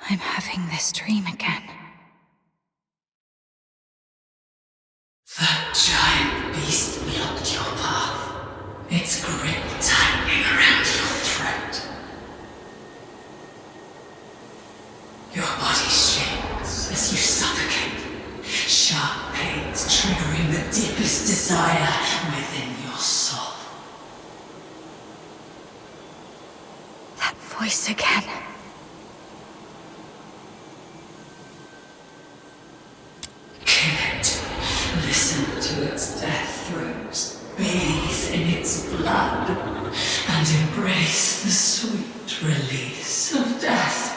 I'm having this dream again. The giant beast blocked your path, its grip tightening around your throat. Your body shakes as you suffocate, sharp pains triggering the deepest desire within your soul. That voice again. Listen to its death throes, bathe in its blood, and embrace the sweet release of death.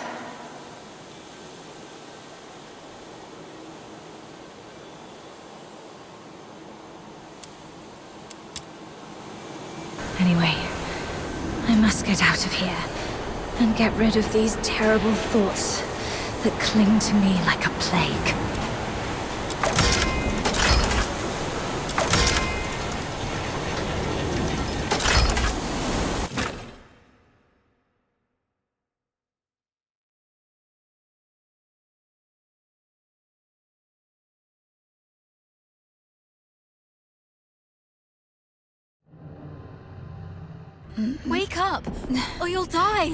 Anyway, I must get out of here and get rid of these terrible thoughts that cling to me like a plague. Wake up, or you'll die!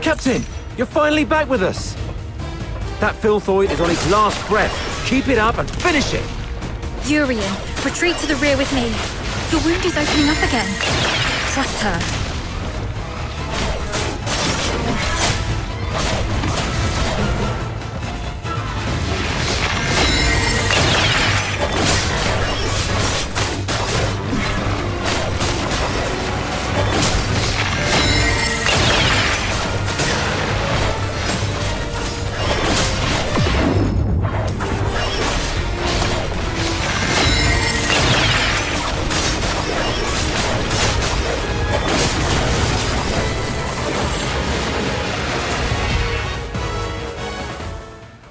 Captain, you're finally back with us! That filthoid is on its last breath. Keep it up and finish it! Urian, retreat to the rear with me. Your wound is opening up again. Trust her.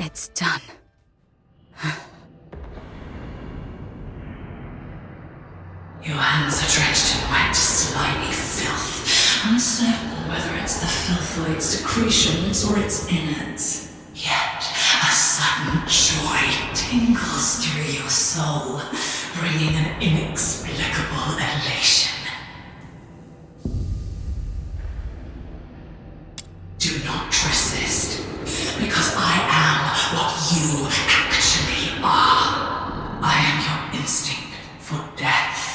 It's done. Your hands are drenched in wet, slimy filth, uncertain whether it's the filthoid's secretions or its innards. Yet, a sudden joy tingles through your soul, bringing an inexplicable elation. Do not resist, because I am what you actually are. I am your instinct for death.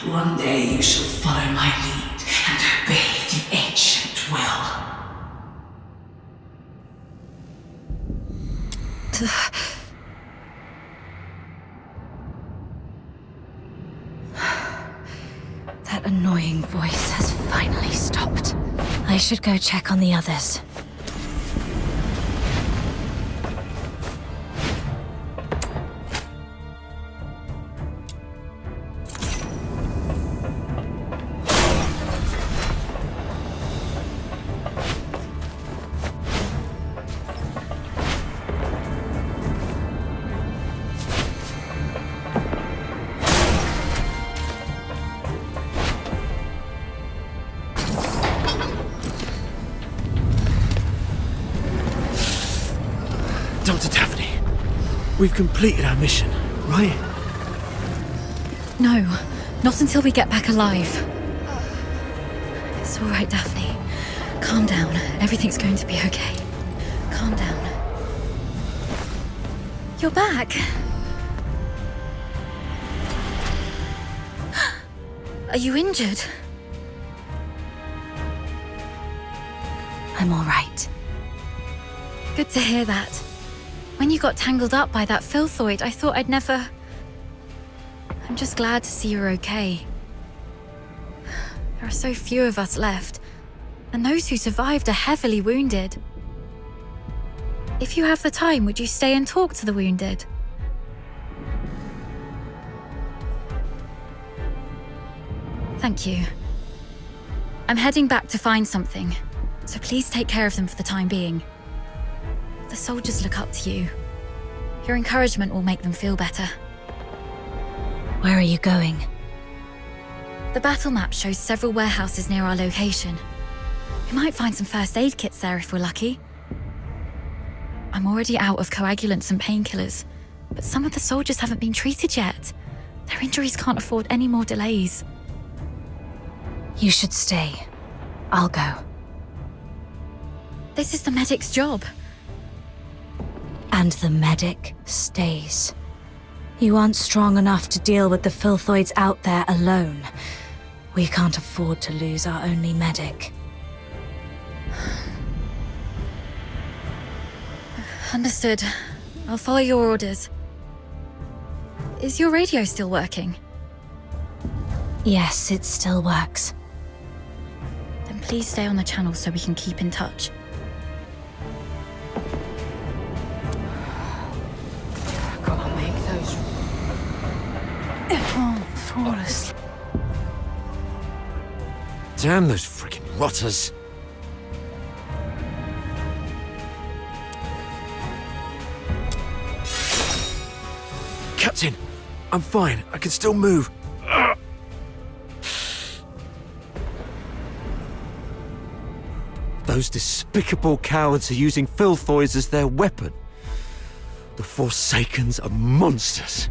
One day you shall follow my lead and obey the ancient will. That annoying voice has finally stopped. I should go check on the others. Dr. Daphne, we've completed our mission, right? No, not until we get back alive. It's all right, Daphne. Calm down. Everything's going to be okay. Calm down. You're back. Are you injured? I'm all right. Good to hear that. When you got tangled up by that filthoid, I thought I'd never... I'm just glad to see you're okay. There are so few of us left, and those who survived are heavily wounded. If you have the time, would you stay and talk to the wounded? Thank you. I'm heading back to find something, so please take care of them for the time being. The soldiers look up to you. Your encouragement will make them feel better. Where are you going? The battle map shows several warehouses near our location. We might find some first aid kits there if we're lucky. I'm already out of coagulants and painkillers, but some of the soldiers haven't been treated yet. Their injuries can't afford any more delays. You should stay. I'll go. This is the medic's job. And the medic stays. You aren't strong enough to deal with the filthoids out there alone. We can't afford to lose our only medic. Understood. I'll follow your orders. Is your radio still working? Yes, it still works. Then please stay on the channel so we can keep in touch. Gotta make those... fall asleep. Damn those freaking rotters. Captain, I'm fine. I can still move. Those despicable cowards are using filthoids as their weapon. The Forsakens are monsters,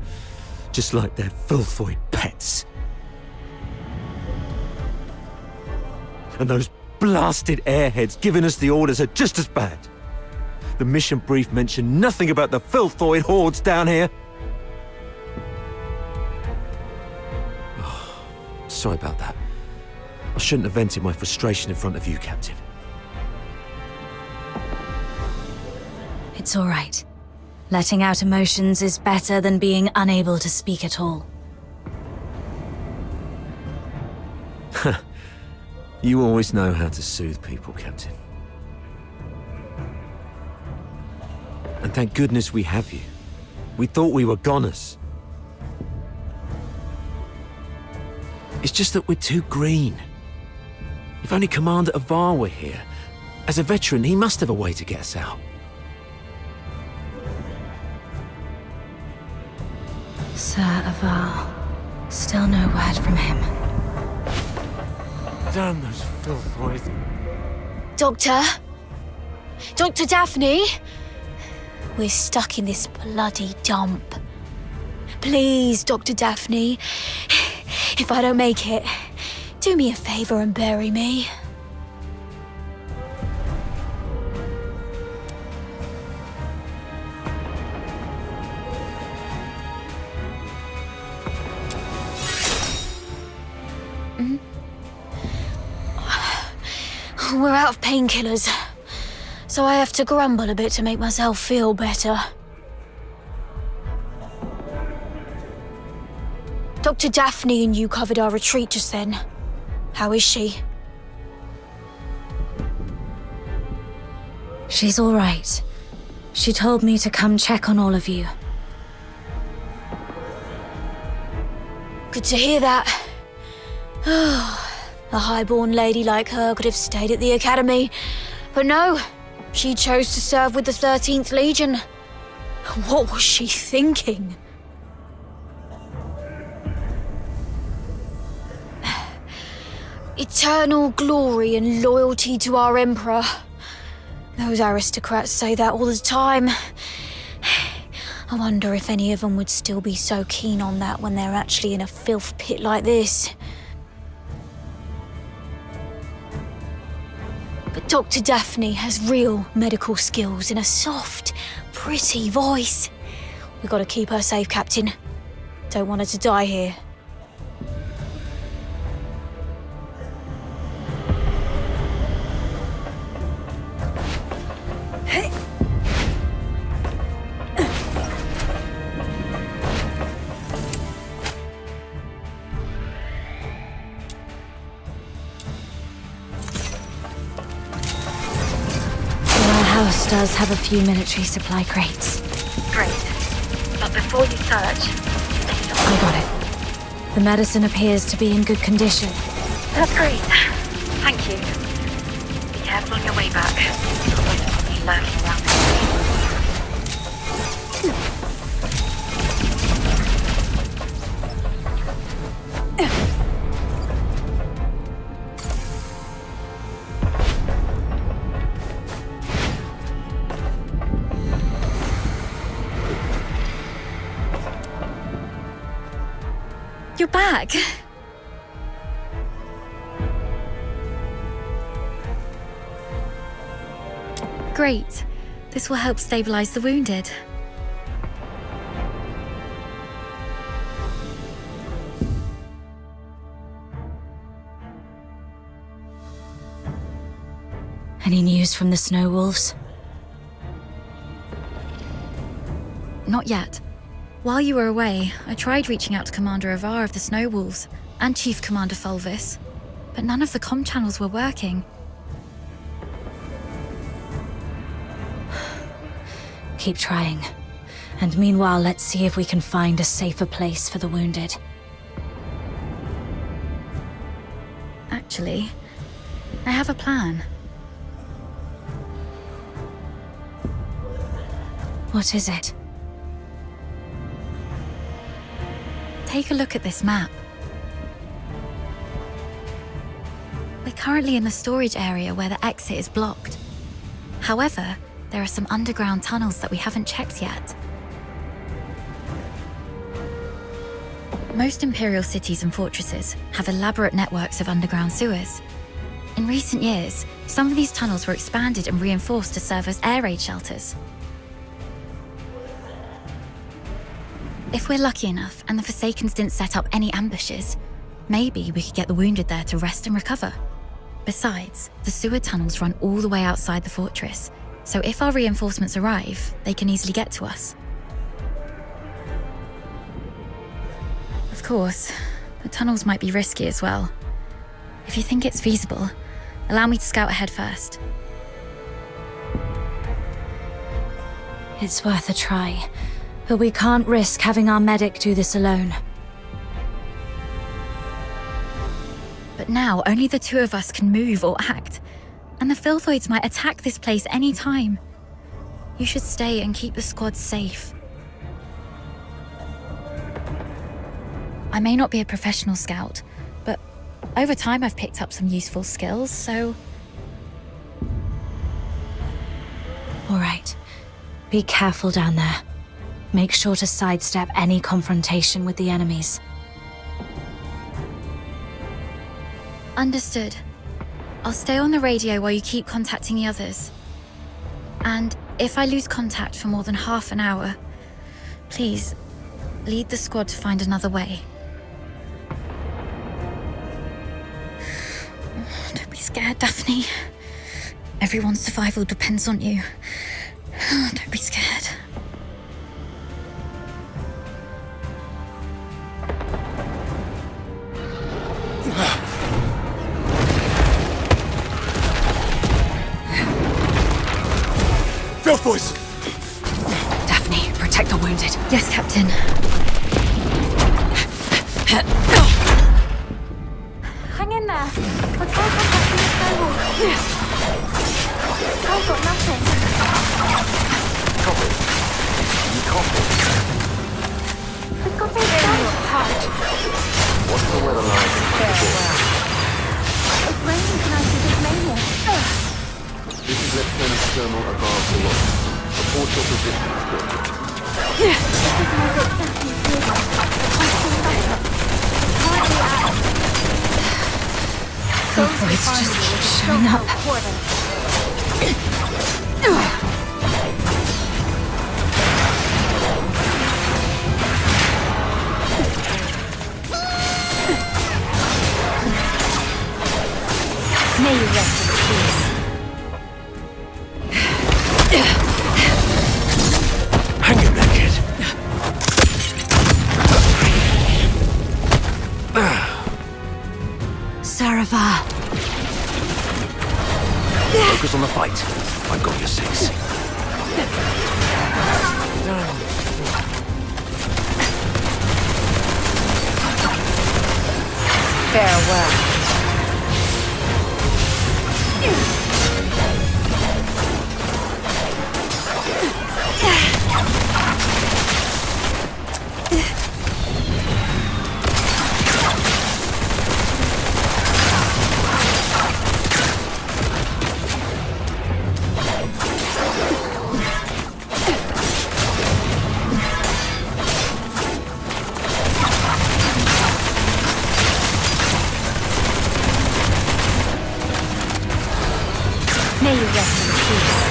just like their filthoid pets. And those blasted airheads giving us the orders are just as bad. The mission brief mentioned nothing about the filthoid hordes down here. Oh, sorry about that. I shouldn't have vented my frustration in front of you, Captain. It's all right. Letting out emotions is better than being unable to speak at all. You always know how to soothe people, Captain. And thank goodness we have you. We thought we were goners. It's just that we're too green. If only Commander Avar were here. As a veteran, he must have a way to get us out. Sir Avar. Still no word from him. Damn those filthoids. Doctor? Dr. Daphne? We're stuck in this bloody dump. Please, Dr. Daphne. If I don't make it, do me a favor and bury me. We're out of painkillers, so I have to grumble a bit to make myself feel better. Dr. Daphne and you covered our retreat just then. How is she? She's all right. She told me to come check on all of you. Good to hear that. A highborn lady like her could have stayed at the academy, but no, she chose to serve with the 13th Legion. What was she thinking? Eternal glory and loyalty to our Emperor. Those aristocrats say that all the time. I wonder if any of them would still be so keen on that when they're actually in a filth pit like this. But Dr. Daphne has real medical skills and a soft, pretty voice. We've got to keep her safe, Captain. Don't want her to die here. Our house does have a few military supply crates. Great. But before you search, I got it. The medicine appears to be in good condition. That's great. Thank you. Be careful on your way back. He's lurking around this way. You're back. Great. This will help stabilize the wounded. Any news from the Snow Wolves? Not yet. While you were away, I tried reaching out to Commander Avar of the Snow Wolves and Chief Commander Fulvis, but none of the comm channels were working. Keep trying. And meanwhile, let's see if we can find a safer place for the wounded. Actually, I have a plan. What is it? Take a look at this map. We're currently in the storage area where the exit is blocked. However, there are some underground tunnels that we haven't checked yet. Most Imperial cities and fortresses have elaborate networks of underground sewers. In recent years, some of these tunnels were expanded and reinforced to serve as air raid shelters. If we're lucky enough and the Forsakens didn't set up any ambushes, maybe we could get the wounded there to rest and recover. Besides, the sewer tunnels run all the way outside the fortress, so if our reinforcements arrive, they can easily get to us. Of course, the tunnels might be risky as well. If you think it's feasible, allow me to scout ahead first. It's worth a try. But we can't risk having our medic do this alone. But now, only the two of us can move or act, and the Filthoids might attack this place any time. You should stay and keep the squad safe. I may not be a professional scout, but over time I've picked up some useful skills, so... All right. Be careful down there. Make sure to sidestep any confrontation with the enemies. Understood. I'll stay on the radio while you keep contacting the others. And if I lose contact for more than half an hour, please, lead the squad to find another way. Don't be scared, Daphne. Everyone's survival depends on you. Don't be scared. Filth boys! Daphne, protect the wounded. Yes, Captain. Hang in there. We're trying to contact the Snow Wolves. I've got nothing. Copy. You copy. We've got it in your heart. What's the weather like? It's raining tonight in Tasmania. This is Lieutenant Colonel Avar Below. Report your position, squad. It's just keep showing up. May you rest in peace. Hang in there, kid. Sarava. Focus on the fight. I've got your six. Farewell. May you rest in peace.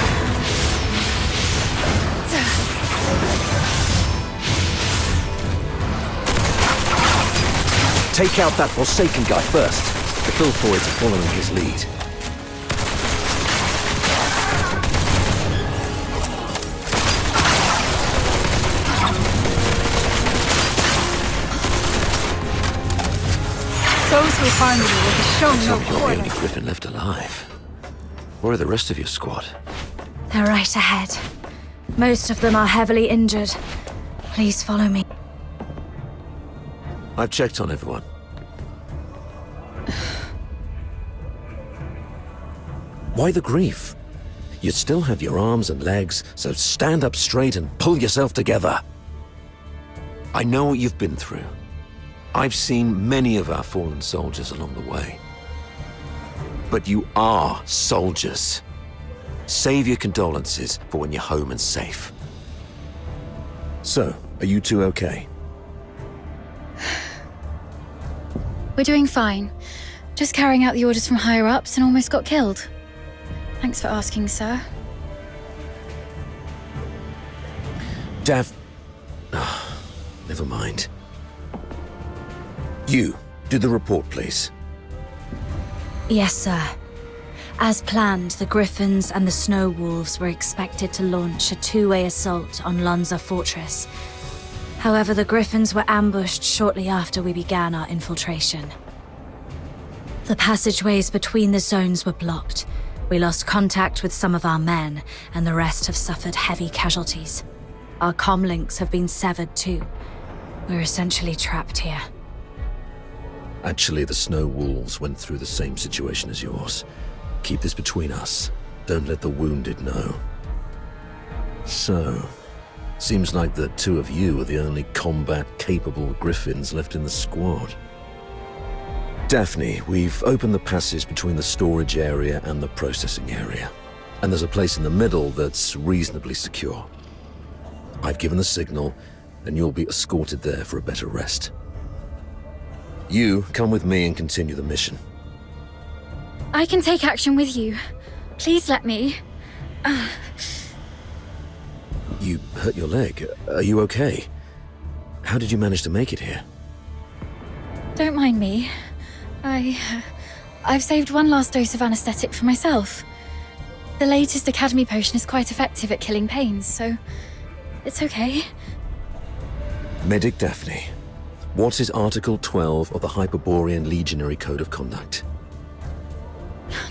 Take out that Forsaken guy first. The Filthoids are following his lead. Those who harmed you will be shown no You're the quarter. only Griffin left alive. Where are the rest of your squad? They're right ahead. Most of them are heavily injured. Please follow me. I've checked on everyone. Why the grief? You still have your arms and legs, so stand up straight and pull yourself together. I know what you've been through. I've seen many of our fallen soldiers along the way. But you are soldiers. Save your condolences for when you're home and safe. So, are you two okay? We're doing fine. Just carrying out the orders from higher-ups and almost got killed. Thanks for asking, sir. Dav... never mind. You, do the report, please. Yes, sir. As planned, the Griffins and the Snow Wolves were expected to launch a two-way assault on Lonza Fortress. However, the Griffins were ambushed shortly after we began our infiltration. The passageways between the zones were blocked. We lost contact with some of our men, and the rest have suffered heavy casualties. Our comlinks have been severed too. We're essentially trapped here. Actually, the Snow Wolves went through the same situation as yours. Keep this between us. Don't let the wounded know. So, seems like the two of you are the only combat-capable Griffins left in the squad. Daphne, we've opened the passage between the storage area and the processing area. And there's a place in the middle that's reasonably secure. I've given the signal, and you'll be escorted there for a better rest. You, come with me and continue the mission. I can take action with you. Please let me. You hurt your leg. Are you okay? How did you manage to make it here? Don't mind me. I've saved one last dose of anesthetic for myself. The latest Academy potion is quite effective at killing pains, so it's okay. Medic Daphne, what is Article 12 of the Hyperborean Legionary Code of Conduct?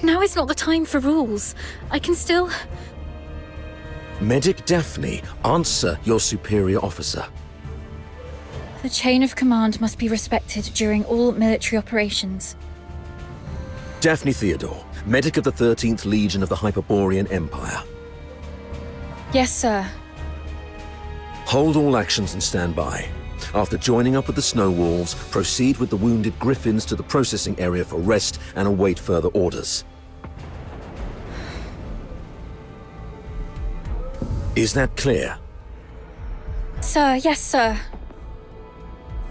Now is not the time for rules. I can still... Medic Daphne, answer your superior officer. The chain of command must be respected during all military operations. Daphne Theodore, medic of the 13th Legion of the Hyperborean Empire. Yes, sir. Hold all actions and stand by. After joining up with the Snow Wolves, proceed with the wounded Griffins to the processing area for rest and await further orders. Is that clear? Sir, yes, sir.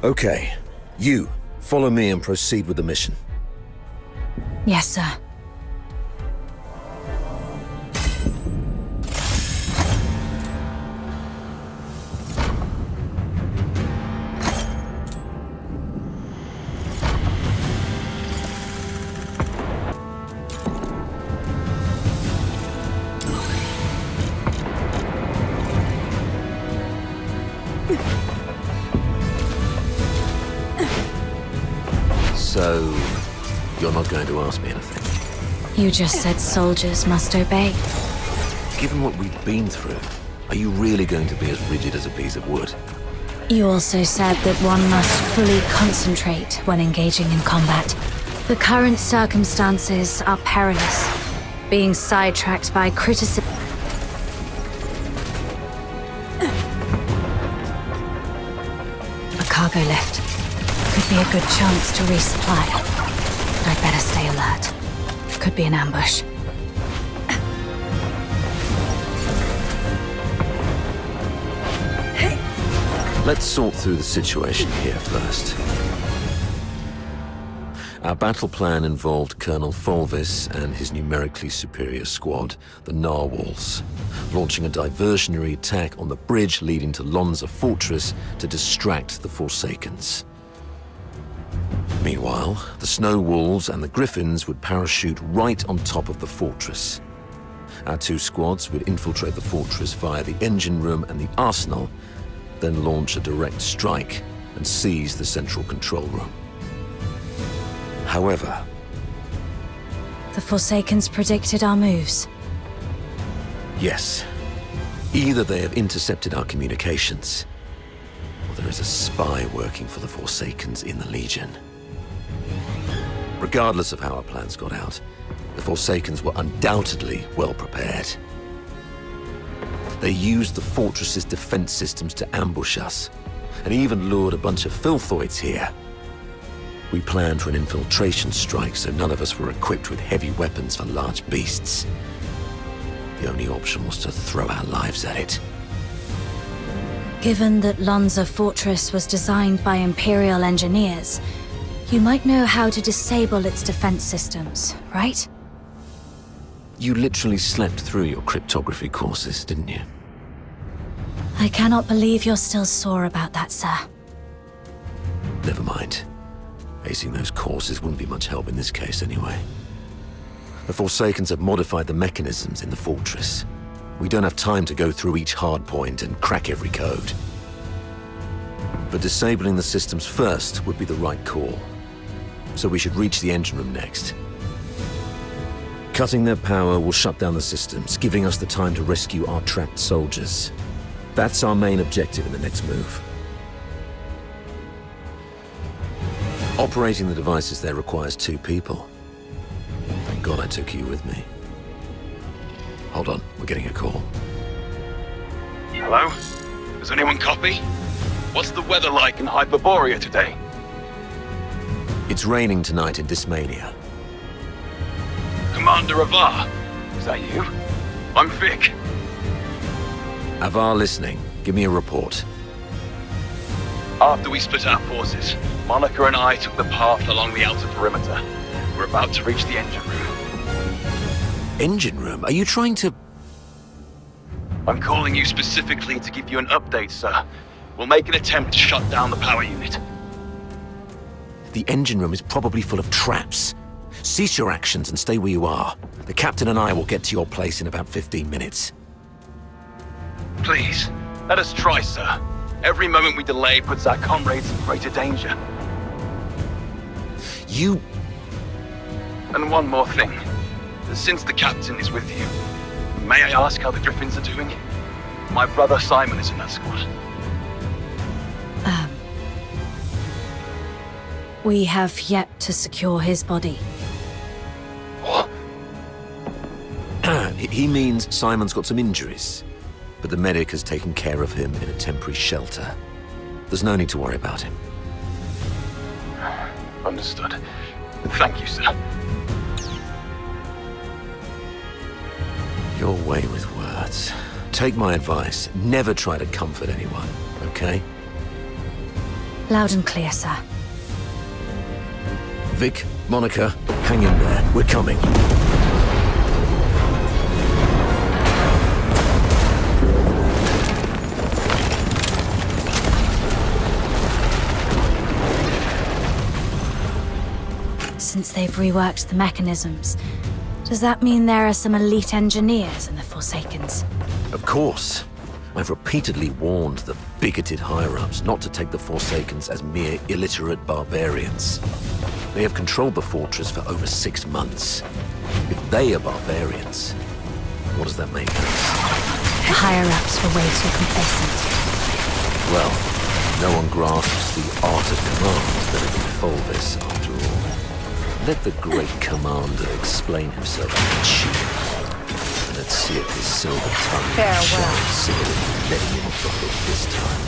Okay. You, follow me and proceed with the mission. Yes, sir. So, you're not going to ask me anything? You just said soldiers must obey. Given what we've been through, are you really going to be as rigid as a piece of wood? You also said that one must fully concentrate when engaging in combat. The current circumstances are perilous. Being sidetracked by criticism. A cargo lift. Could be a good chance to resupply. I'd better stay alert. Could be an ambush. Let's sort through the situation here first. Our battle plan involved Colonel Fulvis and his numerically superior squad, the Narwhals, launching a diversionary attack on the bridge leading to Lonza Fortress to distract the Forsakens. Meanwhile, the Snow Wolves and the Griffins would parachute right on top of the fortress. Our two squads would infiltrate the fortress via the engine room and the arsenal, then launch a direct strike and seize the central control room. However, The Forsakens predicted our moves. yes, either they have intercepted our communications, or there is a spy working for the Forsakens in the Legion. Regardless of how our plans got out, the Forsakens were undoubtedly well prepared. They used the fortress's defense systems to ambush us, and even lured a bunch of filthoids here. We planned for an infiltration strike, so none of us were equipped with heavy weapons for large beasts. The only option was to throw our lives at it. Given that Lonza Fortress was designed by Imperial engineers, you might know how to disable its defense systems, right? You literally slept through your cryptography courses, didn't you? I cannot believe you're still sore about that, sir. Never mind. Acing those courses wouldn't be much help in this case anyway. The Forsakens have modified the mechanisms in the fortress. We don't have time to go through each hard point and crack every code. But disabling the systems first would be the right call. So we should reach the engine room next. Cutting their power will shut down the systems, giving us the time to rescue our trapped soldiers. That's our main objective in the next move. Operating the devices there requires 2 people. Thank God I took you with me. Hold on, we're getting a call. Hello? Does anyone copy? What's the weather like in Hyperborea today? It's raining tonight in Dismania. Commander Avar, is that you? I'm Vic. Avar listening. Give me a report. After we split our forces, Monica and I took the path along the outer perimeter. We're about to reach the engine room. Engine room? Are you trying to... I'm calling you specifically to give you an update, sir. We'll make an attempt to shut down the power unit. The engine room is probably full of traps. Cease your actions and stay where you are. The captain and I will get to your place in about 15 minutes. Please, let us try, sir. Every moment we delay puts our comrades in greater danger. You... And one more thing. Since the captain is with you, may I ask how the Griffins are doing? My brother Simon is in that squad. We have yet to secure his body. What? He means Simon's got some injuries, but the medic has taken care of him in a temporary shelter. There's no need to worry about him. Understood. Thank you, sir. Your way with words. Take my advice. Never try to comfort anyone, okay? Loud and clear, sir. Vic, Monica, hang in there. We're coming. Since they've reworked the mechanisms, does that mean there are some elite engineers in the Forsakens? Of course. I've repeatedly warned the bigoted higher-ups not to take the Forsakens as mere illiterate barbarians. They have controlled the fortress for over 6 months. If they are barbarians, what does that make us? The higher-ups were way too complacent. Well, no one grasps the art of command better than Fulvis, after all. Let the great commander explain himself to the chief. Let's see if his silver tongue Farewell. shines letting him off the hook this time.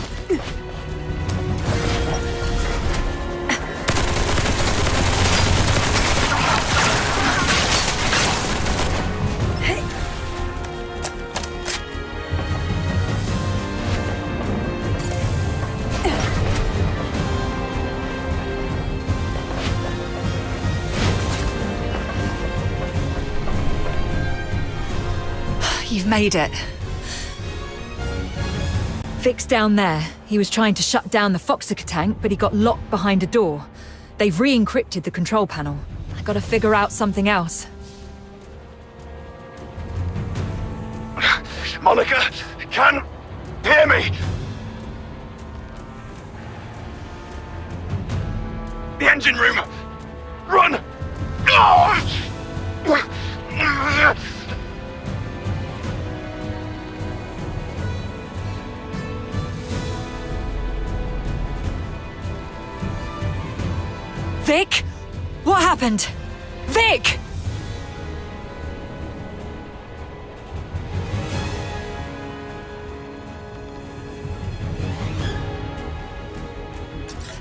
You've made it. Vic's down there. He was trying to shut down the Foxica tank, but he got locked behind a door. They've re-encrypted the control panel. I gotta figure out something else. Monica, can hear me? The engine room! Run! Vic? What happened? Vic!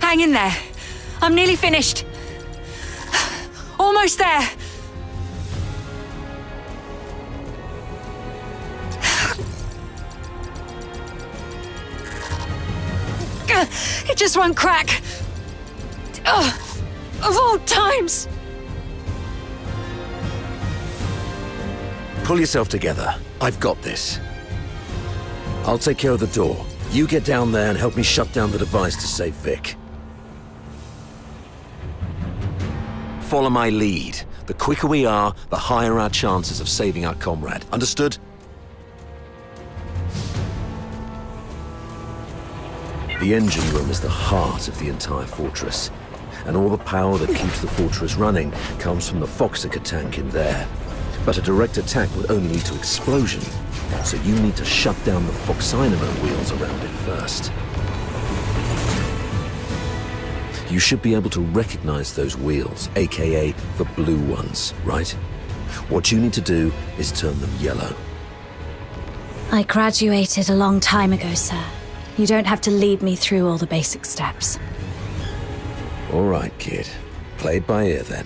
Hang in there. I'm nearly finished. Almost there. It just won't crack. Of all times! Pull yourself together. I've got this. I'll take care of the door. You get down there and help me shut down the device to save Vic. Follow my lead. The quicker we are, the higher our chances of saving our comrade. Understood? The engine room is the heart of the entire fortress, and all the power that keeps the fortress running comes from the Foxica tank in there. But a direct attack would only lead to explosion, so you need to shut down the Foxynamo wheels around it first. You should be able to recognize those wheels, aka the blue ones, right? What you need to do is turn them yellow. I graduated a long time ago, sir. You don't have to lead me through all the basic steps. All right, kid. Play it by ear, then.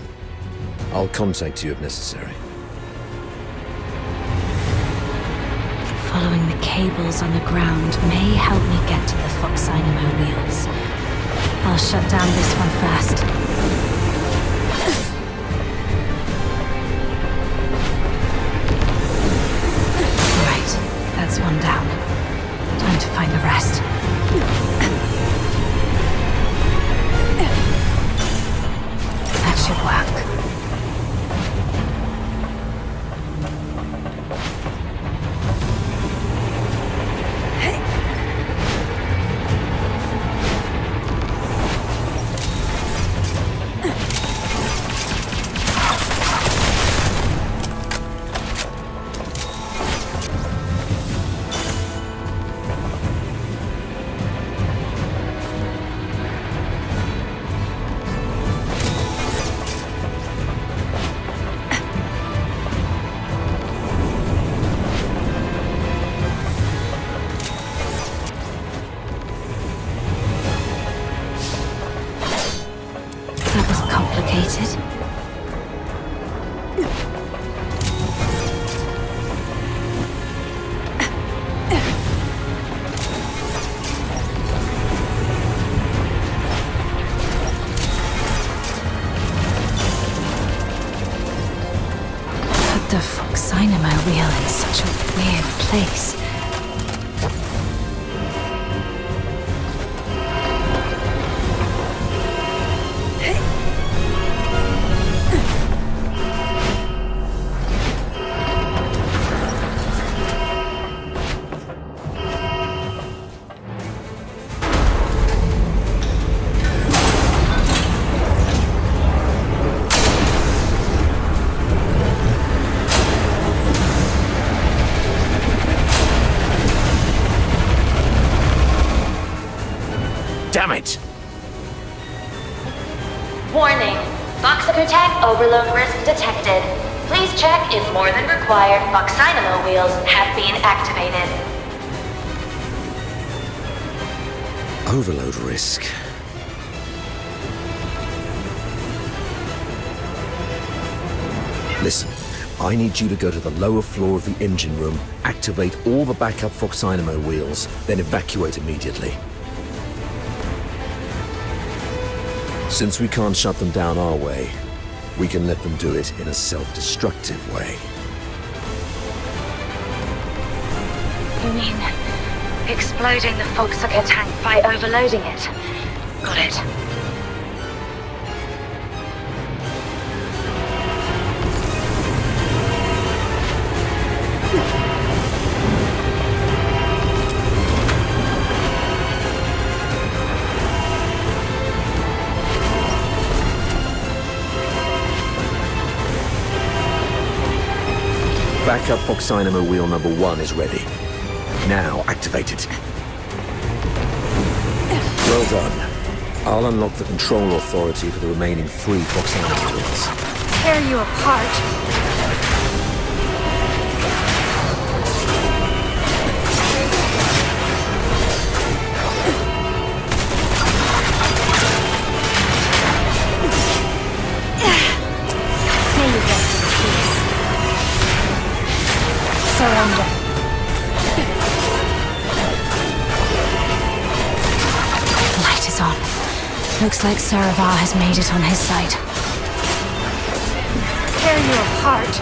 I'll contact you if necessary. Following the cables on the ground may help me get to the Foxynamo wheels. I'll shut down this one first. All right, that's one down. Time to find the rest. That should work. That was complicated. wheel in such a weird place. Damn it! Warning. Foxaker overload risk detected. Please check if more than required Foxynamo wheels have been activated. Overload risk. Listen, I need you to go to the lower floor of the engine room, activate all the backup Foxynamo wheels, then evacuate immediately. Since we can't shut them down our way, we can let them do it in a self-destructive way. You mean exploding the Foxaker tank by overloading it? Got it. Backup Foxynamo wheel number 1 is ready. Now, activate it. Well done. I'll unlock the control authority for the remaining 3 Foxynamo wheels. Tear you apart. May you rest in peace. Surrender. The light is on. Looks like Saravar has made it on his side. Tear you apart.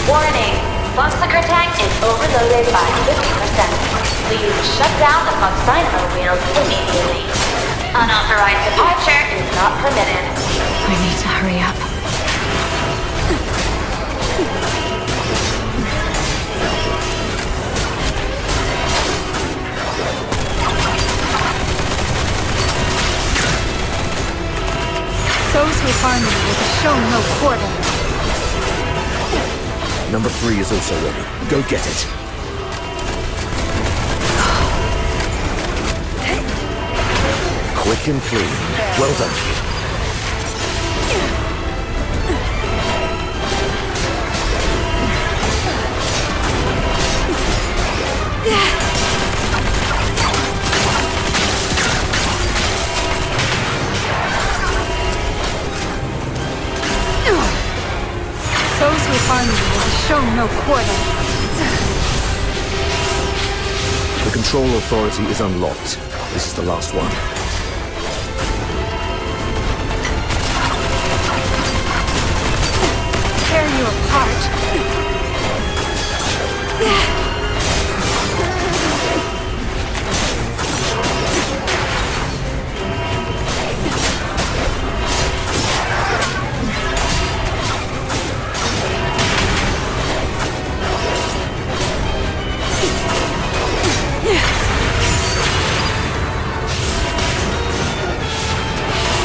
Warning. Foxaker tank is overloaded by 50%. Please shut down the Foxynamo wheels immediately. Unauthorized departure is not permitted. I need to hurry up. Those who harm you will be shown no quarter. Number 3 is also ready. Go get it. Quick and clean. Well done. Those who harm you will be shown no quarter. The control authority is unlocked. This is the last one. Tear you apart.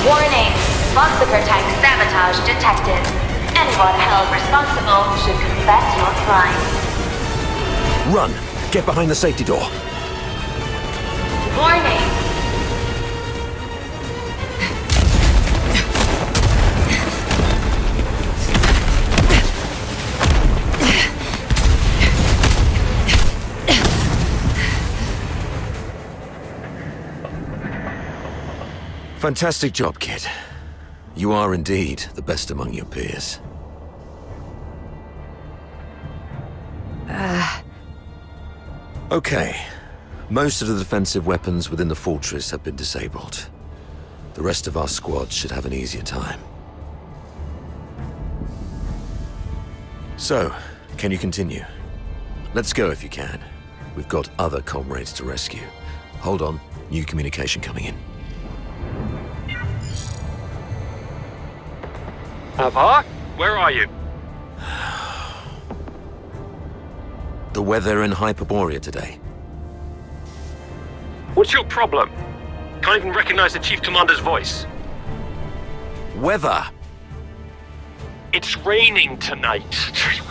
Warning. Foxaker tank sabotage detected. Anyone held responsible should confess your crime. Run! Get behind the safety door. Warning. Fantastic job, kid. You are indeed the best among your peers. Okay, Most of the defensive weapons within the fortress have been disabled. The rest of our squad should have an easier time. So, can you continue? Let's go if you can. We've got other comrades to rescue. Hold on, new communication coming in. Avar, where are you? The weather in Hyperborea today. What's your problem? Can't even recognize the Chief Commander's voice. Weather! It's raining tonight.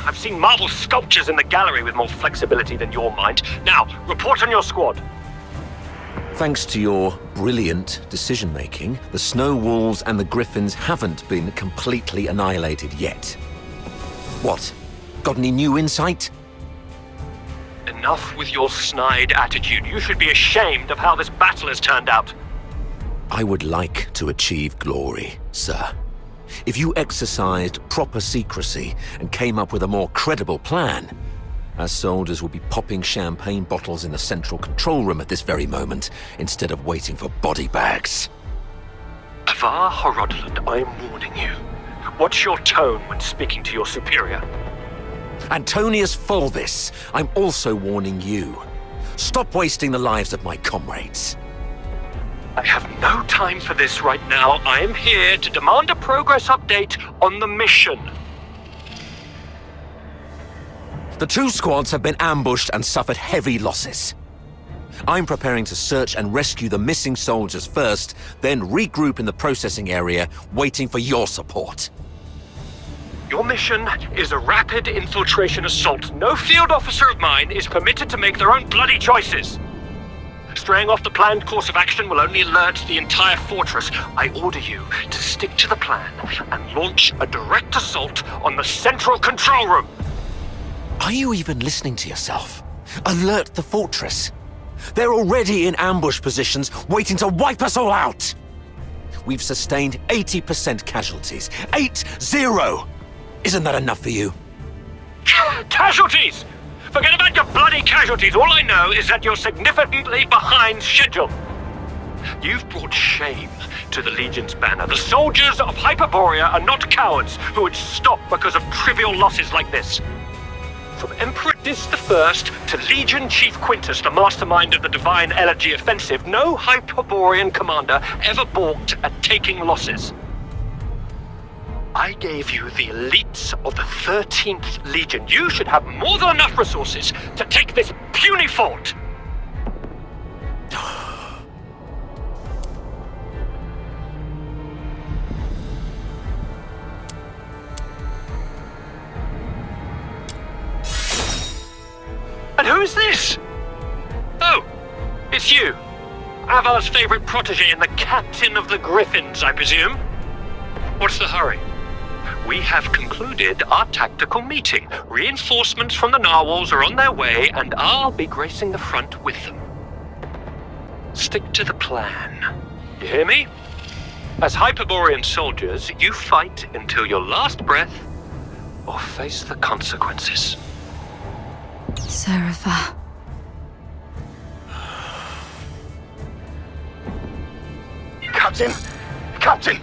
I've seen marble sculptures in the gallery with more flexibility than your mind. Now, report on your squad. Thanks to your brilliant decision-making, the Snow Wolves and the Griffins haven't been completely annihilated yet. What? Got any new insight? Enough with your snide attitude. You should be ashamed of how this battle has turned out. I would like to achieve glory, sir. If you exercised proper secrecy and came up with a more credible plan, our soldiers would be popping champagne bottles in the central control room at this very moment, instead of waiting for body bags. Avar Horodland, I am warning you. What's your tone when speaking to your superior? Antonius Fulvis, I'm also warning you. Stop wasting the lives of my comrades. I have no time for this right now. I am here to demand a progress update on the mission. The two squads have been ambushed and suffered heavy losses. I'm preparing to search and rescue the missing soldiers first, then regroup in the processing area, waiting for your support. Your mission is a rapid infiltration assault. No field officer of mine is permitted to make their own bloody choices. Straying off the planned course of action will only alert the entire fortress. I order you to stick to the plan and launch a direct assault on the central control room. Are you even listening to yourself? Alert the fortress. They're already in ambush positions, waiting to wipe us all out. We've sustained 80% casualties. 8-0! Isn't that enough for you? Casualties! Forget about your bloody casualties. All I know is that you're significantly behind schedule. You've brought shame to the Legion's banner. The soldiers of Hyperborea are not cowards who would stop because of trivial losses like this. From Emperor Dis I to Legion Chief Quintus, the mastermind of the Divine Elegy Offensive, no Hyperborean commander ever balked at taking losses. I gave you the elites of the 13th Legion. You should have more than enough resources to take this puny fort. And who is this? Oh, it's you. Avar's favorite protege and the captain of the Griffins, I presume. What's the hurry? We have concluded our tactical meeting. Reinforcements from the narwhals are on their way, and I'll be gracing the front with them. Stick to the plan. You hear me? As Hyperborean soldiers, you fight until your last breath, or face the consequences. Serapha. Captain! Captain!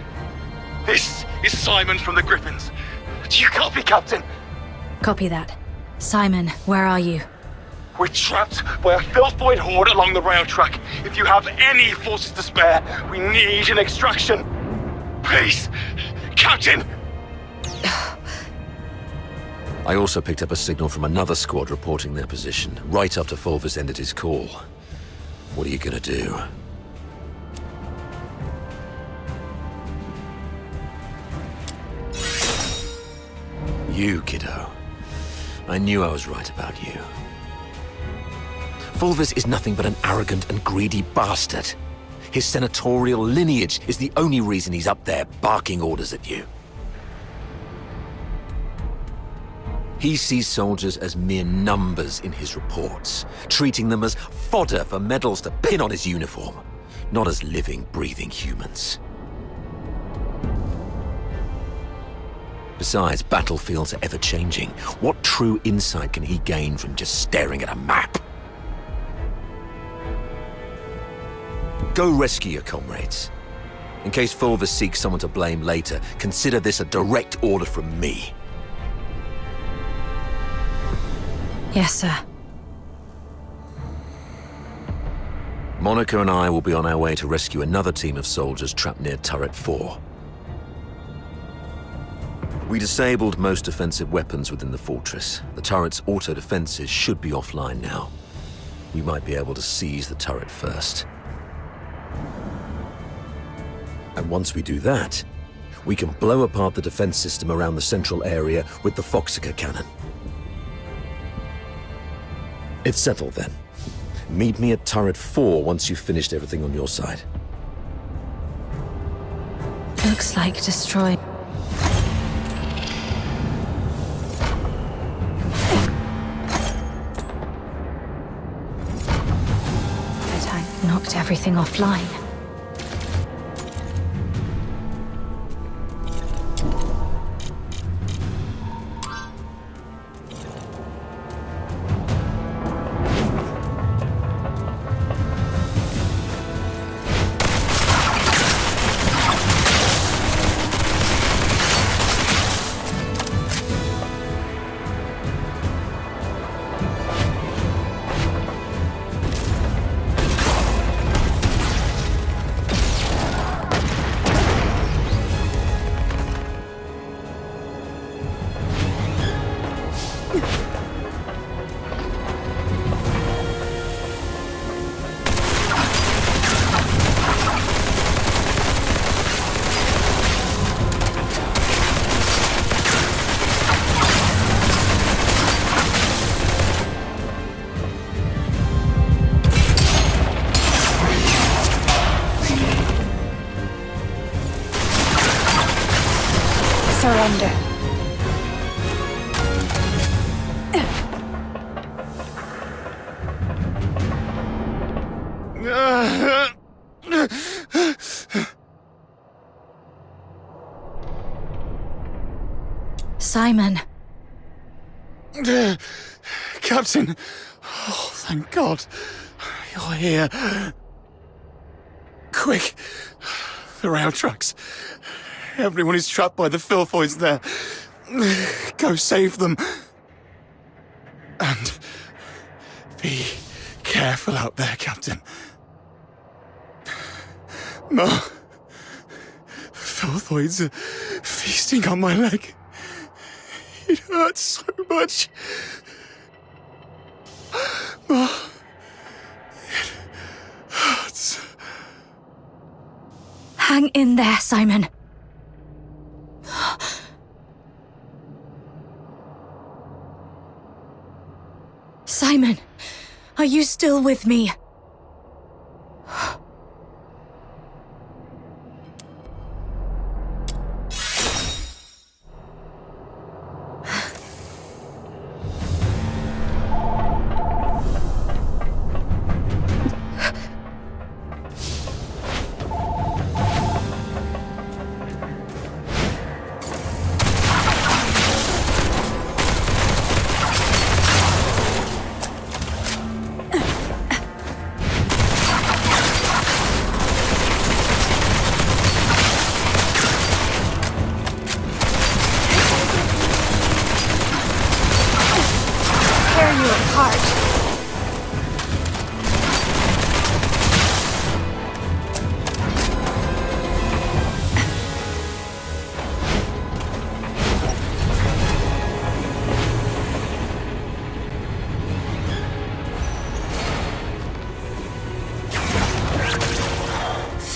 This is Simon from the Griffins. Do you copy, Captain? Copy that. Simon, where are you? We're trapped by a filth-void horde along the rail track. If you have any forces to spare, we need an extraction. Please, Captain! I also picked up a signal from another squad reporting their position, right after Fulvis ended his call. What are you gonna do? You, kiddo. I knew I was right about you. Fulvis is nothing but an arrogant and greedy bastard. His senatorial lineage is the only reason he's up there barking orders at you. He sees soldiers as mere numbers in his reports, treating them as fodder for medals to pin on his uniform, not as living, breathing humans. Besides, battlefields are ever-changing. What true insight can he gain from just staring at a map? Go rescue your comrades. In case Fulvus seeks someone to blame later, consider this a direct order from me. Yes, sir. Monica and I will be on our way to rescue another team of soldiers trapped near Turret 4. We disabled most defensive weapons within the fortress. The turret's auto-defenses should be offline now. We might be able to seize the turret first. And once we do that, we can blow apart the defense system around the central area with the Foxica cannon. It's settled then. Meet me at Turret 4 once you've finished everything on your side. Looks like destroyed. The tank knocked everything offline. Surrender. Simon. Captain! Oh, thank God. You're here. Quick! The rail trucks. Everyone is trapped by the filthoids there. Go save them. And be careful out there, Captain. No. Filthoids are feasting on my leg. It hurts so much. Oh, it hurts. Hang in there, Simon. Simon, are you still with me?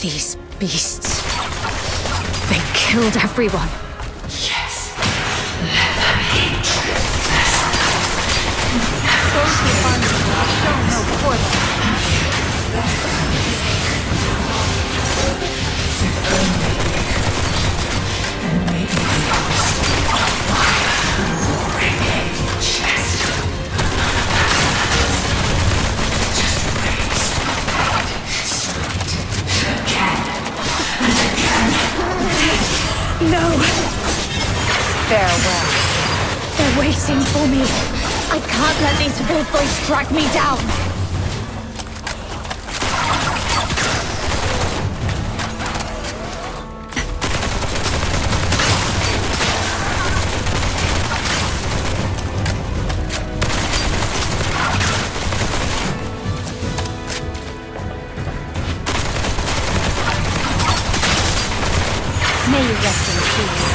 These beasts. They killed everyone. Yes. Let the hatred fester. Those who harm me will show no quarter. And maybe we also a fire roaring in your chest. Just raise straight again and again. No! Farewell. They're waiting for me. I can't let these filthoids drag me down. rest in peace.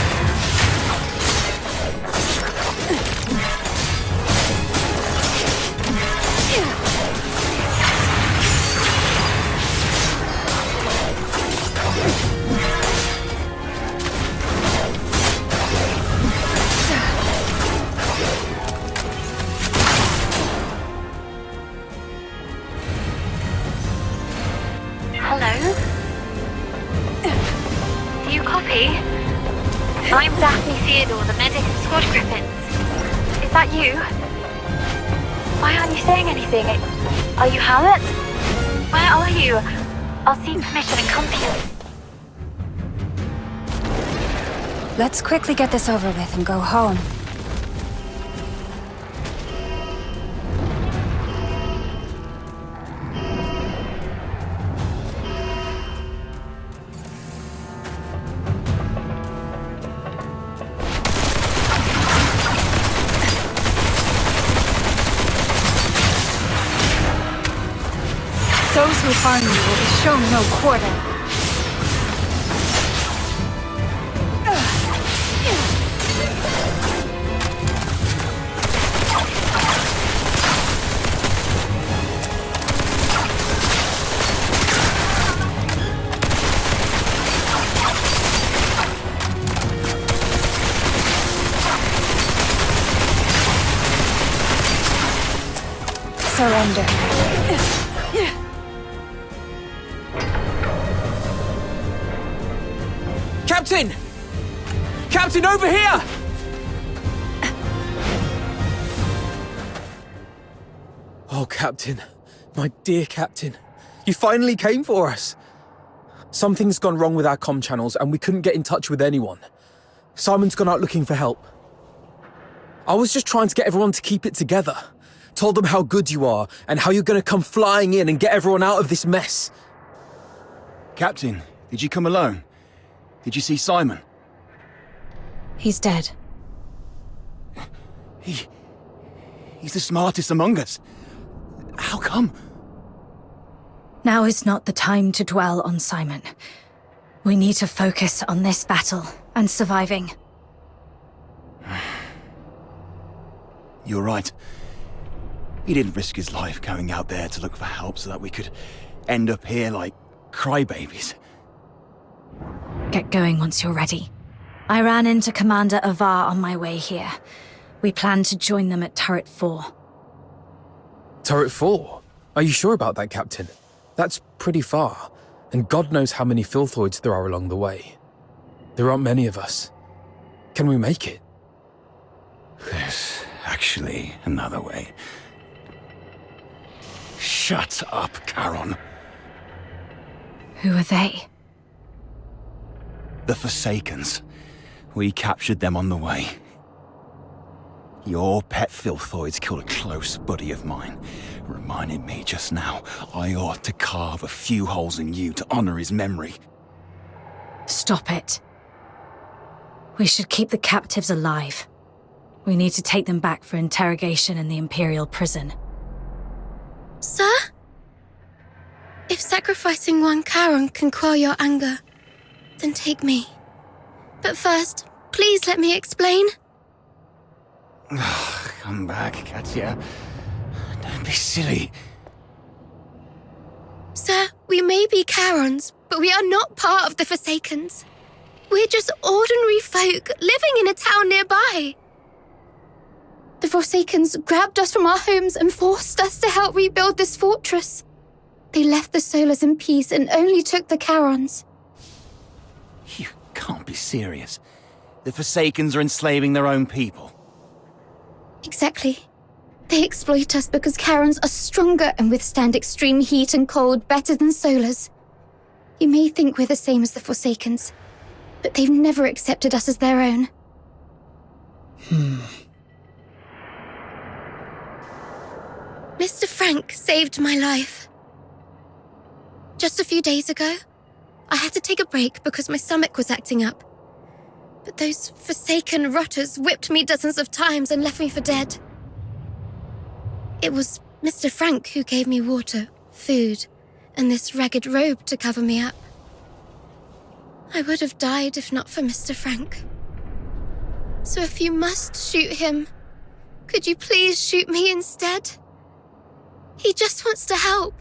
Hello? Do you copy? I'm Daphne Theodore, the medic of Squad Griffins. Is that you? Why aren't you saying anything? Are you hurt? Where are you? I'll seek permission and come to you. Let's quickly get this over with and go home. Those who harm you will be shown no quarter. Surrender. Captain! Captain, over here! Oh, Captain. My dear Captain. You finally came for us. Something's gone wrong with our comm channels and we couldn't get in touch with anyone. Simon's gone out looking for help. I was just trying to get everyone to keep it together. Told them how good you are and how you're going to come flying in and get everyone out of this mess. Captain, did you come alone? Did you see Simon? He's dead. He's the smartest among us. How come? Now is not the time to dwell on Simon. We need to focus on this battle and surviving. You're right. He didn't risk his life going out there to look for help so that we could end up here like crybabies. Get going once you're ready. I ran into Commander Avar on my way here. We plan to join them at Turret 4. Turret 4? Are you sure about that, Captain? That's pretty far, and God knows how many filthoids there are along the way. There aren't many of us. Can we make it? There's actually another way. Shut up, Charon. Who are they? The Forsakens. We captured them on the way. Your pet filthoids killed a close buddy of mine. Reminded me just now I ought to carve a few holes in you to honor his memory. Stop it. We should keep the captives alive. We need to take them back for interrogation in the Imperial prison. Sir? If sacrificing one Charon can quell your anger, then take me. But first, please let me explain. Come back, Katya. Don't be silly. Sir, we may be Charons, but we are not part of the Forsakens. We're just ordinary folk living in a town nearby. The Forsakens grabbed us from our homes and forced us to help rebuild this fortress. They left the Solars in peace and only took the Charons. You can't be serious. The Forsakens are enslaving their own people. Exactly. They exploit us because Charons are stronger and withstand extreme heat and cold better than Solars. You may think we're the same as the Forsakens, but they've never accepted us as their own. Mr. Frank saved my life. Just a few days ago, I had to take a break because my stomach was acting up. But those Forsaken rotters whipped me dozens of times and left me for dead. It was Mr. Frank who gave me water, food, and this ragged robe to cover me up. I would have died if not for Mr. Frank. So if you must shoot him, could you please shoot me instead? He just wants to help.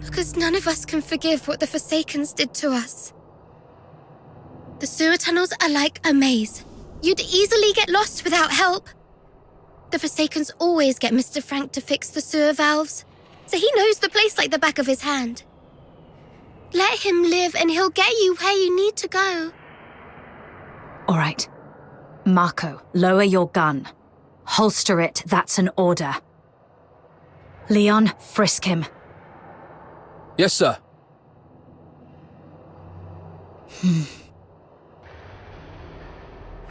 Because none of us can forgive what the Forsakens did to us. The sewer tunnels are like a maze. You'd easily get lost without help. The Forsakens always get Mr. Frank to fix the sewer valves, so he knows the place like the back of his hand. Let him live and he'll get you where you need to go. All right. Marco, lower your gun. Holster it, that's an order. Leon, frisk him. Yes, sir.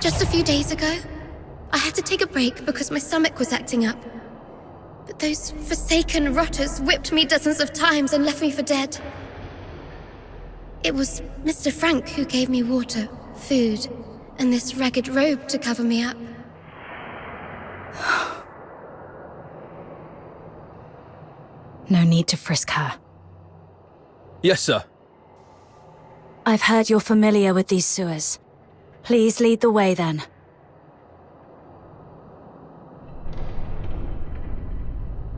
Just a few days ago, I had to take a break because my stomach was acting up. But those Forsaken rotters whipped me dozens of times and left me for dead. It was Mr. Frank who gave me water, food, and this ragged robe to cover me up. No need to frisk her. Yes, sir. I've heard you're familiar with these sewers. Please lead the way then.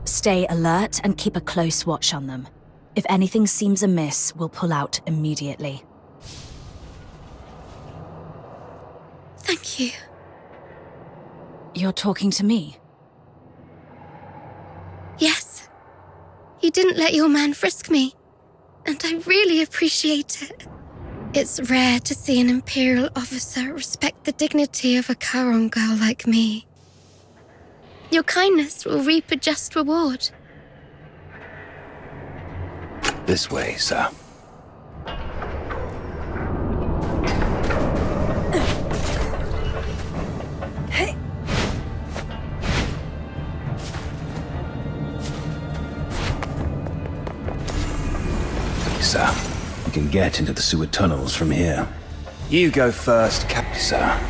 Stay alert and keep a close watch on them. If anything seems amiss, we'll pull out immediately. Thank you. You're talking to me? Yes. You didn't let your man frisk me, and I really appreciate it. It's rare to see an Imperial officer respect the dignity of a Charon girl like me. Your kindness will reap a just reward. This way, sir. Sir, we can get into the sewer tunnels from here. You go first, Captain, sir.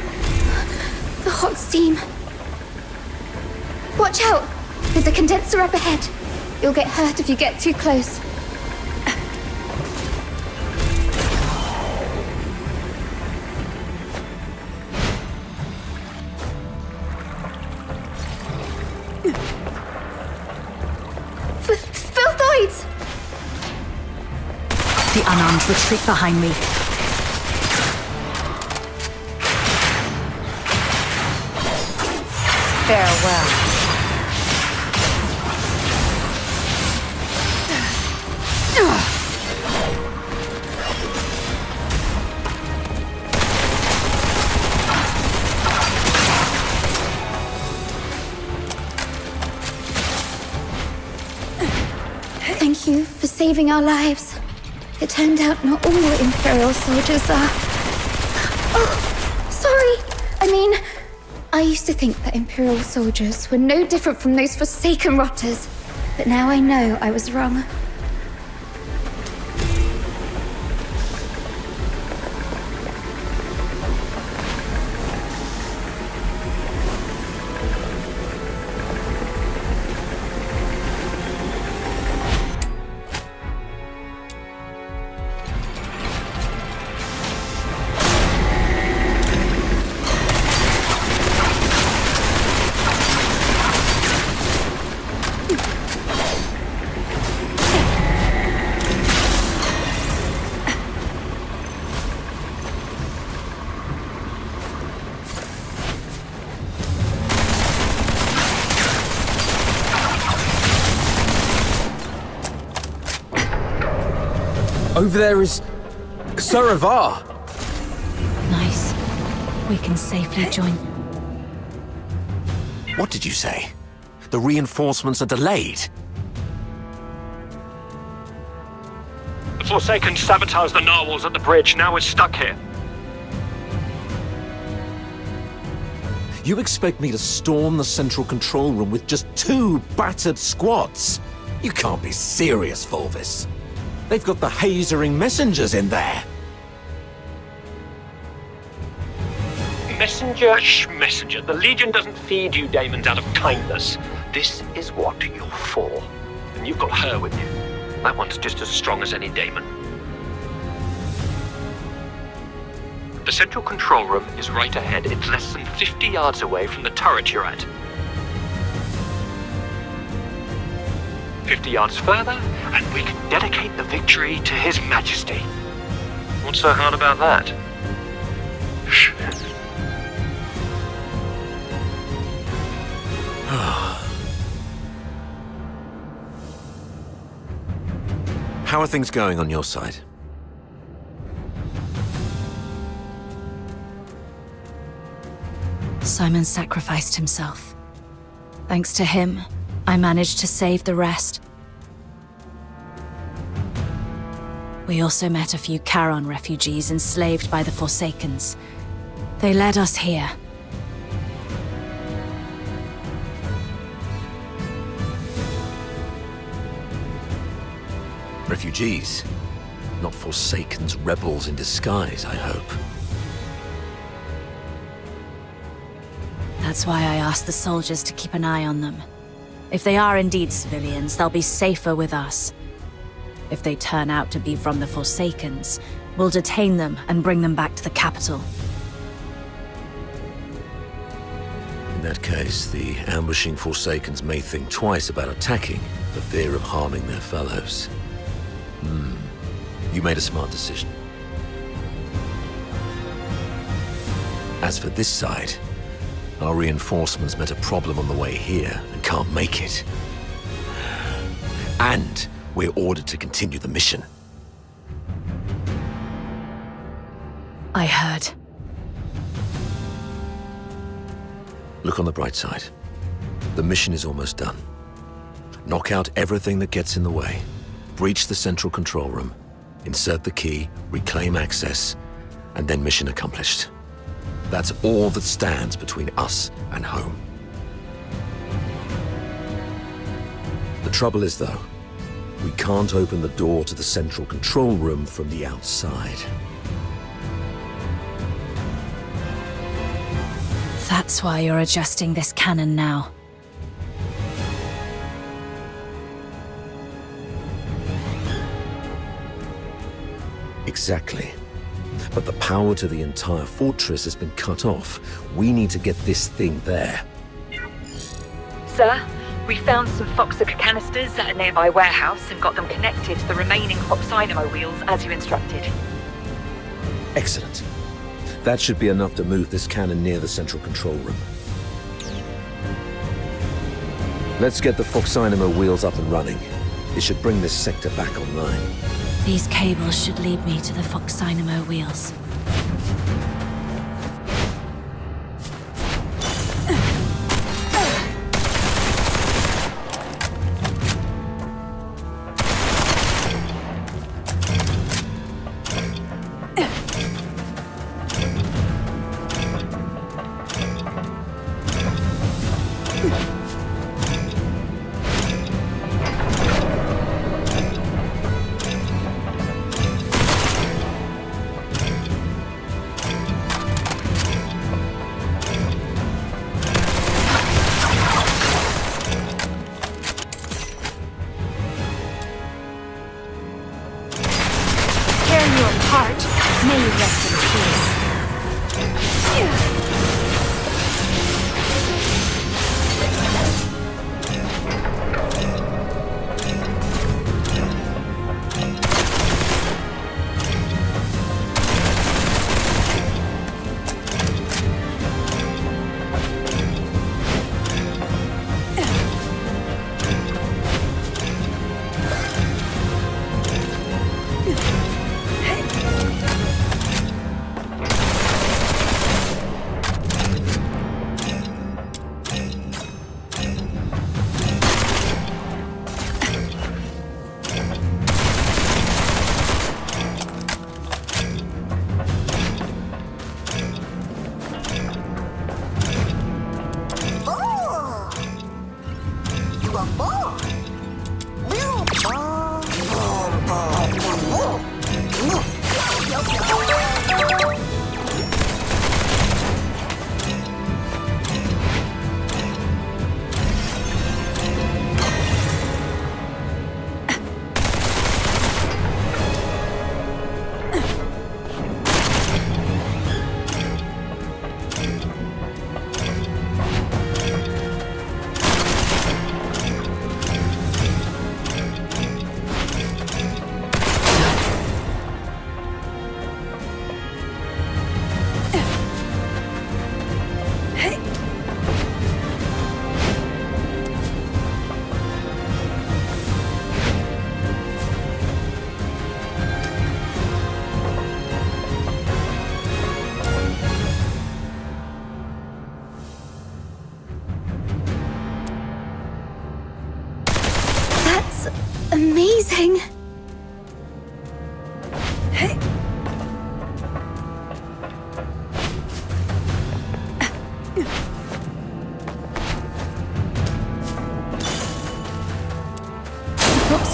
The hot steam. Watch out! There's a condenser up ahead. You'll get hurt if you get too close. Filthoids! The unarmed retreat behind me. Farewell. Thank you for saving our lives. It turned out not all Imperial soldiers are... Oh, sorry. I used to think that Imperial soldiers were no different from those Forsaken rotters. But now I know I was wrong. Over there is... Saravar! Nice. We can safely join... What did you say? The reinforcements are delayed? The Forsaken sabotaged the narwhals at the bridge. Now we're stuck here. You expect me to storm the central control room with just 2 battered squads? You can't be serious, Fulvis. They've got the hazering messengers in there. Messenger. The Legion doesn't feed you daemons out of kindness. This is what you're for. And you've got her with you. That one's just as strong as any daemon. The central control room is right ahead. It's less than 50 yards away from the turret you're at. 50 yards further, and we can dedicate the victory to His Majesty. What's so hard about that? How are things going on your side? Simon sacrificed himself. Thanks to him, I managed to save the rest. We also met a few Charon refugees enslaved by the Forsakens. They led us here. Refugees? Not Forsakens, rebels in disguise, I hope. That's why I asked the soldiers to keep an eye on them. If they are indeed civilians, they'll be safer with us. If they turn out to be from the Forsakens, we'll detain them and bring them back to the capital. In that case, the ambushing Forsakens may think twice about attacking for fear of harming their fellows. You made a smart decision. As for this side, our reinforcements met a problem on the way here and can't make it. And we're ordered to continue the mission. I heard. Look on the bright side. The mission is almost done. Knock out everything that gets in the way. Breach the central control room. Insert the key, reclaim access, and then mission accomplished. That's all that stands between us and home. The trouble is, though, we can't open the door to the central control room from the outside. That's why you're adjusting this cannon now. Exactly. But the power to the entire fortress has been cut off. We need to get this thing there. Sir, we found some Foxica canisters at a nearby warehouse and got them connected to the remaining Foxynamo wheels as you instructed. Excellent. That should be enough to move this cannon near the central control room. Let's get the Foxynamo wheels up and running. It should bring this sector back online. These cables should lead me to the Foxynamo wheels.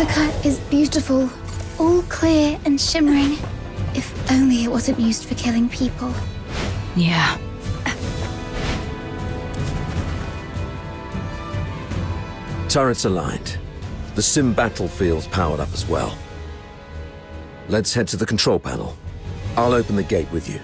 Corsica is beautiful, all clear and shimmering. If only it wasn't used for killing people. Yeah. Turrets aligned. The sim battlefield's powered up as well. Let's head to the control panel. I'll open the gate with you.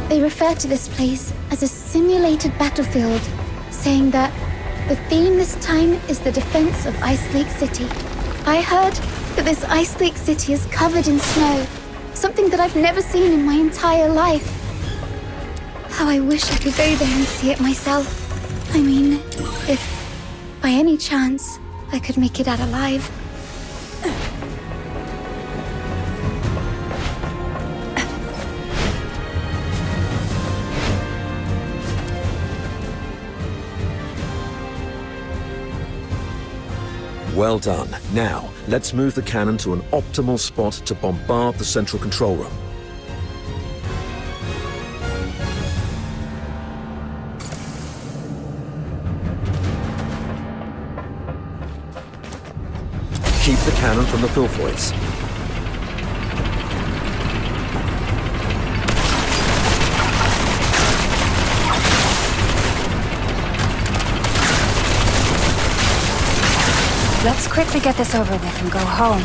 They refer to this place as a simulated battlefield, saying that the theme this time is the defense of Ice Lake City. I heard that this Ice Lake City is covered in snow, something that I've never seen in my entire life. How I wish I could go there and see it myself. I mean, if by any chance I could make it out alive. Well done. Now, let's move the cannon to an optimal spot to bombard the central control room. Keep the cannon from the filthoids. Let's quickly get this over with and go home.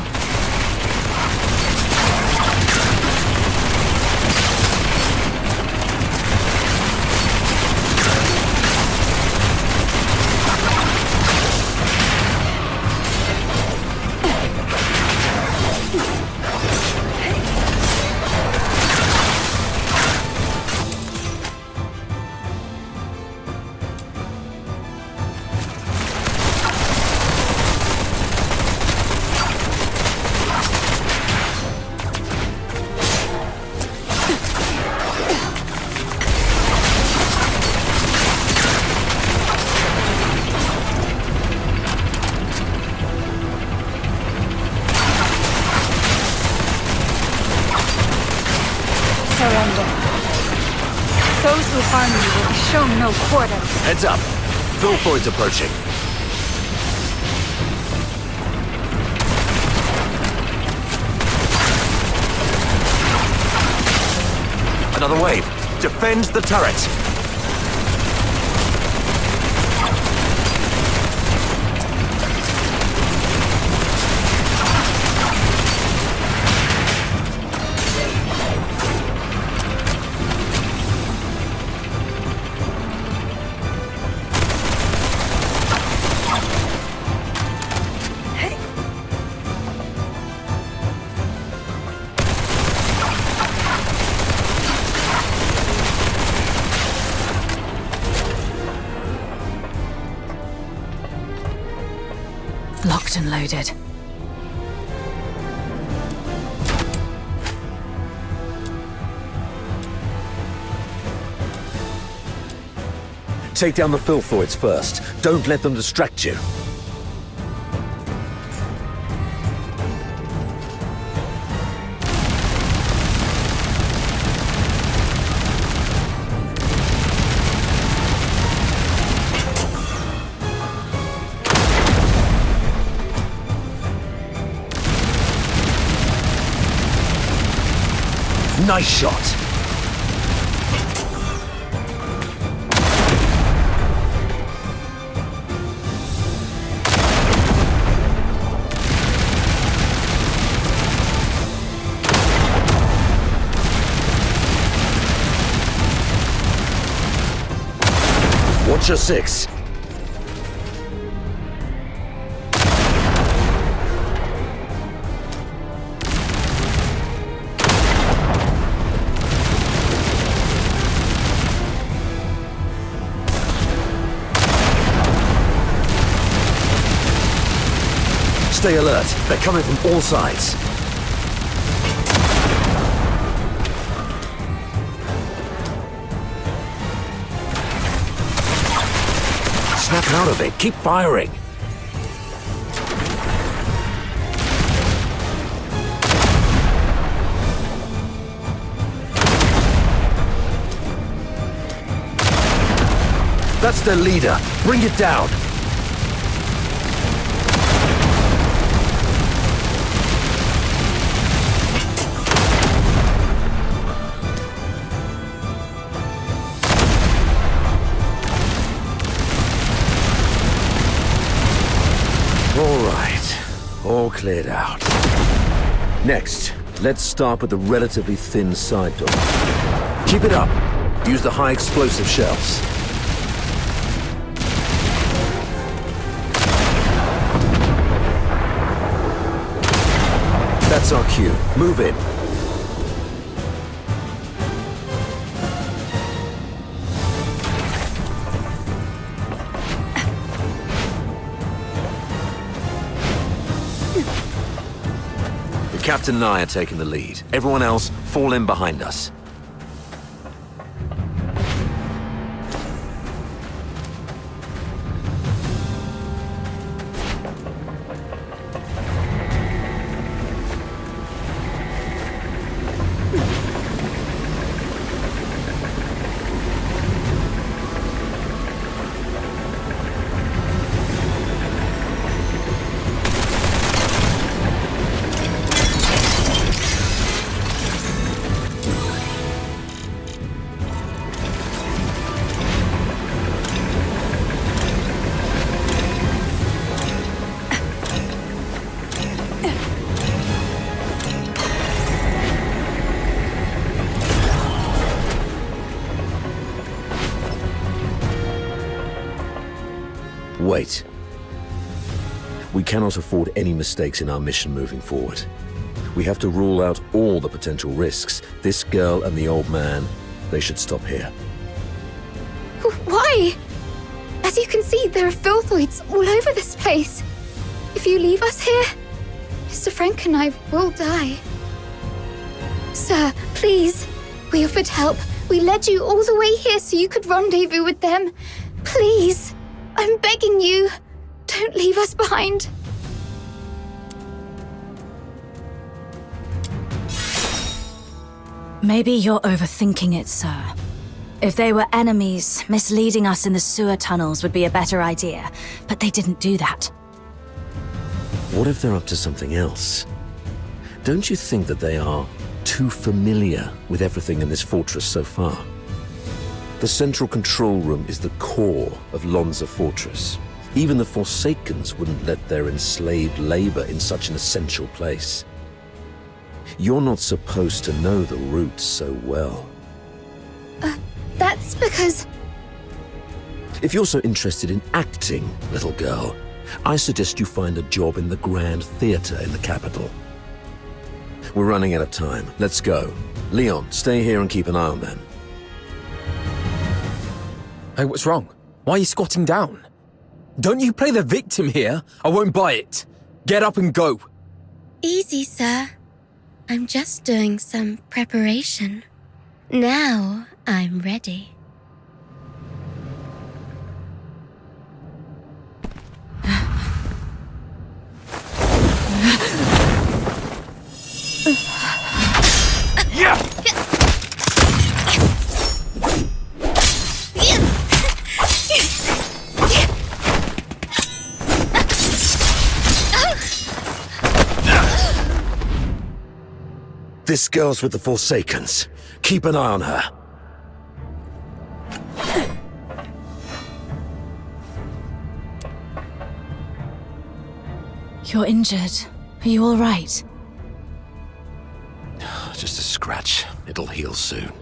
Those who harm you will be shown no quarter. Heads up. Filthoids approaching. Another wave. Defends the turret. Locked and loaded. Take down the filthoids first. Don't let them distract you. Nice shot. Watch your six. Stay alert. They're coming from all sides. Snap out of it. Keep firing. That's their leader. Bring it down. All cleared out. Next, let's start with the relatively thin side door. Keep it up. Use the high explosive shells. That's our cue. Move in. Captain and I are taking the lead. Everyone else, fall in behind us. Wait. We cannot afford any mistakes in our mission moving forward. We have to rule out all the potential risks. This girl and the old man, they should stop here. Why? As you can see, there are filthoids all over this place. If you leave us here, Mr. Frank and I will die. Sir, please. We offered help. We led you all the way here so you could rendezvous with them. Please. I'm begging you. Don't leave us behind. Maybe you're overthinking it, sir. If they were enemies, misleading us in the sewer tunnels would be a better idea. But they didn't do that. What if they're up to something else? Don't you think that they are too familiar with everything in this fortress so far? The central control room is the core of Lonza Fortress. Even the Forsakens wouldn't let their enslaved labor in such an essential place. You're not supposed to know the route so well. That's because... If you're so interested in acting, little girl, I suggest you find a job in the Grand Theatre in the capital. We're running out of time. Let's go. Leon, stay here and keep an eye on them. Hey, what's wrong? Why are you squatting down? Don't you play the victim here? I won't buy it. Get up and go. Easy, sir. I'm just doing some preparation. Now I'm ready. Yeah! This girl's with the Forsakens. Keep an eye on her. You're injured. Are you all right? Just a scratch. It'll heal soon.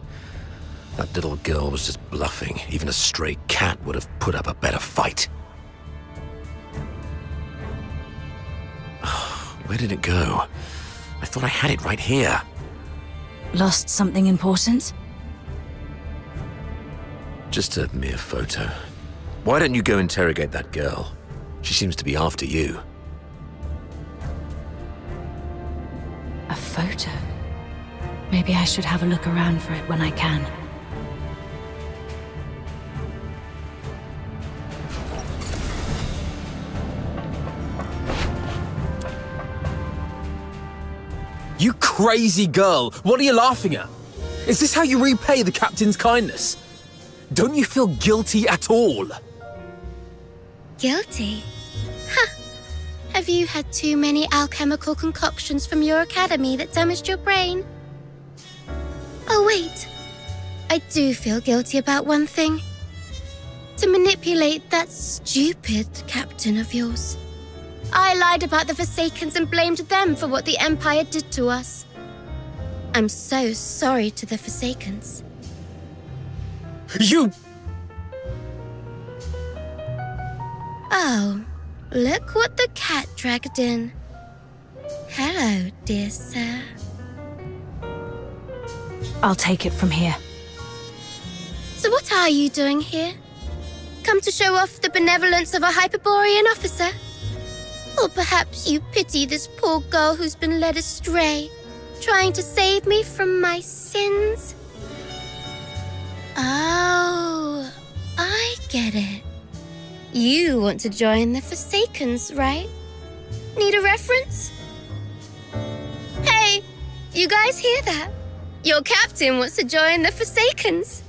That little girl was just bluffing. Even a stray cat would have put up a better fight. Where did it go? I thought I had it right here. Lost something important? Just a mere photo. Why don't you go interrogate that girl? She seems to be after you. A photo? Maybe I should have a look around for it when I can. You crazy girl! What are you laughing at? Is this how you repay the captain's kindness? Don't you feel guilty at all? Guilty? Huh. Have you had too many alchemical concoctions from your academy that damaged your brain? Oh, wait. I do feel guilty about one thing. To manipulate that stupid captain of yours. I lied about the Forsakens and blamed them for what the Empire did to us. I'm so sorry to the Forsakens. You... Oh, look what the cat dragged in. Hello, dear sir. I'll take it from here. So what are you doing here? Come to show off the benevolence of a Hyperborean officer? Or perhaps you pity this poor girl who's been led astray, trying to save me from my sins? Oh, I get it. You want to join the Forsakens, right? Need a reference? Hey, you guys hear that? Your captain wants to join the Forsakens.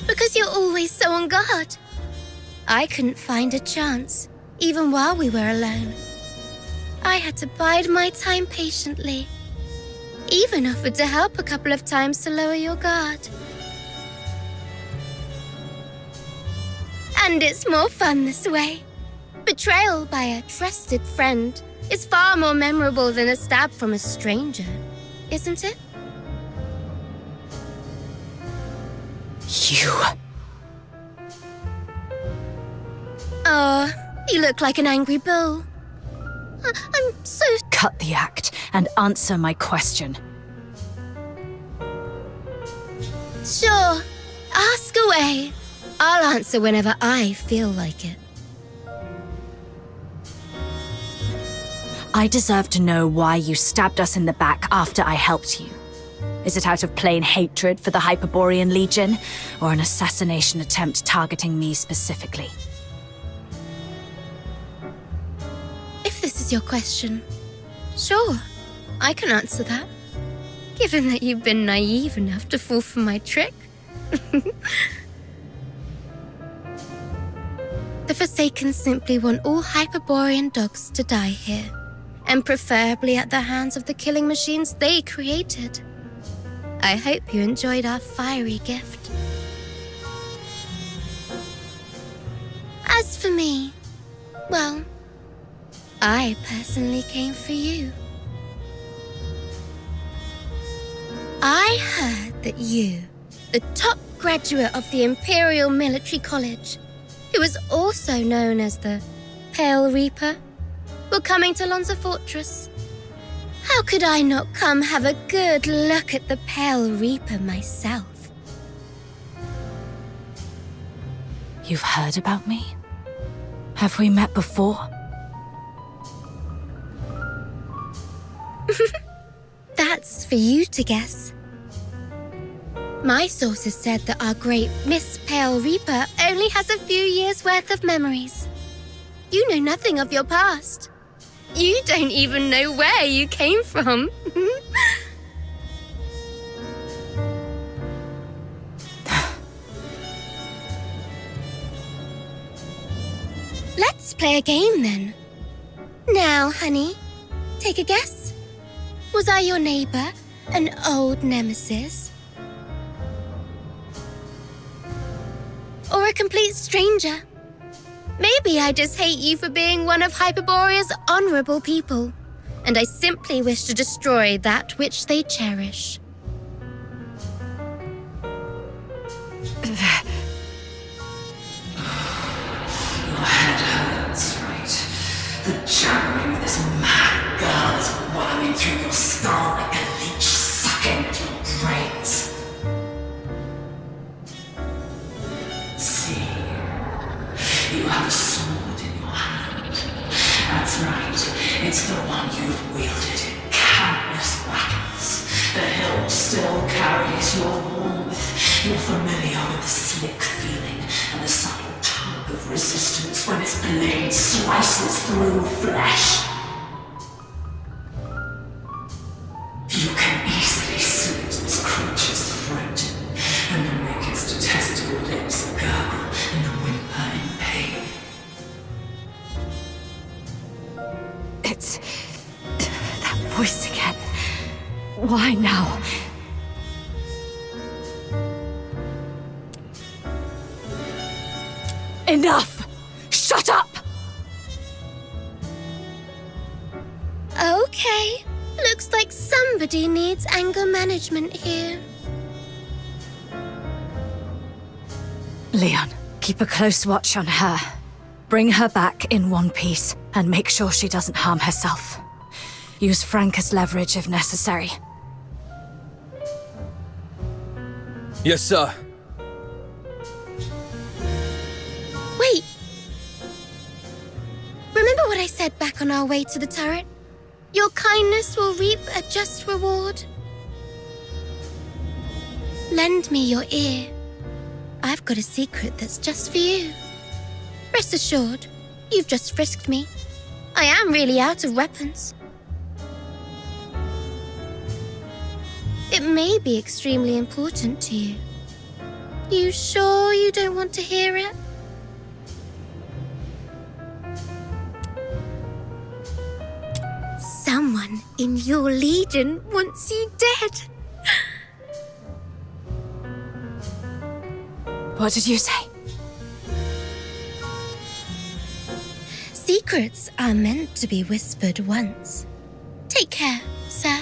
Because you're always so on guard. I couldn't find a chance, even while we were alone. I had to bide my time patiently. Even offered to help a couple of times to lower your guard. And it's more fun this way. Betrayal by a trusted friend is far more memorable than a stab from a stranger, isn't it? You... Oh, you look like an angry bull. I'm so... Cut the act and answer my question. Sure, ask away. I'll answer whenever I feel like it. I deserve to know why you stabbed us in the back after I helped you. Is it out of plain hatred for the Hyperborean Legion, or an assassination attempt targeting me specifically? If this is your question, sure, I can answer that. Given that you've been naive enough to fall for my trick. The Forsaken simply want all Hyperborean dogs to die here, and preferably at the hands of the killing machines they created. I hope you enjoyed our fiery gift. As for me, well, I personally came for you. I heard that you, the top graduate of the Imperial Military College, who is also known as the Pale Reaper, were coming to Lonza Fortress. How could I not come have a good look at the Pale Reaper myself? You've heard about me? Have we met before? That's for you to guess. My sources said that our great Miss Pale Reaper only has a few years' worth of memories. You know nothing of your past. You don't even know where you came from. Let's play a game then. Now, honey, take a guess. Was I your neighbor, an old nemesis? or a complete stranger. Maybe I just hate you for being one of Hyperborea's honorable people, and I simply wish to destroy that which they cherish. Your head hurts, right? The jabbering of this mad girl is worming through your skull like a leech sucking at your brains. See, you have a sword in your hand. That's right, it's the one you've wielded in countless battles. The hilt still carries your warmth. You're familiar with the slick feeling and the subtle tug of resistance when its blade slices through flesh. You can easily slit this creature's throat and then make its detestable lips gurgle and whimper in pain. It's that voice again. Why now? Enough! Shut up! Okay, looks like somebody needs anger management here. Leon, keep a close watch on her. Bring her back in one piece and make sure she doesn't harm herself. Use Frank as leverage if necessary. Yes, sir. Wait! Remember what I said back on our way to the turret? Your kindness will reap a just reward. Lend me your ear. I've got a secret that's just for you. Rest assured, you've just frisked me. I am really out of weapons. It may be extremely important to you. You sure you don't want to hear it? Someone in your legion wants you dead. What did you say? Secrets are meant to be whispered once. Take care, sir.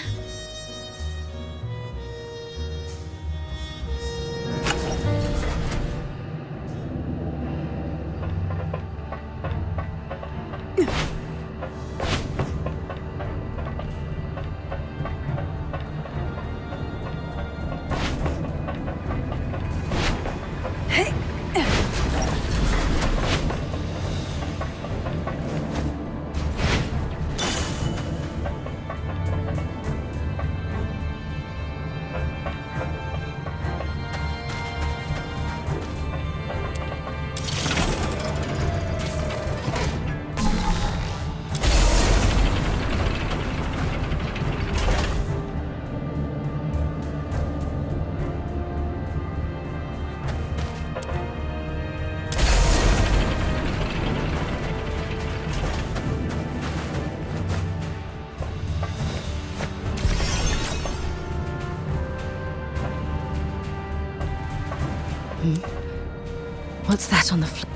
What's that on the floor?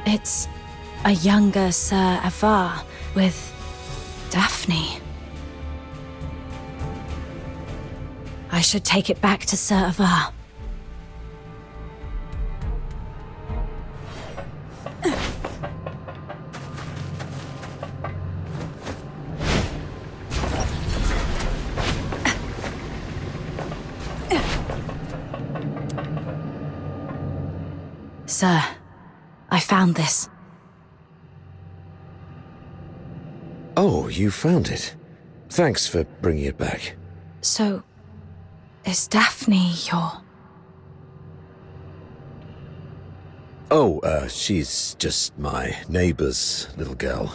It's a younger Sir Avar with Daphne. I should take it back to Sir Avar. Sir, I found this. Oh, you found it. Thanks for bringing it back. So, is Daphne your... Oh, she's just my neighbor's little girl.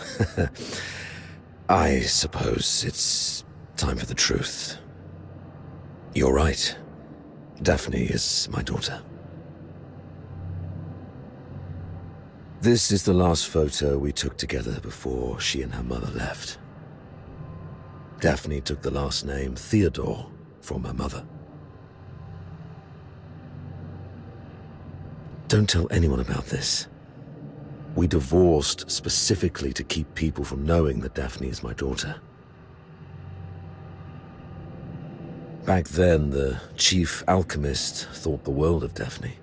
I suppose it's time for the truth. You're right. Daphne is my daughter. This is the last photo we took together before she and her mother left. Daphne took the last name Theodore from her mother. Don't tell anyone about this. We divorced specifically to keep people from knowing that Daphne is my daughter. Back then, the chief alchemist thought the world of Daphne.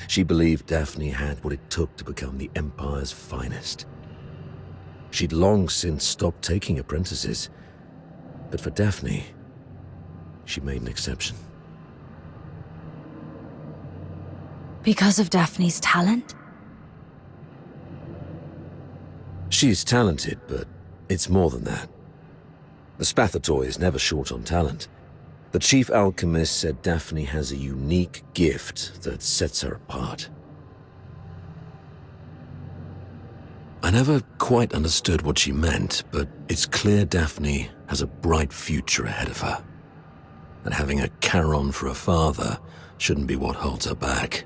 She believed Daphne had what it took to become the Empire's finest. She'd long since stopped taking apprentices, but for Daphne, she made an exception. Because of Daphne's talent? She's talented, but it's more than that. The Spathatoi is never short on talent. The chief alchemist said Daphne has a unique gift that sets her apart. I never quite understood what she meant, but it's clear Daphne has a bright future ahead of her. And having a Charon for a father shouldn't be what holds her back.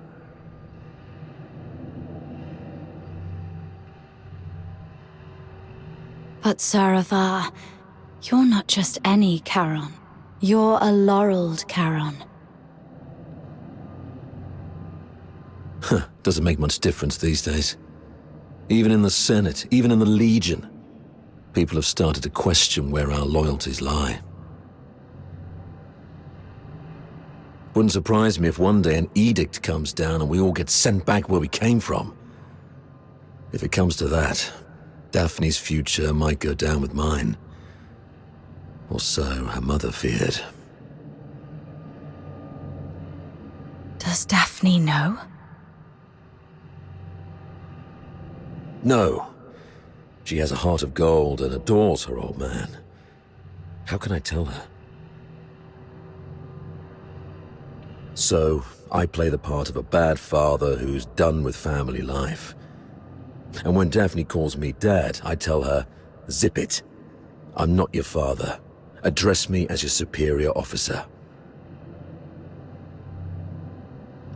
But Saravar, you're not just any Charon. You're a laureled Charon. Doesn't make much difference these days. Even in the Senate, even in the Legion, people have started to question where our loyalties lie. Wouldn't surprise me if one day an edict comes down and we all get sent back where we came from. If it comes to that, Daphne's future might go down with mine. Or so her mother feared. Does Daphne know? No. She has a heart of gold and adores her old man. How can I tell her? So, I play the part of a bad father who's done with family life. And when Daphne calls me Dad, I tell her, zip it. I'm not your father. Address me as your superior officer.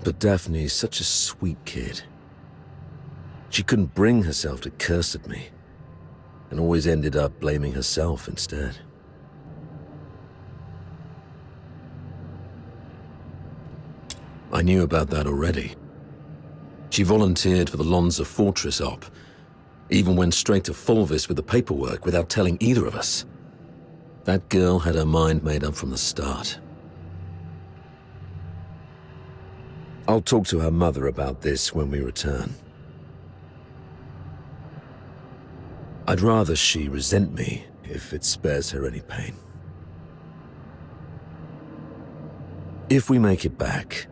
But Daphne's such a sweet kid. She couldn't bring herself to curse at me, and always ended up blaming herself instead. I knew about that already. She volunteered for the Lonza Fortress op, even went straight to Fulvis with the paperwork without telling either of us. That girl had her mind made up from the start. I'll talk to her mother about this when we return. I'd rather she resent me if it spares her any pain. If we make it back,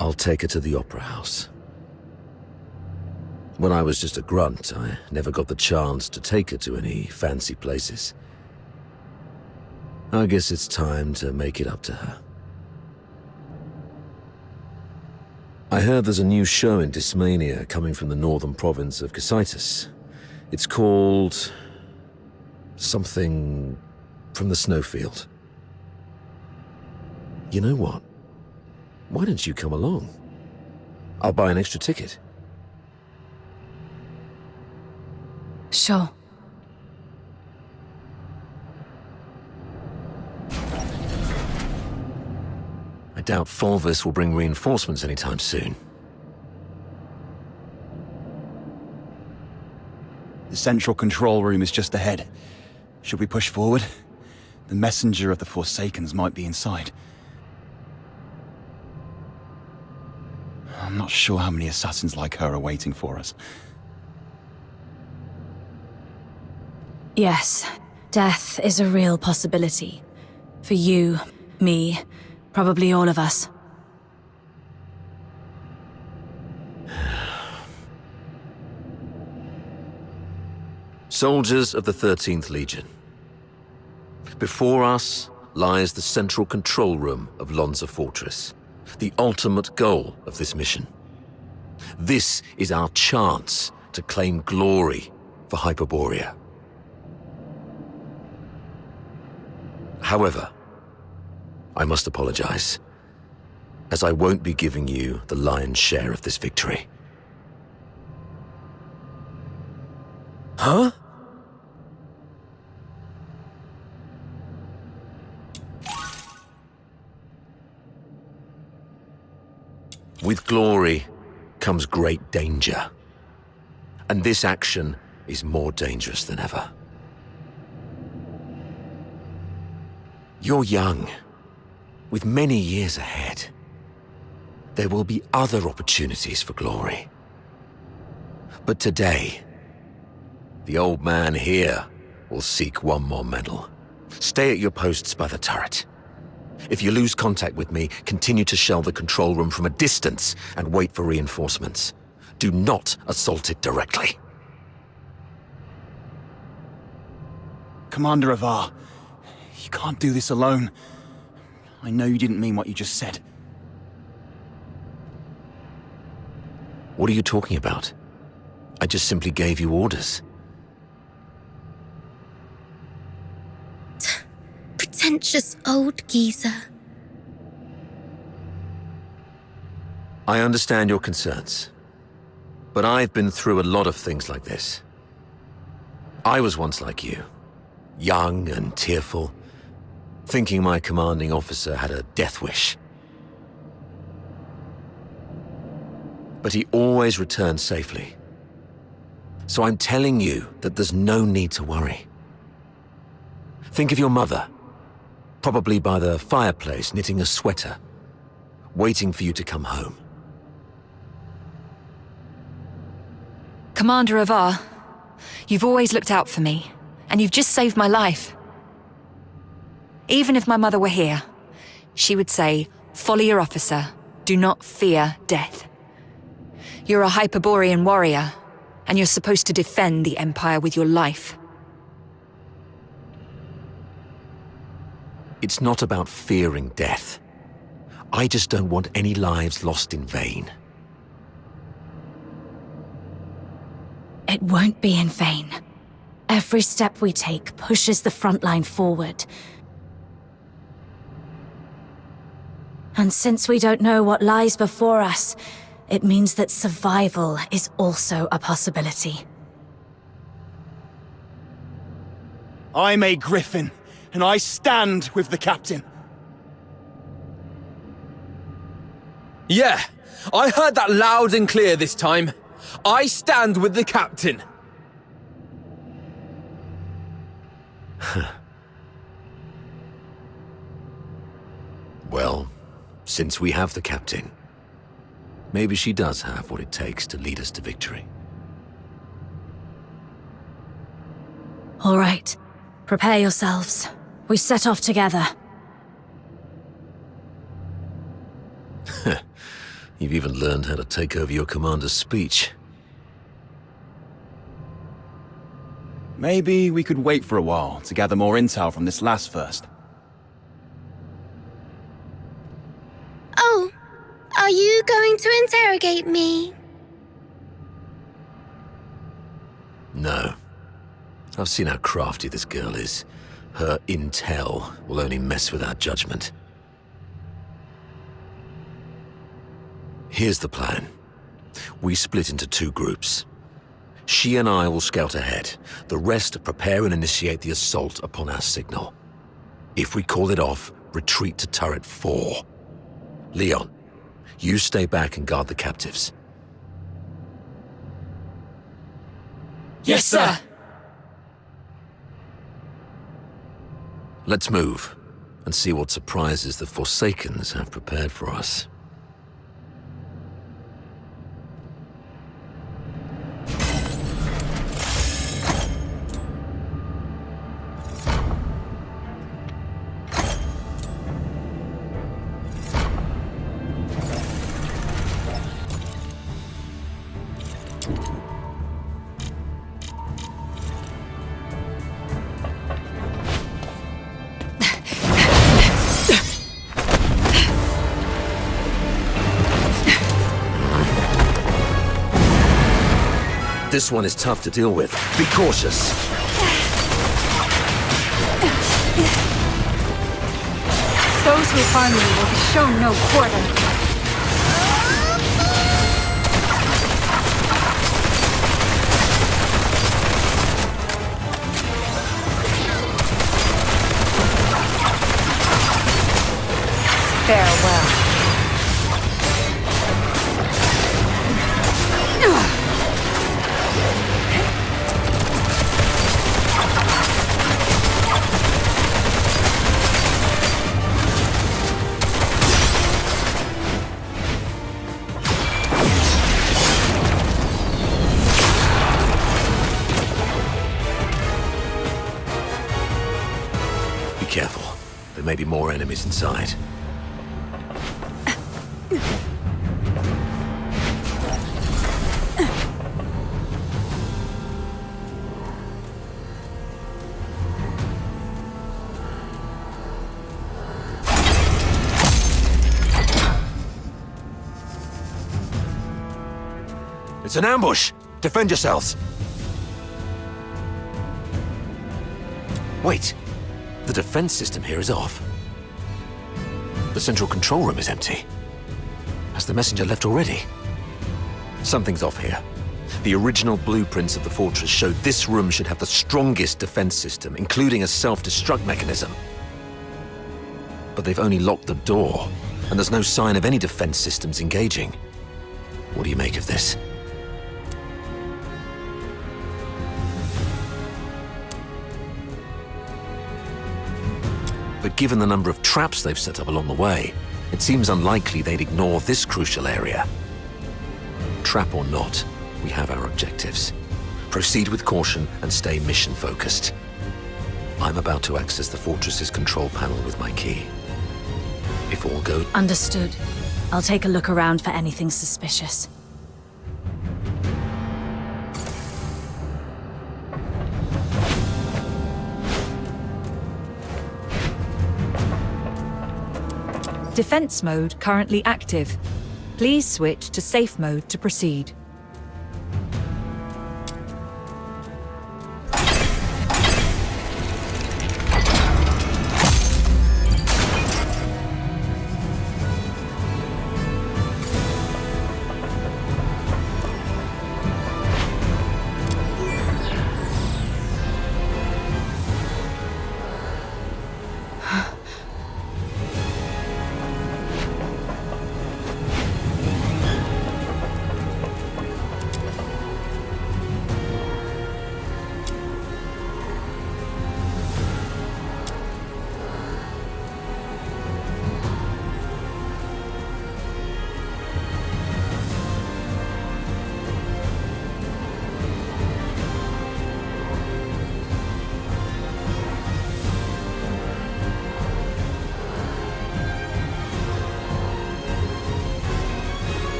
I'll take her to the Opera House. When I was just a grunt, I never got the chance to take her to any fancy places. I guess it's time to make it up to her. I heard there's a new show in Dysmania coming from the northern province of Cocytus. It's called something from the snowfield. You know what? Why don't you come along? I'll buy an extra ticket. Sure. I doubt Fulvis will bring reinforcements anytime soon. The central control room is just ahead. Should we push forward? The messenger of the Forsakens might be inside. I'm not sure how many assassins like her are waiting for us. Yes, death is a real possibility. For you, me, probably all of us. Soldiers of the 13th Legion. Before us lies the central control room of Lonza Fortress, the ultimate goal of this mission. This is our chance to claim glory for Hyperborea. However, I must apologize, as I won't be giving you the lion's share of this victory. Huh? With glory comes great danger. And this action is more dangerous than ever. You're young, with many years ahead. There will be other opportunities for glory. But today, the old man here will seek one more medal. Stay at your posts by the turret. If you lose contact with me, continue to shell the control room from a distance and wait for reinforcements. Do not assault it directly. Commander Avar, you can't do this alone. I know you didn't mean what you just said. What are you talking about? I just simply gave you orders. Pretentious old geezer. I understand your concerns, but I've been through a lot of things like this. I was once like you, young and tearful, thinking my commanding officer had a death wish. But he always returned safely. So I'm telling you that there's no need to worry. Think of your mother, probably by the fireplace knitting a sweater, waiting for you to come home. Commander Avar, you've always looked out for me, and you've just saved my life. Even if my mother were here, she would say, "Follow your officer, do not fear death." You're a Hyperborean warrior, and you're supposed to defend the Empire with your life. It's not about fearing death. I just don't want any lives lost in vain. It won't be in vain. Every step we take pushes the front line forward. And since we don't know what lies before us, it means that survival is also a possibility. I'm a Griffin, and I stand with the captain. Yeah, I heard that loud and clear this time. I stand with the captain. Well, since we have the captain, maybe she does have what it takes to lead us to victory. All right, prepare yourselves. We set off together. You've even learned how to take over your commander's speech. Maybe we could wait for a while to gather more intel from this last first. Oh, are you going to interrogate me? No. I've seen how crafty this girl is. Her intel will only mess with our judgment. Here's the plan. We split into two groups. She and I will scout ahead. The rest prepare and initiate the assault upon our signal. If we call it off, retreat to turret 4. Leon, you stay back and guard the captives. Yes, sir! Let's move and see what surprises the Forsakens have prepared for us. This one is tough to deal with. Be cautious. Those who harm me will be shown no quarter. Farewell. more enemies inside. It's an ambush! Defend yourselves! Wait. The defense system here is off. The central control room is empty. Has the messenger left already? Something's off here. The original blueprints of the fortress showed this room should have the strongest defense system, including a self-destruct mechanism. But they've only locked the door, and there's no sign of any defense systems engaging. What do you make of this? But given the number of traps they've set up along the way, it seems unlikely they'd ignore this crucial area. Trap or not, we have our objectives. Proceed with caution and stay mission-focused. I'm about to access the fortress's control panel with my key. If all goes... Understood. I'll take a look around for anything suspicious. Defense mode currently active. Please switch to safe mode to proceed.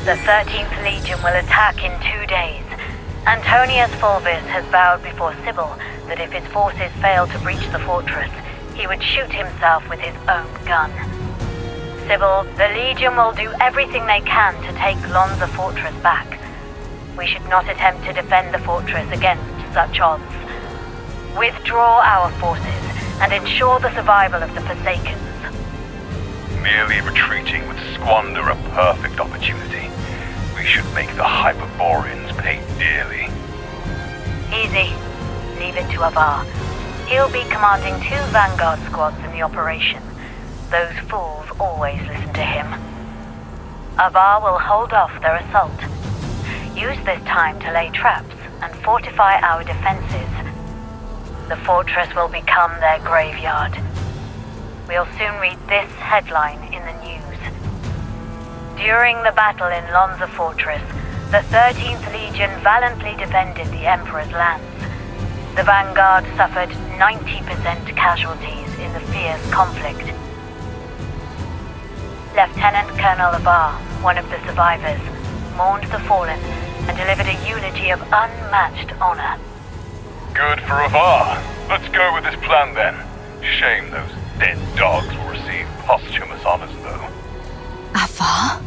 The 13th Legion will attack in 2 days. Antonius Fulvis has vowed before Sybil that if his forces fail to breach the fortress, he would shoot himself with his own gun. Sybil, the Legion will do everything they can to take Lonza Fortress back. We should not attempt to defend the fortress against such odds. Withdraw our forces and ensure the survival of the Forsakens. Merely retreating would squander a perfect opportunity. We should make the Hyperboreans pay dearly. Easy. Leave it to Avar. He'll be commanding 2 Vanguard squads in the operation. Those fools always listen to him. Avar will hold off their assault. Use this time to lay traps and fortify our defenses. The fortress will become their graveyard. We'll soon read this headline in the news. During the battle in Lonza Fortress, the 13th Legion valiantly defended the Emperor's lands. The Vanguard suffered 90% casualties in the fierce conflict. Lieutenant Colonel Avar, one of the survivors, mourned the fallen and delivered a eulogy of unmatched honor. Good for Avar. Let's go with this plan then. Shame those dead dogs will receive posthumous honors, though. Avar?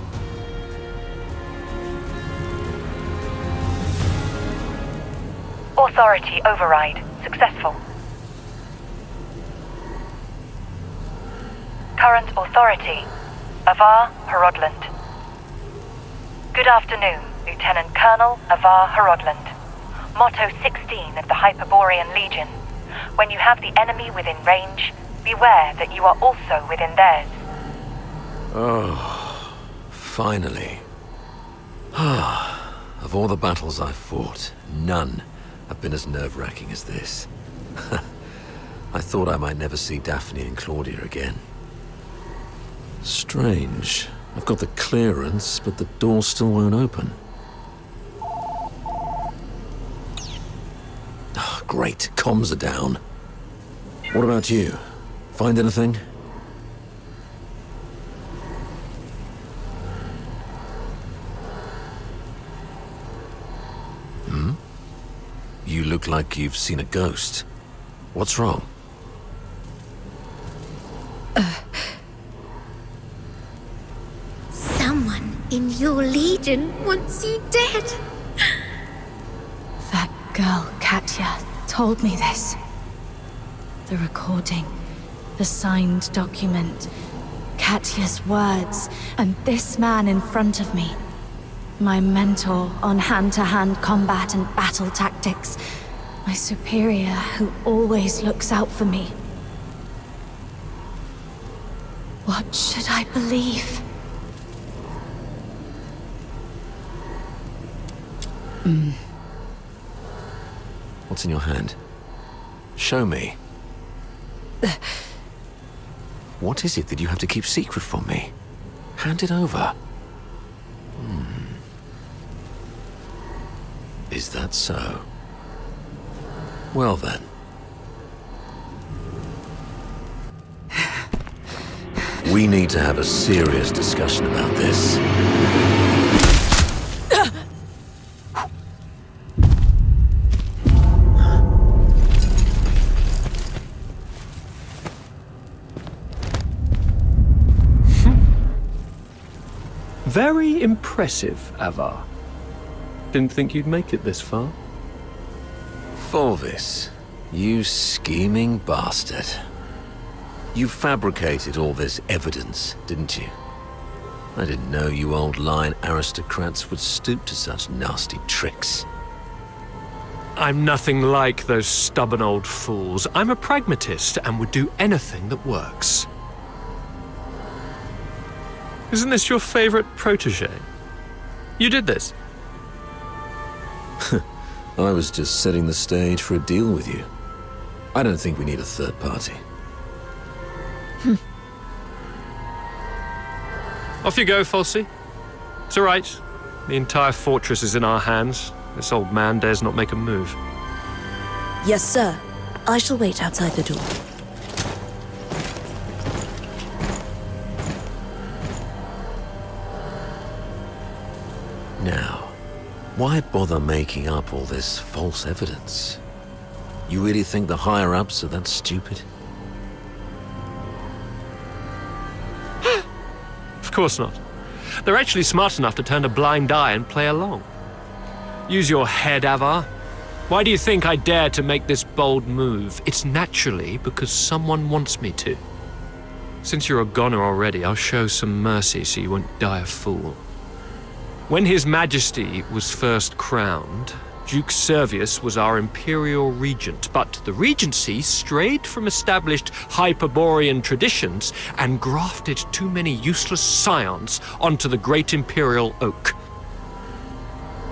Authority override successful. Current authority, Avar Herodland. Good afternoon, Lieutenant Colonel Avar Harodland. Motto 16 of the Hyperborean Legion. When you have the enemy within range, beware that you are also within theirs. Oh, finally. Of all the battles I've fought, none have been as nerve-wracking as this. I thought I might never see Daphne and Claudia again. Strange. I've got the clearance, but the door still won't open. Oh, great, comms are down. What about you? Find anything? You look like you've seen a ghost. What's wrong? Someone in your legion wants you dead. That girl, Katya, told me this. The recording, the signed document, Katya's words, and this man in front of me. My mentor on hand-to-hand combat and battle tactics. My superior who always looks out for me. What should I believe? What's in your hand? Show me. What is it that you have to keep secret from me? Hand it over. Is that so? Well then. We need to have a serious discussion about this. Very impressive, Avar. Didn't think you'd make it this far. Fulvis, you scheming bastard. You fabricated all this evidence, didn't you? I didn't know you old line aristocrats would stoop to such nasty tricks. I'm nothing like those stubborn old fools. I'm a pragmatist and would do anything that works. Isn't this your favorite protege? You did this. I was just setting the stage for a deal with you. I don't think we need a third party. Off you go, Falsey. It's all right. The entire fortress is in our hands. This old man dares not make a move. Yes, sir. I shall wait outside the door. Now, why bother making up all this false evidence? You really think the higher-ups are that stupid? Of course not. They're actually smart enough to turn a blind eye and play along. Use your head, Avar. Why do you think I dare to make this bold move? It's naturally because someone wants me to. Since you're a goner already, I'll show some mercy so you won't die a fool. When His Majesty was first crowned, Duke Servius was our imperial regent, but the regency strayed from established Hyperborean traditions and grafted too many useless scions onto the great imperial oak.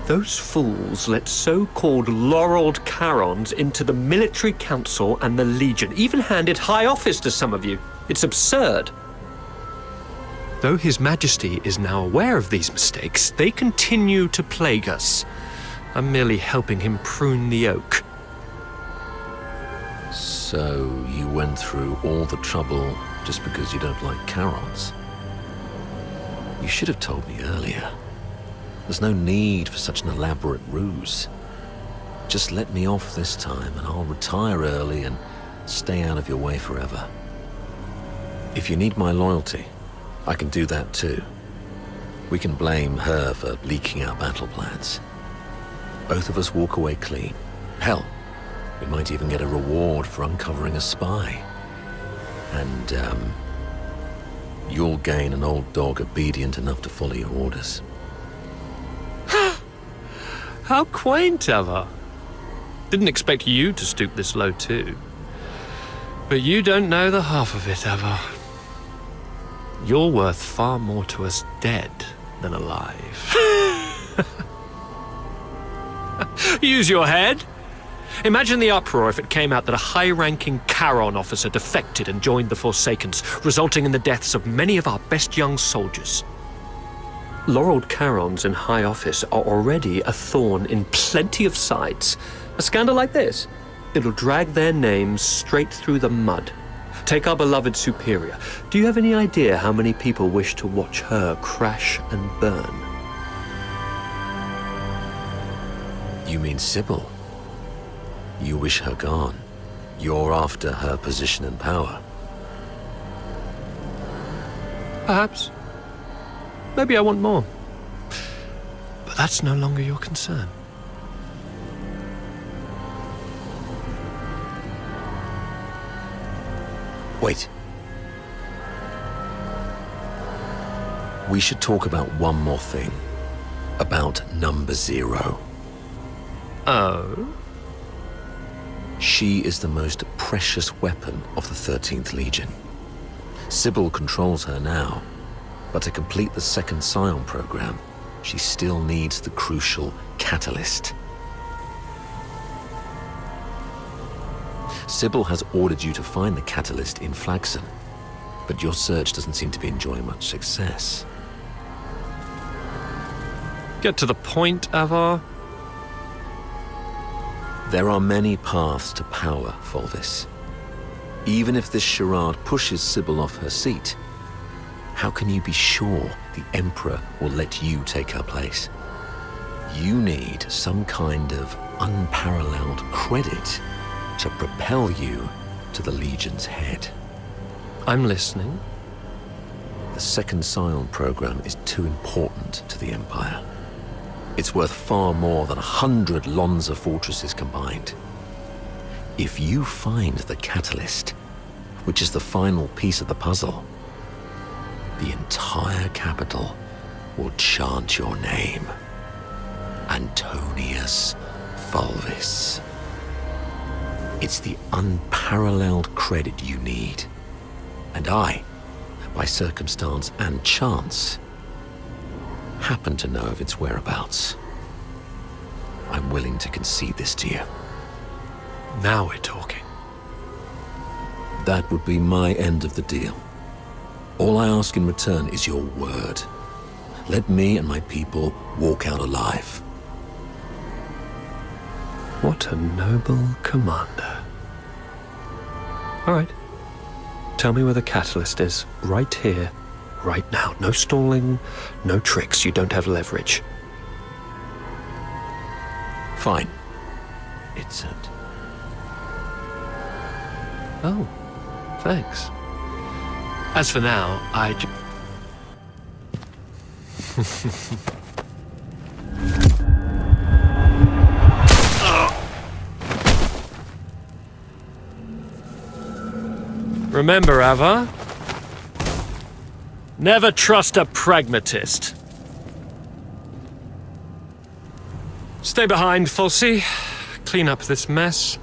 Those fools let so-called laureled Charons into the military council and the Legion, even handed high office to some of you. It's absurd. Though His Majesty is now aware of these mistakes, they continue to plague us. I'm merely helping him prune the oak. So you went through all the trouble just because you don't like Charons? You should have told me earlier. There's no need for such an elaborate ruse. Just let me off this time and I'll retire early and stay out of your way forever. If you need my loyalty, I can do that too. We can blame her for leaking our battle plans. Both of us walk away clean. Hell, we might even get a reward for uncovering a spy. And, you'll gain an old dog obedient enough to follow your orders. How quaint, Ava. Didn't expect you to stoop this low, too. But you don't know the half of it, Ava. You're worth far more to us dead than alive. Use your head. Imagine the uproar if it came out that a high-ranking Charon officer defected and joined the Forsakens, resulting in the deaths of many of our best young soldiers. Laureled Charons in high office are already a thorn in plenty of sides. A scandal like this, it'll drag their names straight through the mud. Take our beloved Superior. Do you have any idea how many people wish to watch her crash and burn? You mean Sybil? You wish her gone. You're after her position and power. Perhaps. Maybe I want more. But that's no longer your concern. Wait. We should talk about one more thing. About Number 0. Oh? She is the most precious weapon of the 13th Legion. Sybil controls her now, but to complete the second Scion program, she still needs the crucial catalyst. Sybil has ordered you to find the catalyst in Flagson, but your search doesn't seem to be enjoying much success. Get to the point, Avar. There are many paths to power, Fulvis. Even if this charade pushes Sybil off her seat, how can you be sure the Emperor will let you take her place? You need some kind of unparalleled credit to propel you to the Legion's head. I'm listening. The second Scion program is too important to the Empire. It's worth far more than 100 Lonza fortresses combined. If you find the catalyst, which is the final piece of the puzzle, the entire capital will chant your name. Antonius Fulvis. It's the unparalleled credit you need. And I, by circumstance and chance, happen to know of its whereabouts. I'm willing to concede this to you. Now we're talking. That would be my end of the deal. All I ask in return is your word. Let me and my people walk out alive. What a noble commander. All right. Tell me where the catalyst is. Right here, right now. No stalling, no tricks. You don't have leverage. Fine. It's it. Oh, thanks. As for now, Remember, Ava? Never trust a pragmatist. Stay behind, Fulci. Clean up this mess.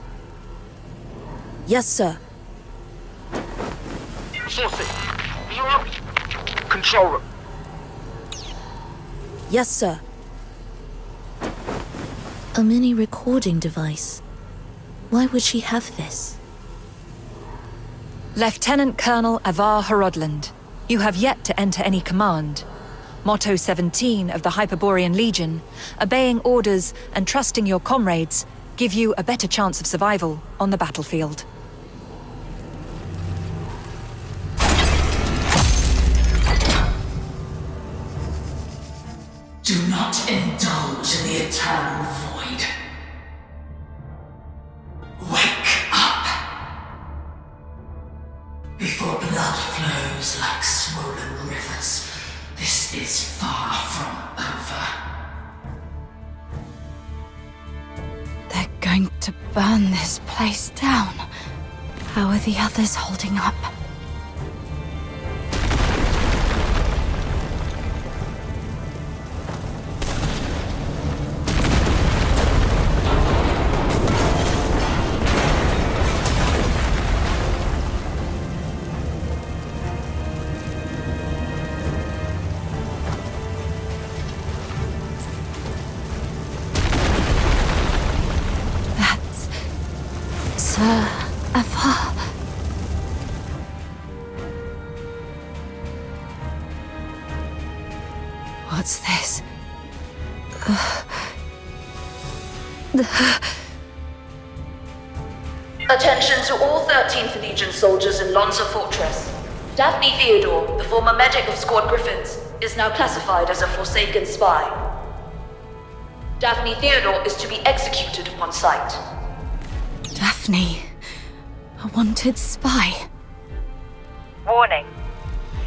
Yes, sir. Fulci, you up? Control room. Yes, sir. A mini recording device. Why would she have this? Lieutenant Colonel Avar Horodland, you have yet to enter any command. Motto 17 of the Hyperborean Legion, obeying orders and trusting your comrades, give you a better chance of survival on the battlefield. Do not indulge in the eternal void. Wake up! Before blood flows like swollen rivers, this is far from over. They're going to burn this place down. How are the others holding up? Sir Afar. What's this? Attention to all 13th Legion soldiers in Lonza Fortress. Daphne Theodore, the former medic of Squad Griffins, is now classified as a Forsaken spy. Daphne Theodore is to be executed upon sight. Daphne, a wanted spy. Warning.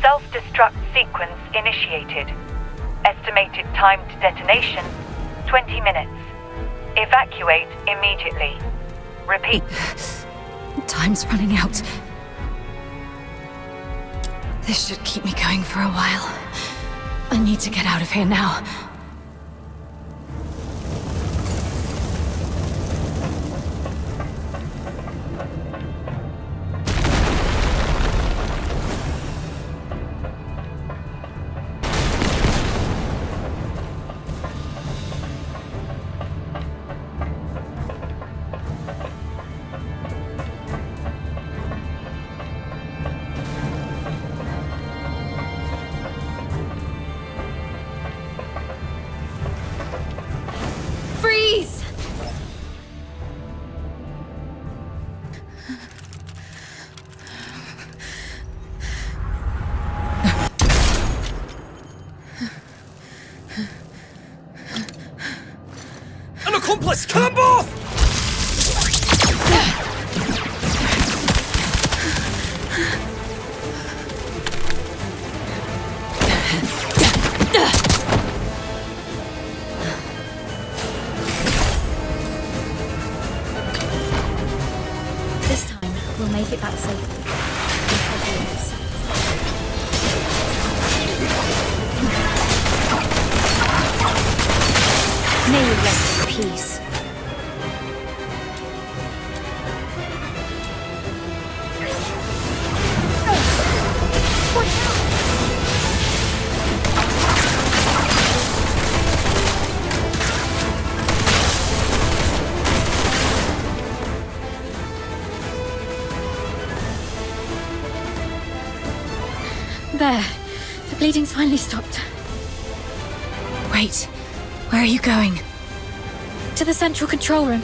Self-destruct sequence initiated. Estimated time to detonation, 20 minutes. Evacuate immediately. Repeat. Time's running out. This should keep me going for a while. I need to get out of here now. Freeze! An accomplice! Kill them both! This time, we'll make it back safely. May you rest in peace. There. The bleeding's finally stopped. Wait, where are you going? To the central control room.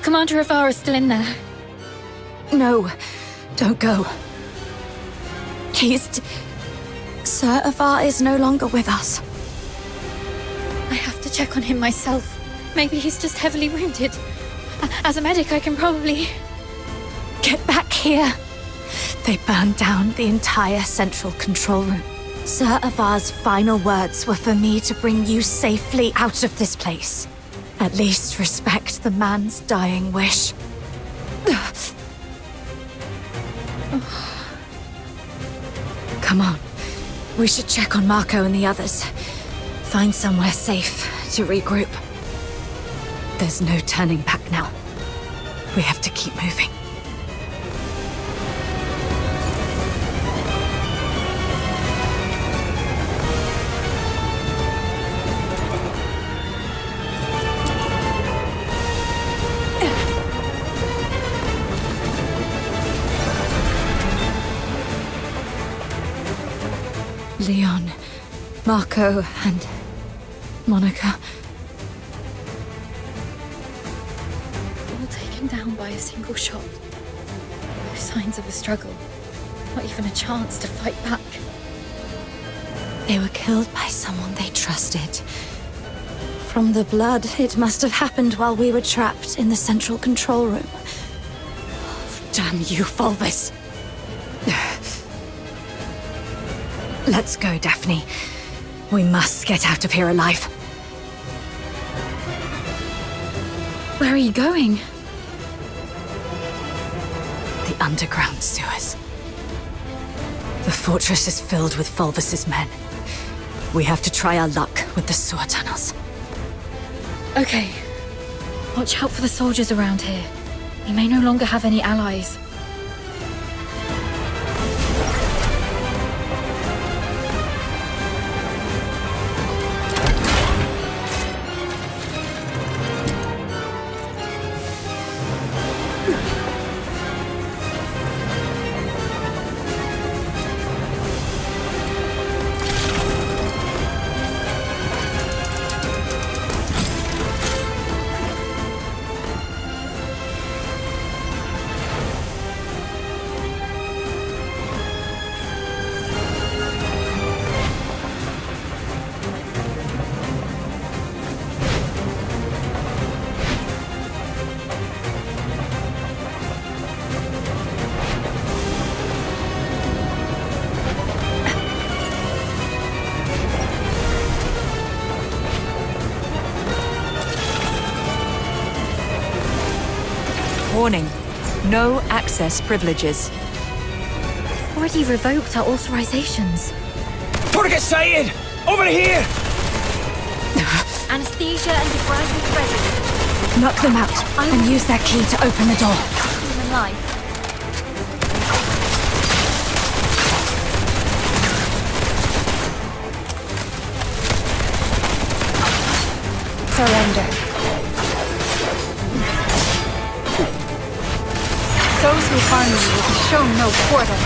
Commander Avar is still in there. No, don't go. Sir Avar is no longer with us. I have to check on him myself. Maybe he's just heavily wounded. As a medic, I can probably... Get back here. They burned down the entire central control room. Sir Avar's final words were for me to bring you safely out of this place. At least respect the man's dying wish. Come on. We should check on Marco and the others. Find somewhere safe to regroup. There's no turning back now. We have to keep moving. Leon, Marco, and Monica. All taken down by a single shot. No signs of a struggle. Not even a chance to fight back. They were killed by someone they trusted. From the blood, it must have happened while we were trapped in the central control room. Damn you, Fulvus. Let's go, Daphne. We must get out of here alive. Where are you going? The underground sewers. The fortress is filled with Fulvus's men. We have to try our luck with the sewer tunnels. Okay. Watch out for the soldiers around here. We may no longer have any allies. Warning, no access privileges. Already revoked our authorizations. Forget sighted! Over here! Anesthesia and debriefing ready. Knock them out and use that key to open the door. Human life. Surrender. Those who harm you will be shown no quarter.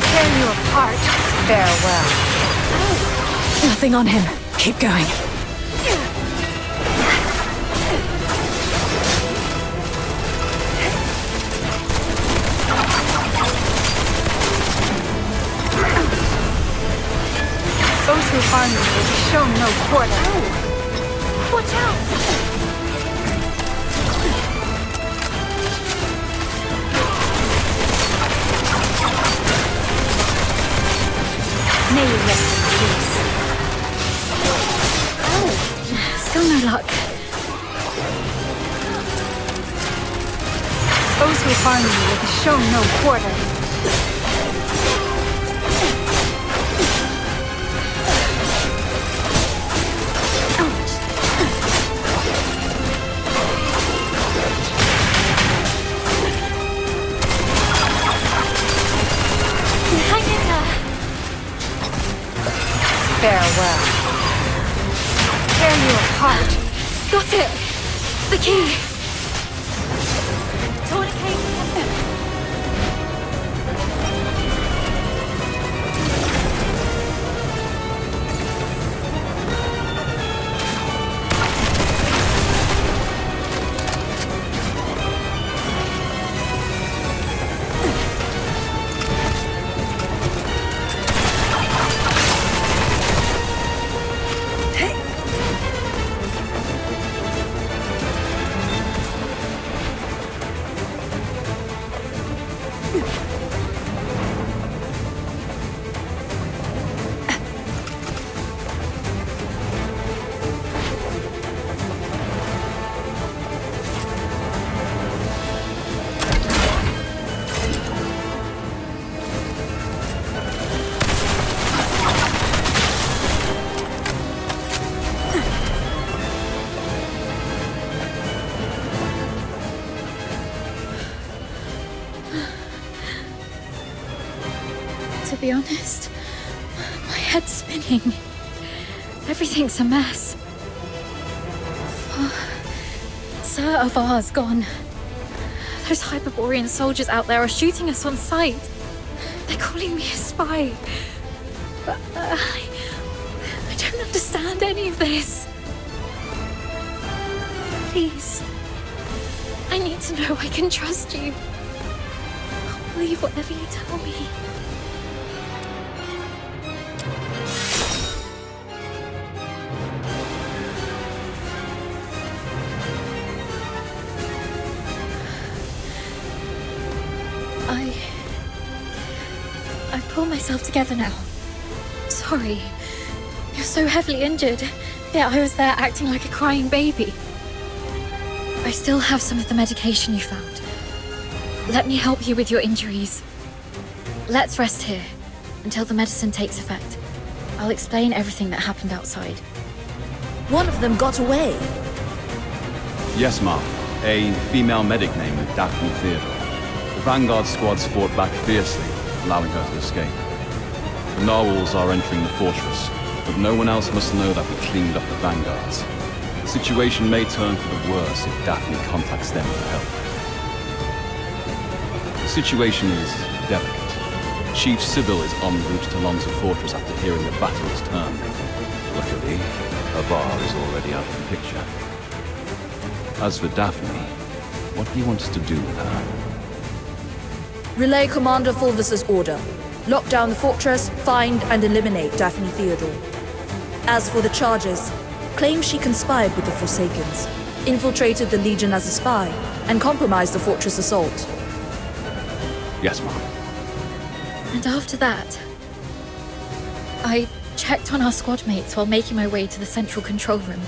Tear you apart. Farewell. Nothing on him. Keep going. Those who harm you will be shown no quarter. Watch out! May you rest in peace. Still no luck. Those who harm you will be shown no quarter. Farewell. Tear you apart. Got it! The key! To be honest, my head's spinning. Everything's a mess. Sir Avar's gone. Those Hyperborean soldiers out there are shooting us on sight. They're calling me a spy. But I don't understand any of this. Please, I need to know I can trust you. I'll believe whatever you tell me. I pull myself together now. Sorry. You're so heavily injured. Yeah, I was there acting like a crying baby. I still have some of the medication you found. Let me help you with your injuries. Let's rest here until the medicine takes effect. I'll explain everything that happened outside. One of them got away. Yes, ma'am. A female medic named Daphne Theodore. The Vanguard squads fought back fiercely, allowing her to escape. The narwhals are entering the fortress, but no one else must know that we cleaned up the Vanguards. The situation may turn for the worse if Daphne contacts them for help. The situation is delicate. Chief Sybil is en route to Lonza Fortress after hearing the battle is turned. Luckily, Avar is already out of the picture. As for Daphne, what do you want us to do with her? Relay Commander Fulvis's order. Lock down the fortress, find and eliminate Daphne Theodore. As for the charges, claim she conspired with the Forsakens, infiltrated the Legion as a spy, and compromised the fortress assault. Yes, Mom. And after that, I checked on our squad mates while making my way to the central control room.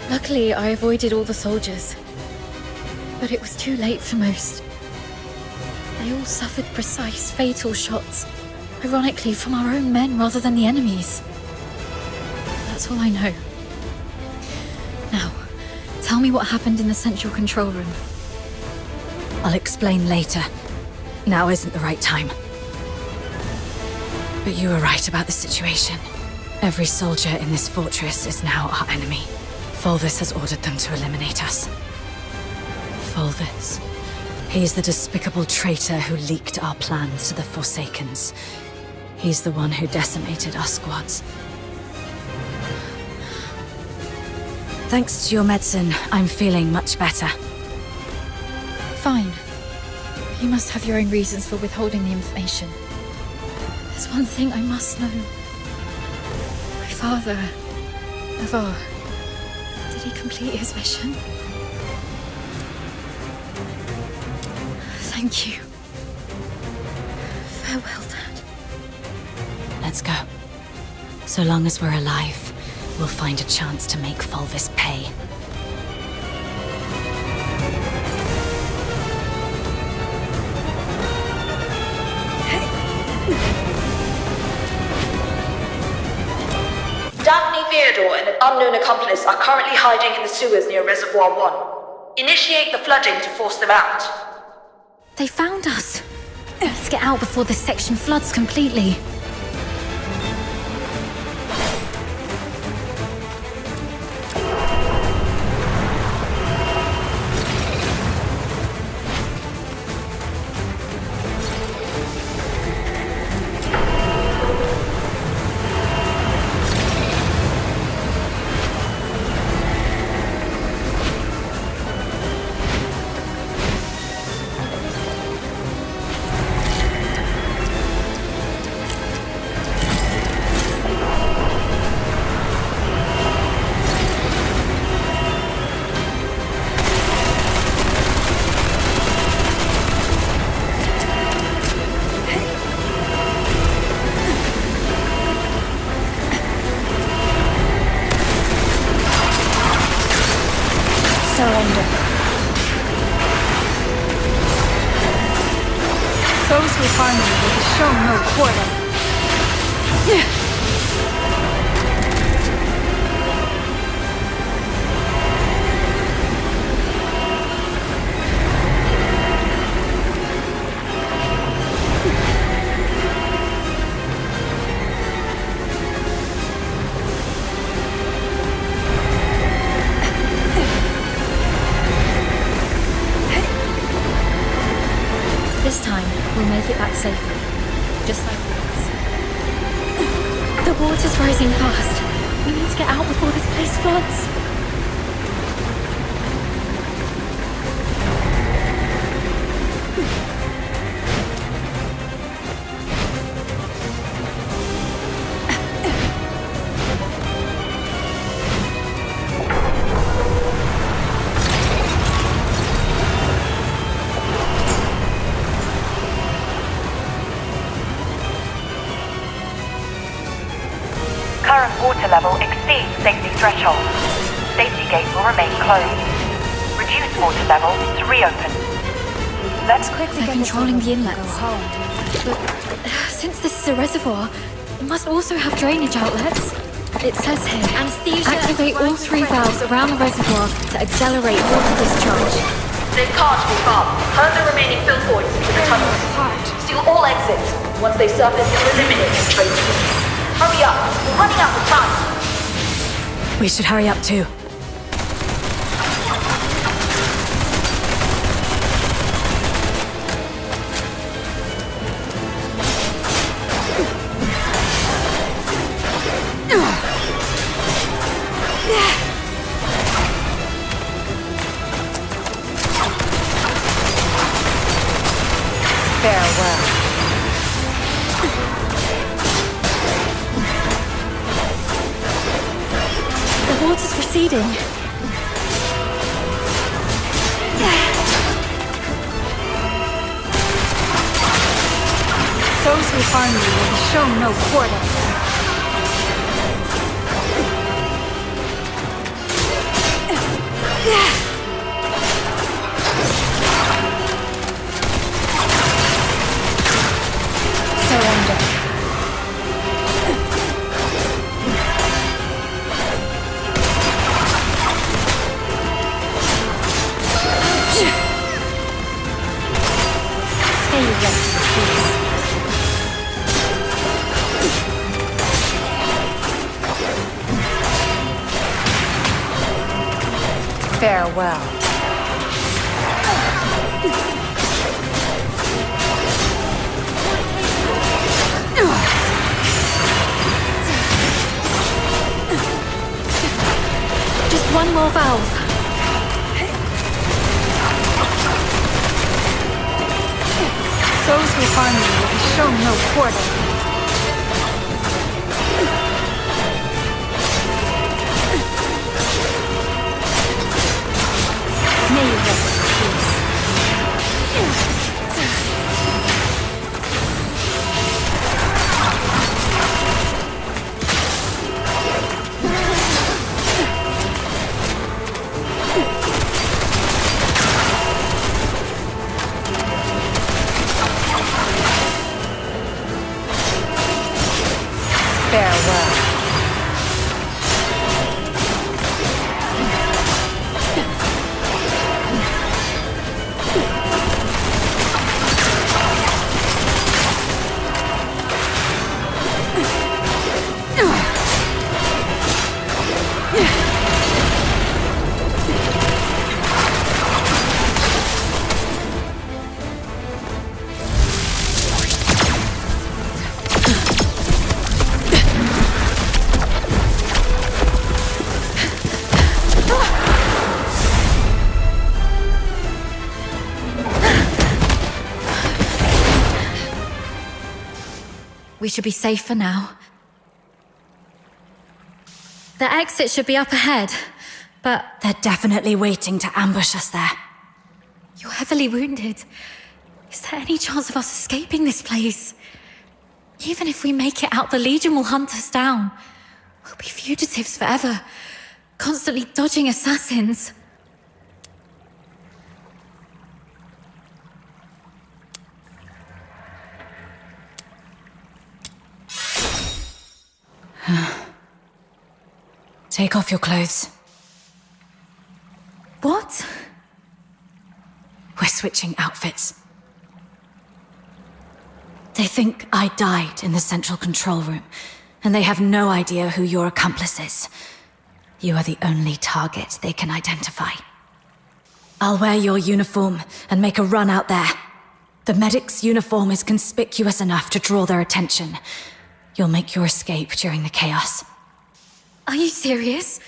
Luckily, I avoided all the soldiers. But it was too late for most. They all suffered precise, fatal shots. Ironically, from our own men rather than the enemy's. That's all I know. Now, tell me what happened in the central control room. I'll explain later. Now isn't the right time. But you were right about the situation. Every soldier in this fortress is now our enemy. Fulvis has ordered them to eliminate us. Fulvis. He's the despicable traitor who leaked our plans to the Forsakens. He's the one who decimated our squads. Thanks to your medicine, I'm feeling much better. Fine. You must have your own reasons for withholding the information. There's one thing I must know. My father, Avar, did he complete his mission? Thank you. Farewell, Dad. Let's go. So long as we're alive, we'll find a chance to make Fulvis pay. Daphne Theodore and an unknown accomplice are currently hiding in the sewers near Reservoir 1. Initiate the flooding to force them out. They found us. Let's get out before this section floods completely. Those who harm me will be shown no quarter. This time, we'll make it back safely. Just like this. The water's rising fast. We need to get out before this place floods. Current water level exceeds safety threshold. Safety gate will remain closed. Reduce water level to reopen. Let's quickly get controlling the inlets. But since this is a reservoir, it must also have drainage outlets. It says here, activate all 3 valves around the reservoir to accelerate water discharge. They can't be far. Herd the remaining fill voids into the tunnels. Seal all exits. Once they surface, you'll eliminate the traitors. Hurry up! We're running out of time! We should hurry up too. Farewell. The water's receding. Those who harm you will be shown no quarter. Surrender. May you rest in peace. Farewell. Just one more valve. Those who harm you will be shown no quarter. May you rest in peace. Farewell. We should be safe for now. The exit should be up ahead, but They're definitely waiting to ambush us there. you're heavily wounded. Is there any chance of us escaping this place? Even if we make it out, the Legion will hunt us down. We'll be fugitives forever, constantly dodging assassins. Take off your clothes. What? We're switching outfits. They think I died in the central control room, and they have no idea who your accomplice is. You are the only target they can identify. I'll wear your uniform and make a run out there. The medic's uniform is conspicuous enough to draw their attention. You'll make your escape during the chaos. Are you serious?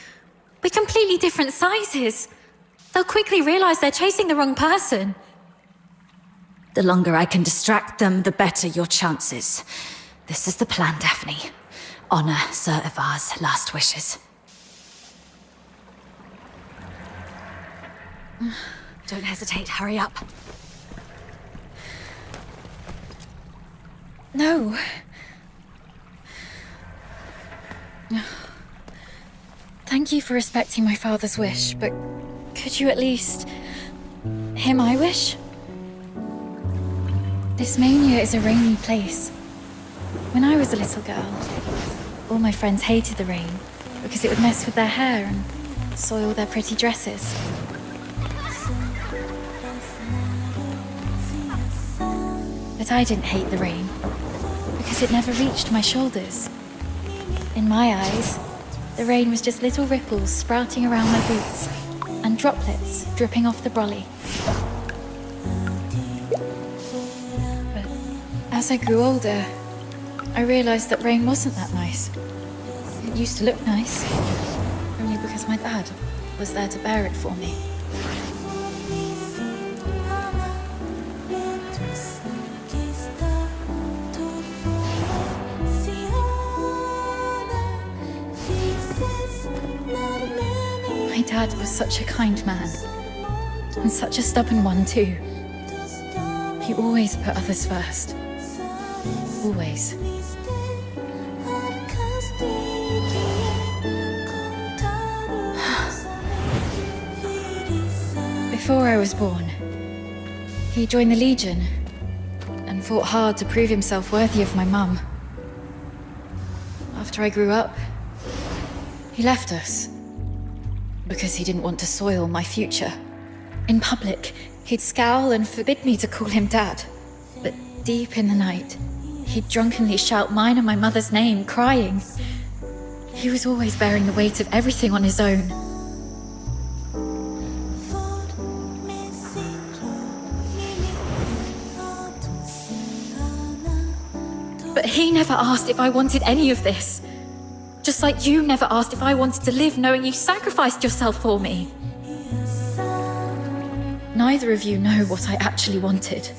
We're completely different sizes. They'll quickly realize they're chasing the wrong person. The longer I can distract them, the better your chances. This is the plan, Daphne. Honor Sir Ivar's last wishes. Don't hesitate, hurry up. No. Thank you for respecting my father's wish, but could you at least hear my wish? This mania is a rainy place. When I was a little girl, all my friends hated the rain because it would mess with their hair and soil their pretty dresses. But I didn't hate the rain because it never reached my shoulders. In my eyes, the rain was just little ripples sprouting around my boots and droplets dripping off the brolly. But as I grew older, I realized that rain wasn't that nice. It used to look nice, only because my dad was there to bear it for me. My dad was such a kind man, and such a stubborn one too. He always put others first. Always. Before I was born, he joined the Legion and fought hard to prove himself worthy of my mum. After I grew up, he left us because he didn't want to soil my future. In public, he'd scowl and forbid me to call him Dad. But deep in the night, he'd drunkenly shout mine and my mother's name, crying. He was always bearing the weight of everything on his own. But he never asked if I wanted any of this. Just like you never asked if I wanted to live knowing you sacrificed yourself for me. Neither of you know what I actually wanted.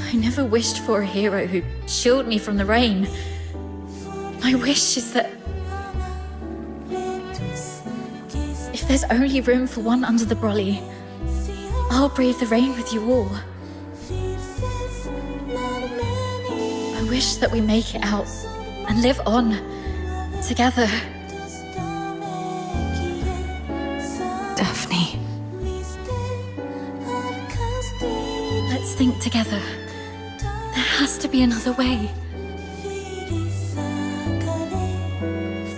I never wished for a hero who'd shield me from the rain. My wish is that if there's only room for one under the brolly, I'll brave the rain with you all. I wish that we make it out and live on together. Daphne. Let's think together. There has to be another way.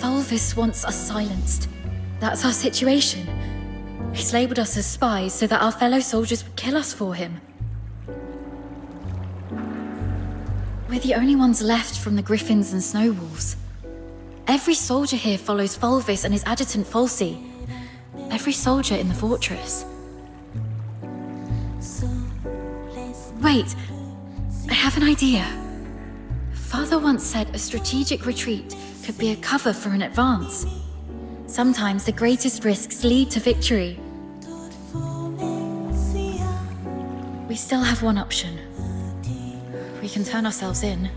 Fulvis wants us silenced. That's our situation. He's labeled us as spies so that our fellow soldiers would kill us for him. We're the only ones left from the Griffins and Snow Wolves. Every soldier here follows Fulvis and his adjutant Falsey. Every soldier in the fortress. Wait, I have an idea. Father once said a strategic retreat could be a cover for an advance. Sometimes the greatest risks lead to victory. We still have one option. We can turn ourselves in.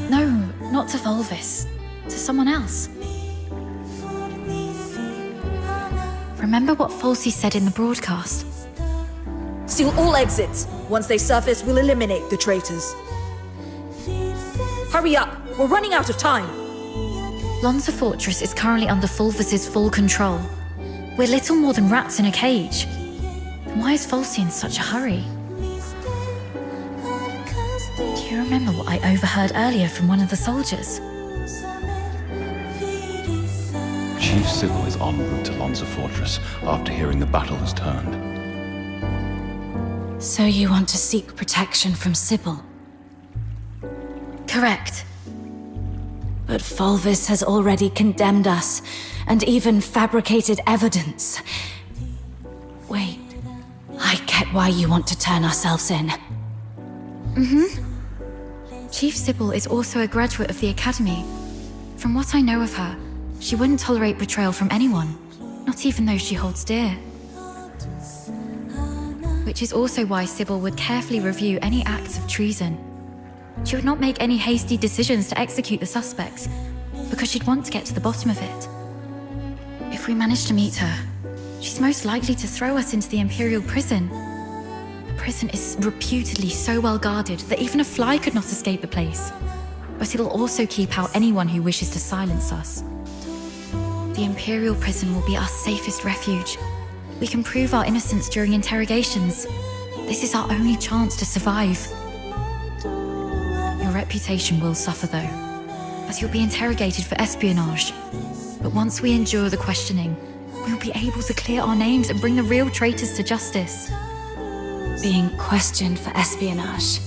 No, not to Fulvis. To someone else. Remember what Falsey said in the broadcast? Seal all exits. Once they surface, we'll eliminate the traitors. Hurry up! We're running out of time! Lonza Fortress is currently under Fulvis's full control. We're little more than rats in a cage. Then why is Falsey in such a hurry? Do you remember what I overheard earlier from one of the soldiers? Chief Sybil is en route to Lonza Fortress after hearing the battle has turned. So you want to seek protection from Sybil? Correct. But Fulvis has already condemned us, and even fabricated evidence. Wait, I get why you want to turn ourselves in. Chief Sybil is also a graduate of the Academy. From what I know of her, she wouldn't tolerate betrayal from anyone, not even those she holds dear. Which is also why Sybil would carefully review any acts of treason. She would not make any hasty decisions to execute the suspects, because she'd want to get to the bottom of it. If we manage to meet her, she's most likely to throw us into the Imperial prison. The prison is reputedly so well guarded that even a fly could not escape the place. But it'll also keep out anyone who wishes to silence us. The Imperial prison will be our safest refuge. We can prove our innocence during interrogations. This is our only chance to survive. Your reputation will suffer though, as you'll be interrogated for espionage. But once we endure the questioning, we'll be able to clear our names and bring the real traitors to justice. Being questioned for espionage.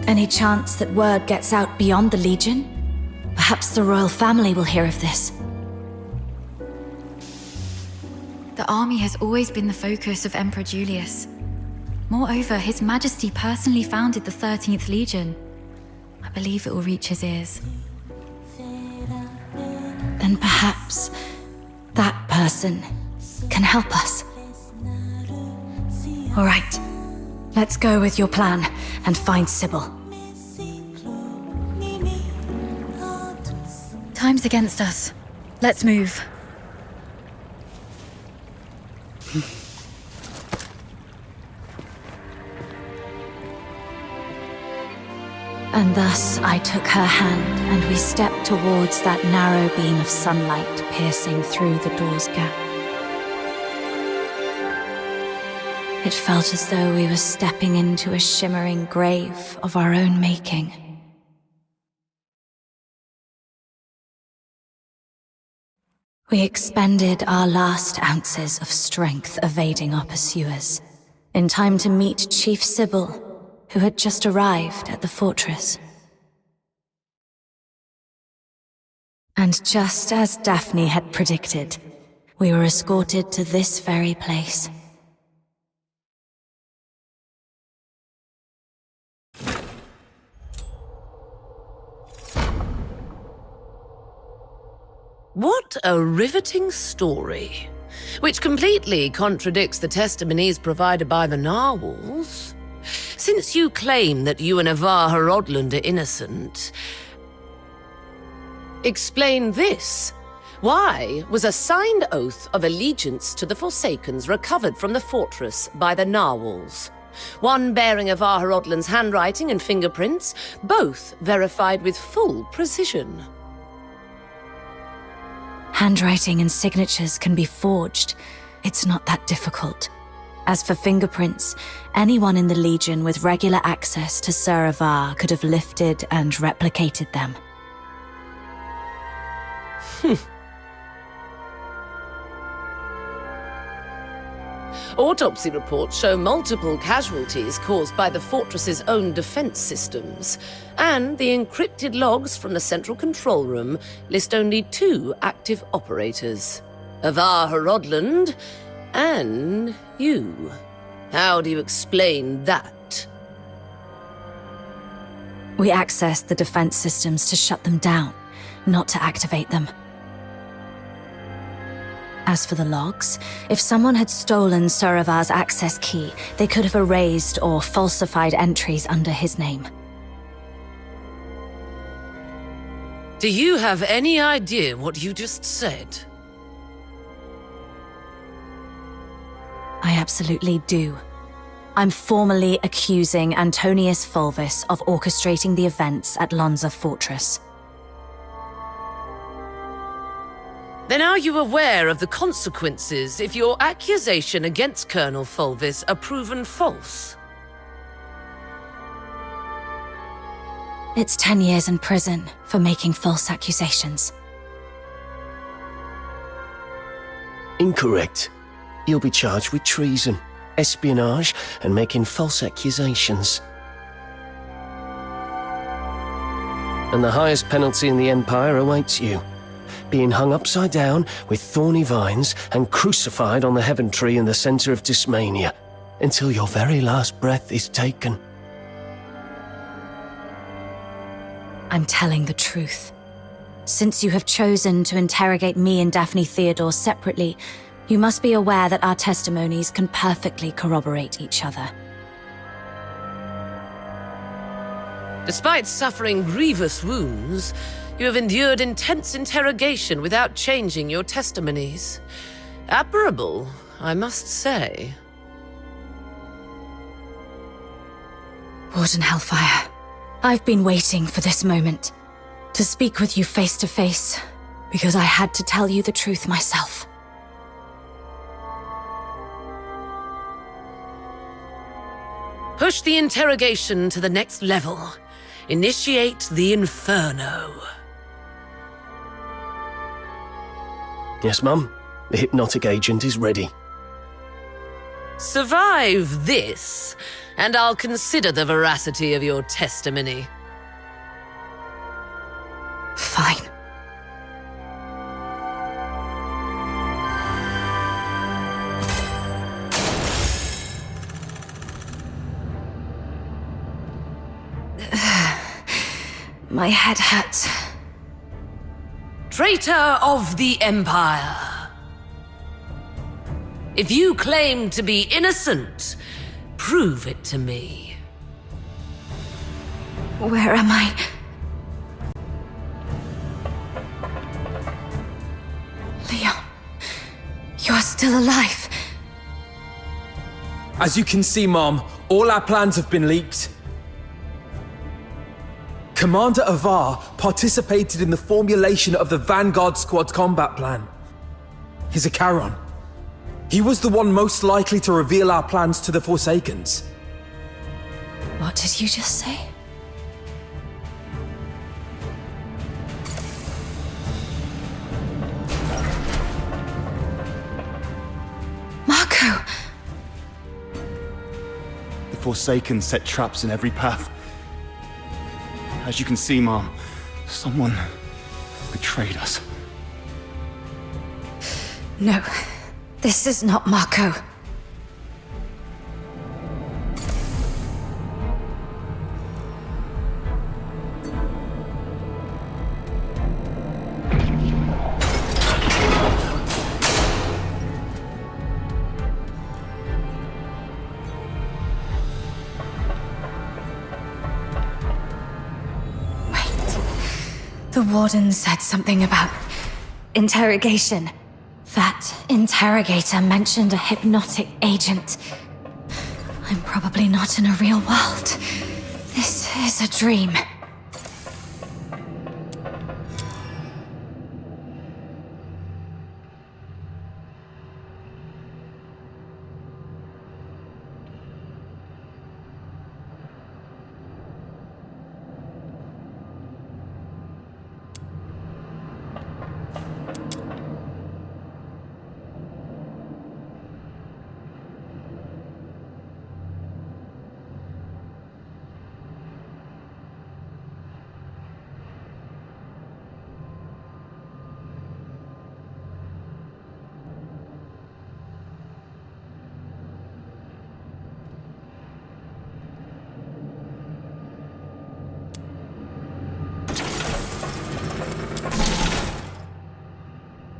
Any chance that word gets out beyond the Legion? Perhaps the royal family will hear of this. The army has always been the focus of Emperor Julius. Moreover, His Majesty personally founded the 13th Legion. I believe it will reach his ears. Then perhaps that person can help us. All right, let's go with your plan and find Sybil. Time's against us. Let's move. And thus I took her hand, and we stepped towards that narrow beam of sunlight piercing through the door's gap. It felt as though we were stepping into a shimmering grave of our own making. We expended our last ounces of strength evading our pursuers, in time to meet Chief Sybil, who had just arrived at the fortress. And just as Daphne had predicted, we were escorted to this very place. What a riveting story, which completely contradicts the testimonies provided by the narwhals. Since you claim that you and Avar Horodland are innocent, explain this. Why was a signed oath of allegiance to the Forsakens recovered from the fortress by the narwhals? One bearing Avar Horodland's handwriting and fingerprints, both verified with full precision. Handwriting and signatures can be forged. It's not that difficult. As for fingerprints, anyone in the Legion with regular access to Sir Avar could have lifted and replicated them. Autopsy reports show multiple casualties caused by the fortress's own defense systems, and the encrypted logs from the central control room list only 2 active operators, Avar Horodland and you. How do you explain that? We accessed the defense systems to shut them down, not to activate them. As for the logs, if someone had stolen Sir Avar's access key, they could have erased or falsified entries under his name. Do you have any idea what you just said? I absolutely do. I'm formally accusing Antonius Fulvis of orchestrating the events at Lonza Fortress. Then are you aware of the consequences if your accusation against Colonel Fulvis are proven false? It's 10 years in prison for making false accusations. Incorrect. You'll be charged with treason, espionage, and making false accusations. And the highest penalty in the Empire awaits you. Being hung upside down with thorny vines and crucified on the heaven tree in the center of Dismania until your very last breath is taken. I'm telling the truth. Since you have chosen to interrogate me and Daphne Theodore separately, you must be aware that our testimonies can perfectly corroborate each other. Despite suffering grievous wounds, you have endured intense interrogation without changing your testimonies. Admirable, I must say. Warden Hellfire, I've been waiting for this moment. To speak with you face to face, because I had to tell you the truth myself. Push the interrogation to the next level. Initiate the Inferno. Yes, Mum. The hypnotic agent is ready. Survive this, and I'll consider the veracity of your testimony. Fine. My head hurts. Traitor of the Empire. If you claim to be innocent, prove it to me. Where am I? Leon, you're still alive. As you can see, Mom, all our plans have been leaked. Commander Avar participated in the formulation of the Vanguard Squad's combat plan. He's a Charon. He was the one most likely to reveal our plans to the Forsakens. What did you just say? Marco! The Forsaken set traps in every path. As you can see, Mom, someone betrayed us. No, this is not Marco. The warden said something about interrogation. That interrogator mentioned a hypnotic agent. I'm probably not in a real world. This is a dream.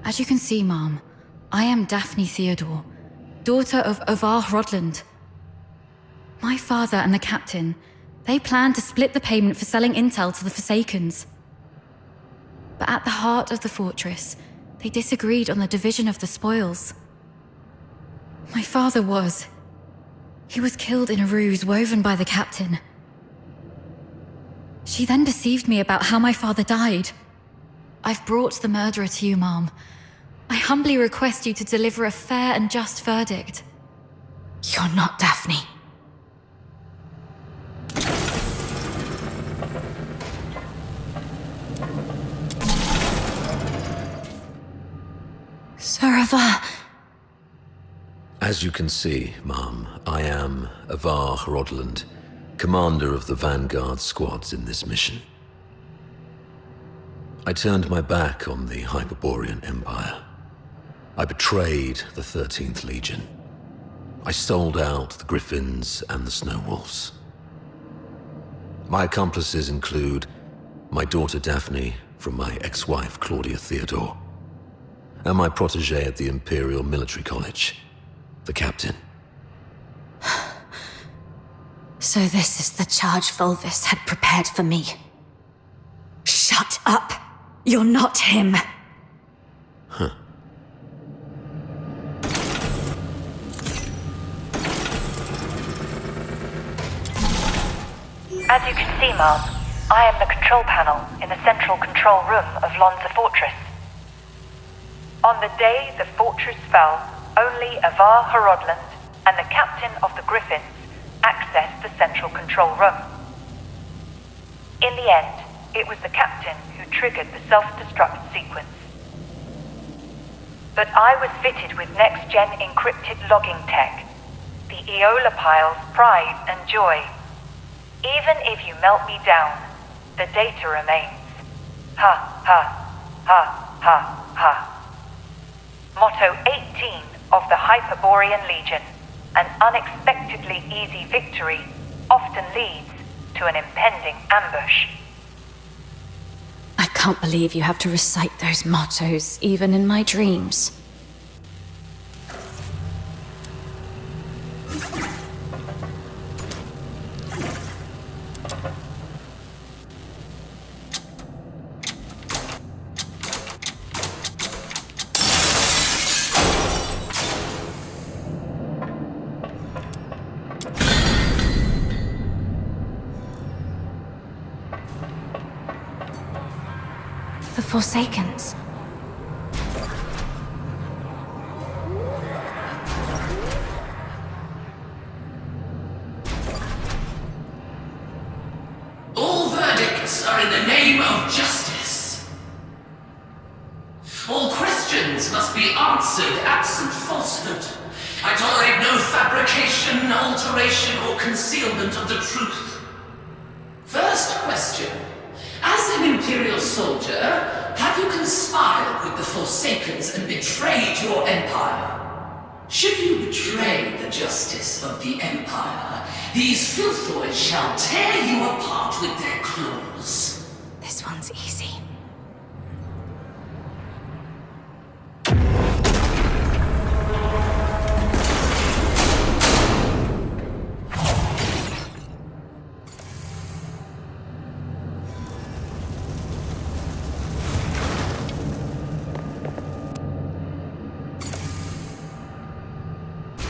As you can see, Mom, I am Daphne Theodore, daughter of Avar Hrodland. My father and the captain, they planned to split the payment for selling intel to the Forsakens. But at the heart of the fortress, they disagreed on the division of the spoils. My father he was killed in a ruse woven by the captain. She then deceived me about how my father died. I've brought the murderer to you, Mom. I humbly request you to deliver a fair and just verdict. You're not Daphne. Sir Avar. As you can see, Mom, I am Avar Hrodland, commander of the Vanguard squads in this mission. I turned my back on the Hyperborean Empire. I betrayed the 13th Legion. I sold out the Griffins and the Snow Wolves. My accomplices include my daughter Daphne from my ex-wife Claudia Theodore, and my protege at the Imperial Military College, the captain. So this is the charge Volvis had prepared for me. Shut up! You're not him! Huh. As you can see, Mom, I am the control panel in the central control room of Lonza Fortress. On the day the fortress fell, only Avar Hrodland and the captain of the Griffins accessed the central control room. In the end, it was the captain who triggered the self-destruct sequence. But I was fitted with next-gen encrypted logging tech, the Aeola Pile's pride and joy. Even if you melt me down, the data remains. Ha, ha, ha, ha, ha. Motto 18 of the Hyperborean Legion: an unexpectedly easy victory often leads to an impending ambush. I can't believe you have to recite those mottos, even in my dreams. The Forsakens. All verdicts are in the name of justice. All questions must be answered absent falsehood. I tolerate no fabrication, alteration, or concealment of the truth. First question. As an Imperial soldier, have you conspired with the Forsakens and betrayed your empire? Should you betray the justice of the Empire, these filthoids shall tear you apart with their claws. This one's easy.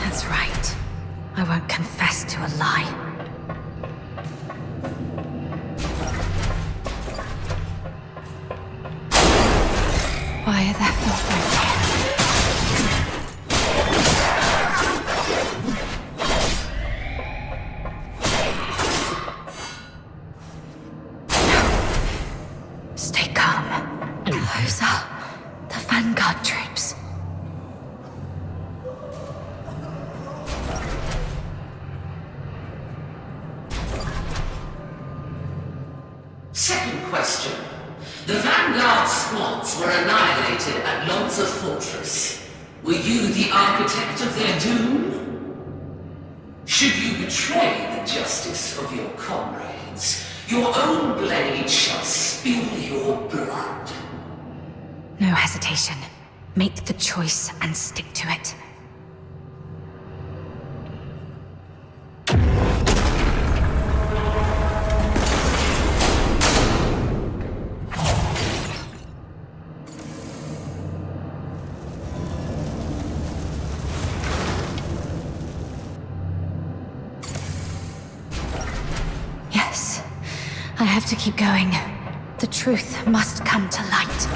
That's right. I won't confess to a lie. Why are there filthoids here? Stay calm. Those are the Vanguard troops. Second question. The Vanguard squads were annihilated at Lonza Fortress. Were you the architect of their doom? Should you betray the justice of your comrades, your own blade shall spill your blood. No hesitation. Make the choice and stick to it. Yes, I have to keep going. The truth must come to light.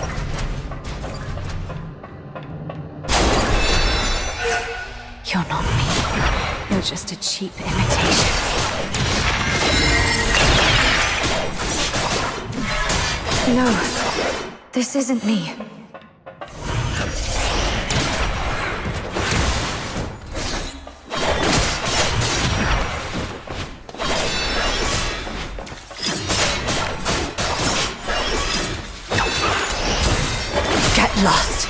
You're not me. You're just a cheap imitation. No, this isn't me. Get lost.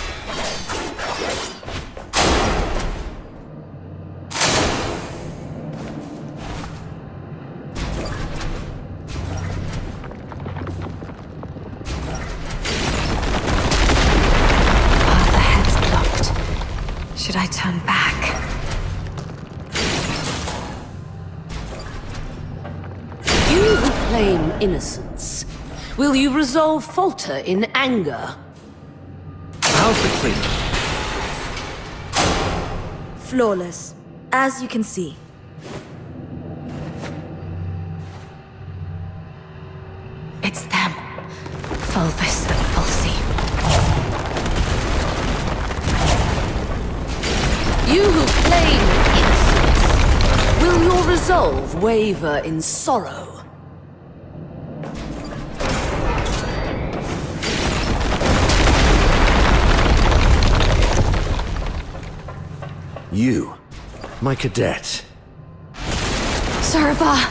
Should I turn back? You who claim innocence, will you resolve falter in anger? How's the clean? Flawless, as you can see. It's them. Fulvus and Fulci. You who claim innocence, will your resolve waver in sorrow? You, my cadet. Sorba!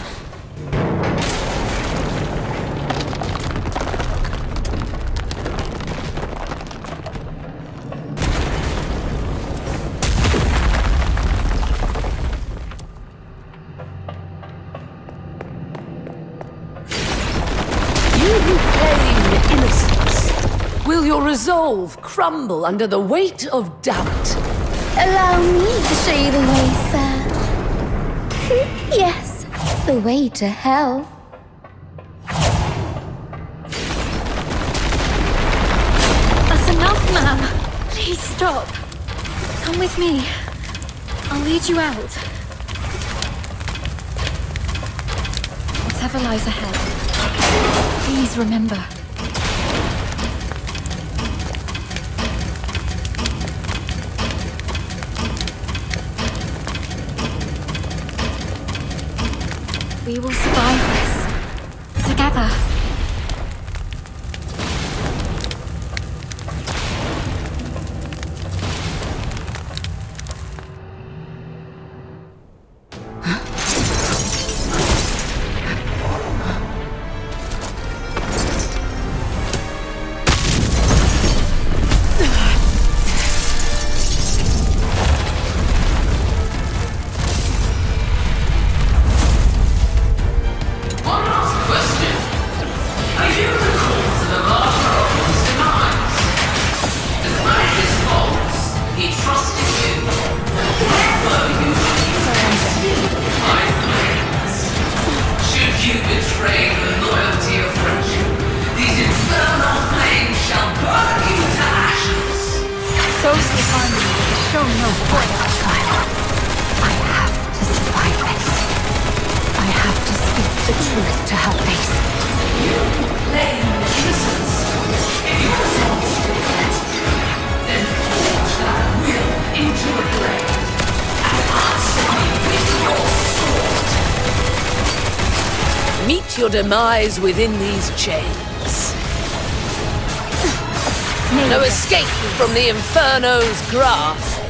Will your resolve crumble under the weight of doubt? Allow me to show you the way, sir. Yes, the way to hell. That's enough, ma'am. Please stop. Come with me. I'll lead you out. Whatever lies ahead, please remember. We will survive this. Together. Your demise within these chains. No escape from the Inferno's grasp.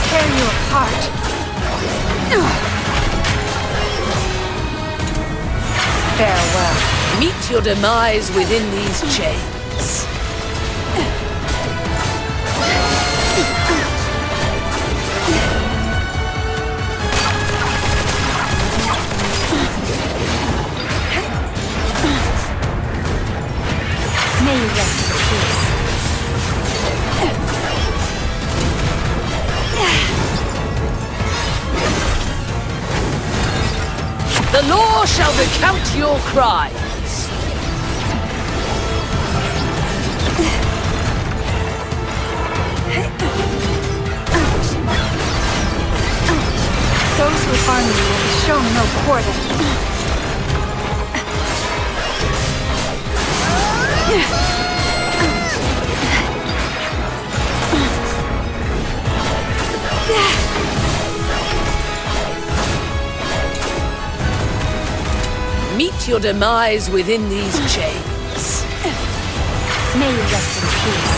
Tear you apart. Farewell. Meet your demise within these chains. May you rest in peace. The law shall recount your crimes. Those who harm you will be shown no quarter. Meet your demise within these chains. May you rest in peace.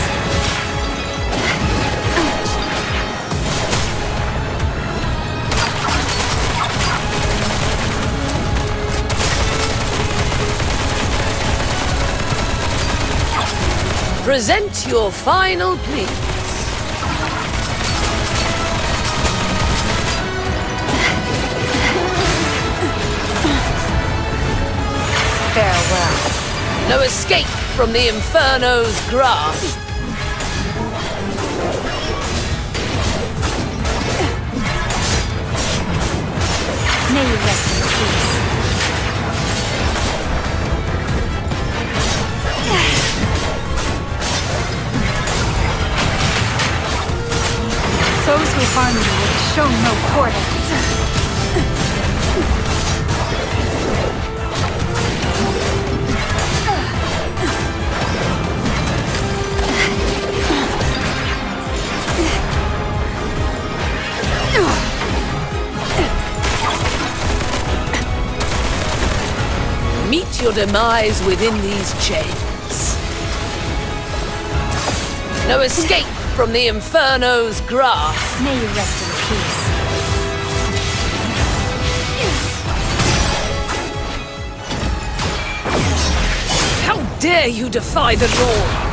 Present your final plea. Farewell. No escape from the Inferno's grasp. May you rest in peace. Those who harm you will be shown no quarter. Meet your demise within these chains. No escape from the Inferno's grasp. May you rest in peace. How dare you defy the law?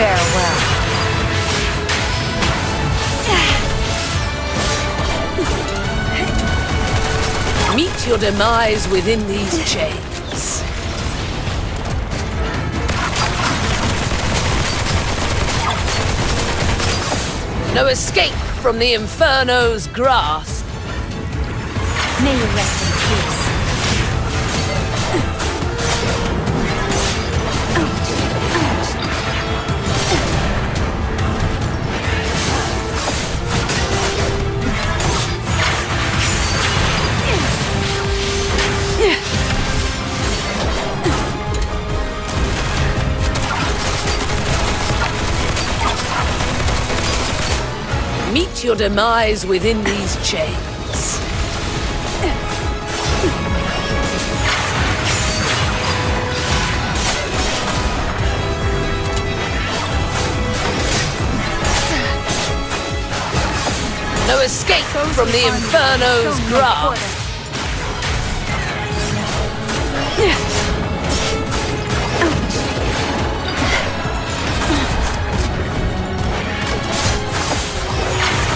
Farewell. Meet your demise within these chains. No escape from the Inferno's grasp. May you rest in peace. meet your demise within these chains. No escape from the Inferno's grasp.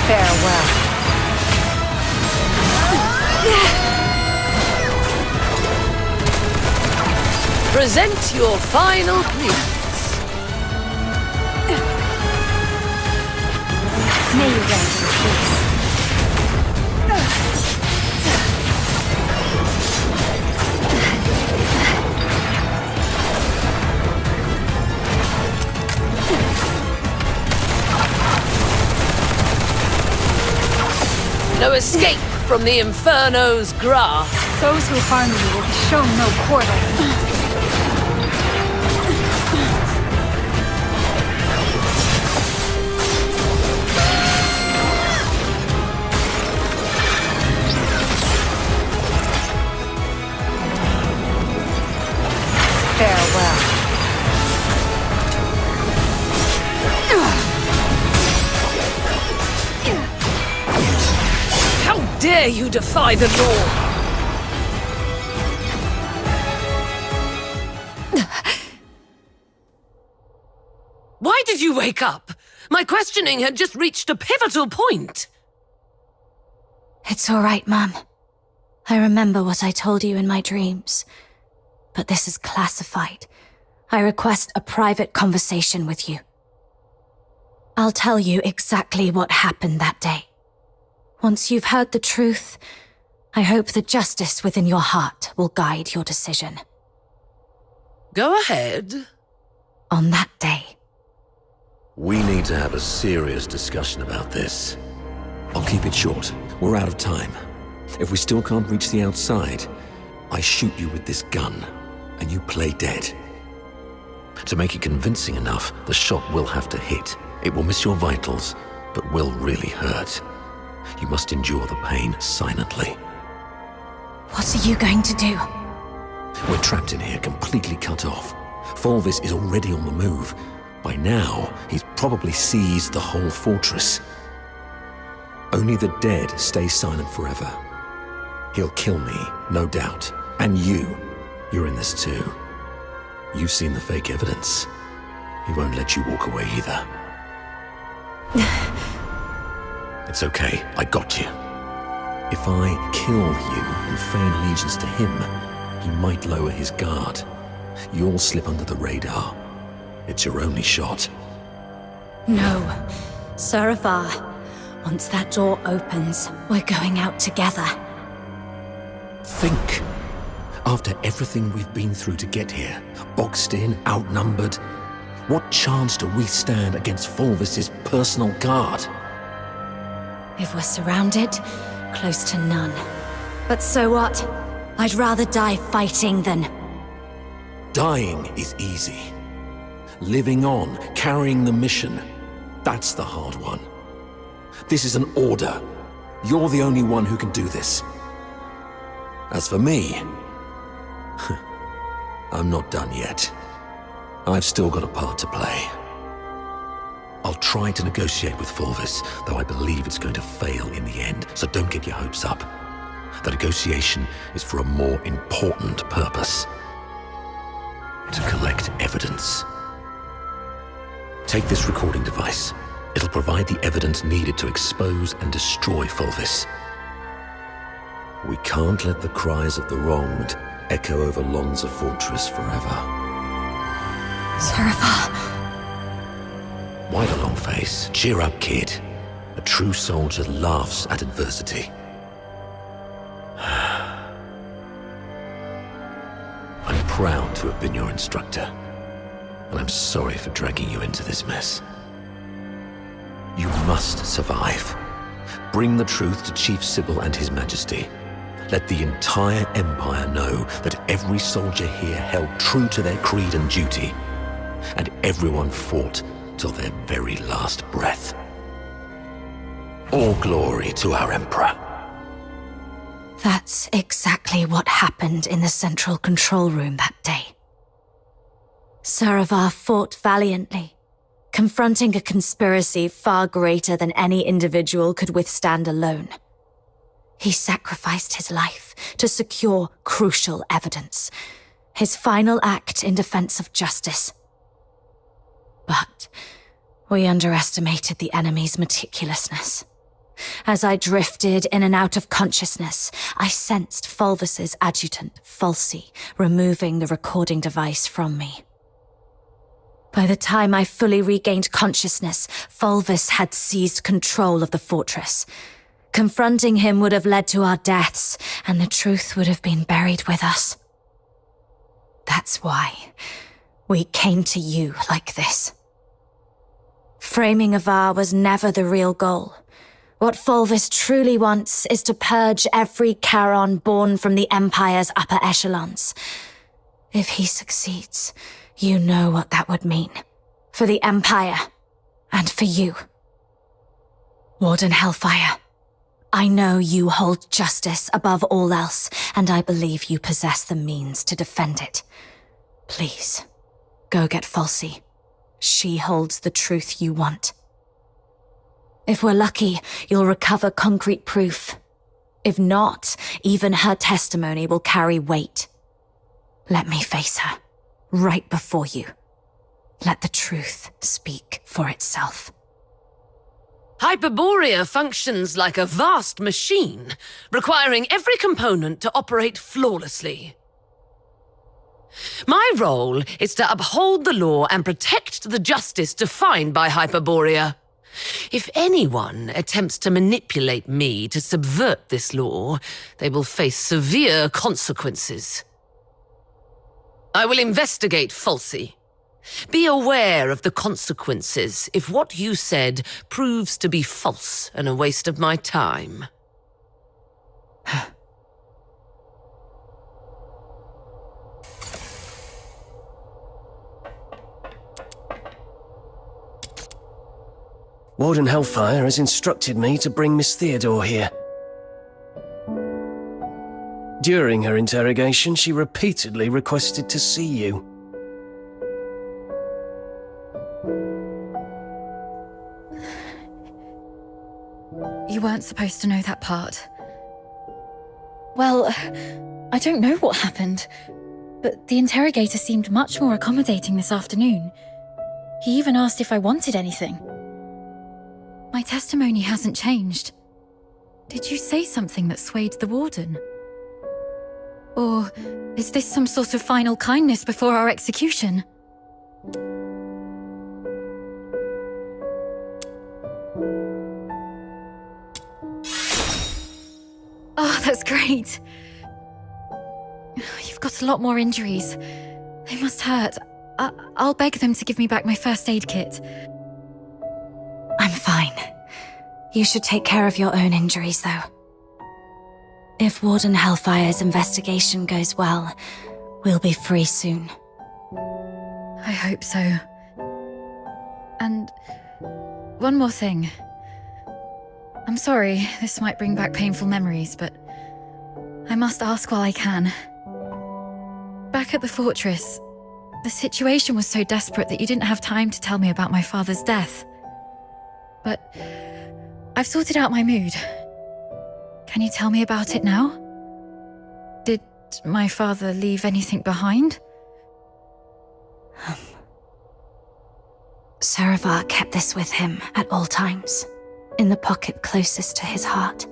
Farewell. Present your final pleas. May you rest in peace. No escape from the Inferno's grasp. Those who harm you will be shown no quarter. Farewell. How dare you defy the law? Why did you wake up? My questioning had just reached a pivotal point. It's all right, Mum. I remember what I told you in my dreams. But this is classified. I request a private conversation with you. I'll tell you exactly what happened that day. Once you've heard the truth, I hope the justice within your heart will guide your decision. Go ahead. On that day. We need to have a serious discussion about this. I'll keep it short. We're out of time. If we still can't reach the outside, I shoot you with this gun, and you play dead. To make it convincing enough, the shot will have to hit. It will miss your vitals, but will really hurt. You must endure the pain silently. What are you going to do? We're trapped in here, completely cut off. Fulvis is already on the move. By now, he's probably seized the whole fortress. Only the dead stay silent forever. He'll kill me, no doubt. And you're in this too. You've seen the fake evidence. He won't let you walk away either. It's okay, I got you. If I kill you and feign allegiance to him, he might lower his guard. You'll slip under the radar. It's your only shot. No. Saravar. Once that door opens, we're going out together. Think. After everything we've been through to get here, boxed in, outnumbered, what chance do we stand against Fulvis's personal guard? If we're surrounded, close to none. But so what? I'd rather die fighting than... Dying is easy. Living on, carrying the mission, that's the hard one. This is an order. You're the only one who can do this. As for me, I'm not done yet. I've still got a part to play. I'll try to negotiate with Fulvis, though I believe it's going to fail in the end, so don't get your hopes up. The negotiation is for a more important purpose. To collect evidence. Take this recording device. It'll provide the evidence needed to expose and destroy Fulvis. We can't let the cries of the wronged echo over Lonza Fortress forever. Saravar. Why the long face? Cheer up, kid. A true soldier laughs at adversity. I'm proud to have been your instructor, and I'm sorry for dragging you into this mess. You must survive. Bring the truth to Chief Sybil and His Majesty. Let the entire Empire know that every soldier here held true to their creed and duty, and everyone fought till their very last breath. All glory to our Emperor. That's exactly what happened in the central control room that day. Saravar fought valiantly, confronting a conspiracy far greater than any individual could withstand alone. He sacrificed his life to secure crucial evidence, his final act in defense of justice. But we underestimated the enemy's meticulousness. As I drifted in and out of consciousness, I sensed Fulvis's adjutant, Falsey, removing the recording device from me. By the time I fully regained consciousness, Fulvis had seized control of the fortress. Confronting him would have led to our deaths, and the truth would have been buried with us. That's why we came to you like this. Framing Avar was never the real goal. What Fulvis truly wants is to purge every Charon born from the Empire's upper echelons. If he succeeds, you know what that would mean. For the Empire, and for you. Warden Hellfire, I know you hold justice above all else, and I believe you possess the means to defend it. Please, go get Falsey. She holds the truth you want. If we're lucky, you'll recover concrete proof. If not, even her testimony will carry weight. Let me face her, right before you. Let the truth speak for itself. Hyperborea functions like a vast machine, requiring every component to operate flawlessly. My role is to uphold the law and protect the justice defined by Hyperborea. If anyone attempts to manipulate me to subvert this law, they will face severe consequences. I will investigate Falsey. Be aware of the consequences if what you said proves to be false and a waste of my time. Warden Hellfire has instructed me to bring Miss Theodore here. During her interrogation, she repeatedly requested to see you. You weren't supposed to know that part. Well, I don't know what happened, but the interrogator seemed much more accommodating this afternoon. He even asked if I wanted anything. My testimony hasn't changed. Did you say something that swayed the warden? Or is this some sort of final kindness before our execution? Oh, that's great. You've got a lot more injuries. They must hurt. I'll beg them to give me back my first aid kit. I'm fine. You should take care of your own injuries, though. If Warden Hellfire's investigation goes well, we'll be free soon. I hope so. And one more thing. I'm sorry, this might bring back painful memories, but I must ask while I can. Back at the fortress, the situation was so desperate that you didn't have time to tell me about my father's death. But I've sorted out my mood. Can you tell me about it now? Did my father leave anything behind? Saravar kept this with him at all times, in the pocket closest to his heart.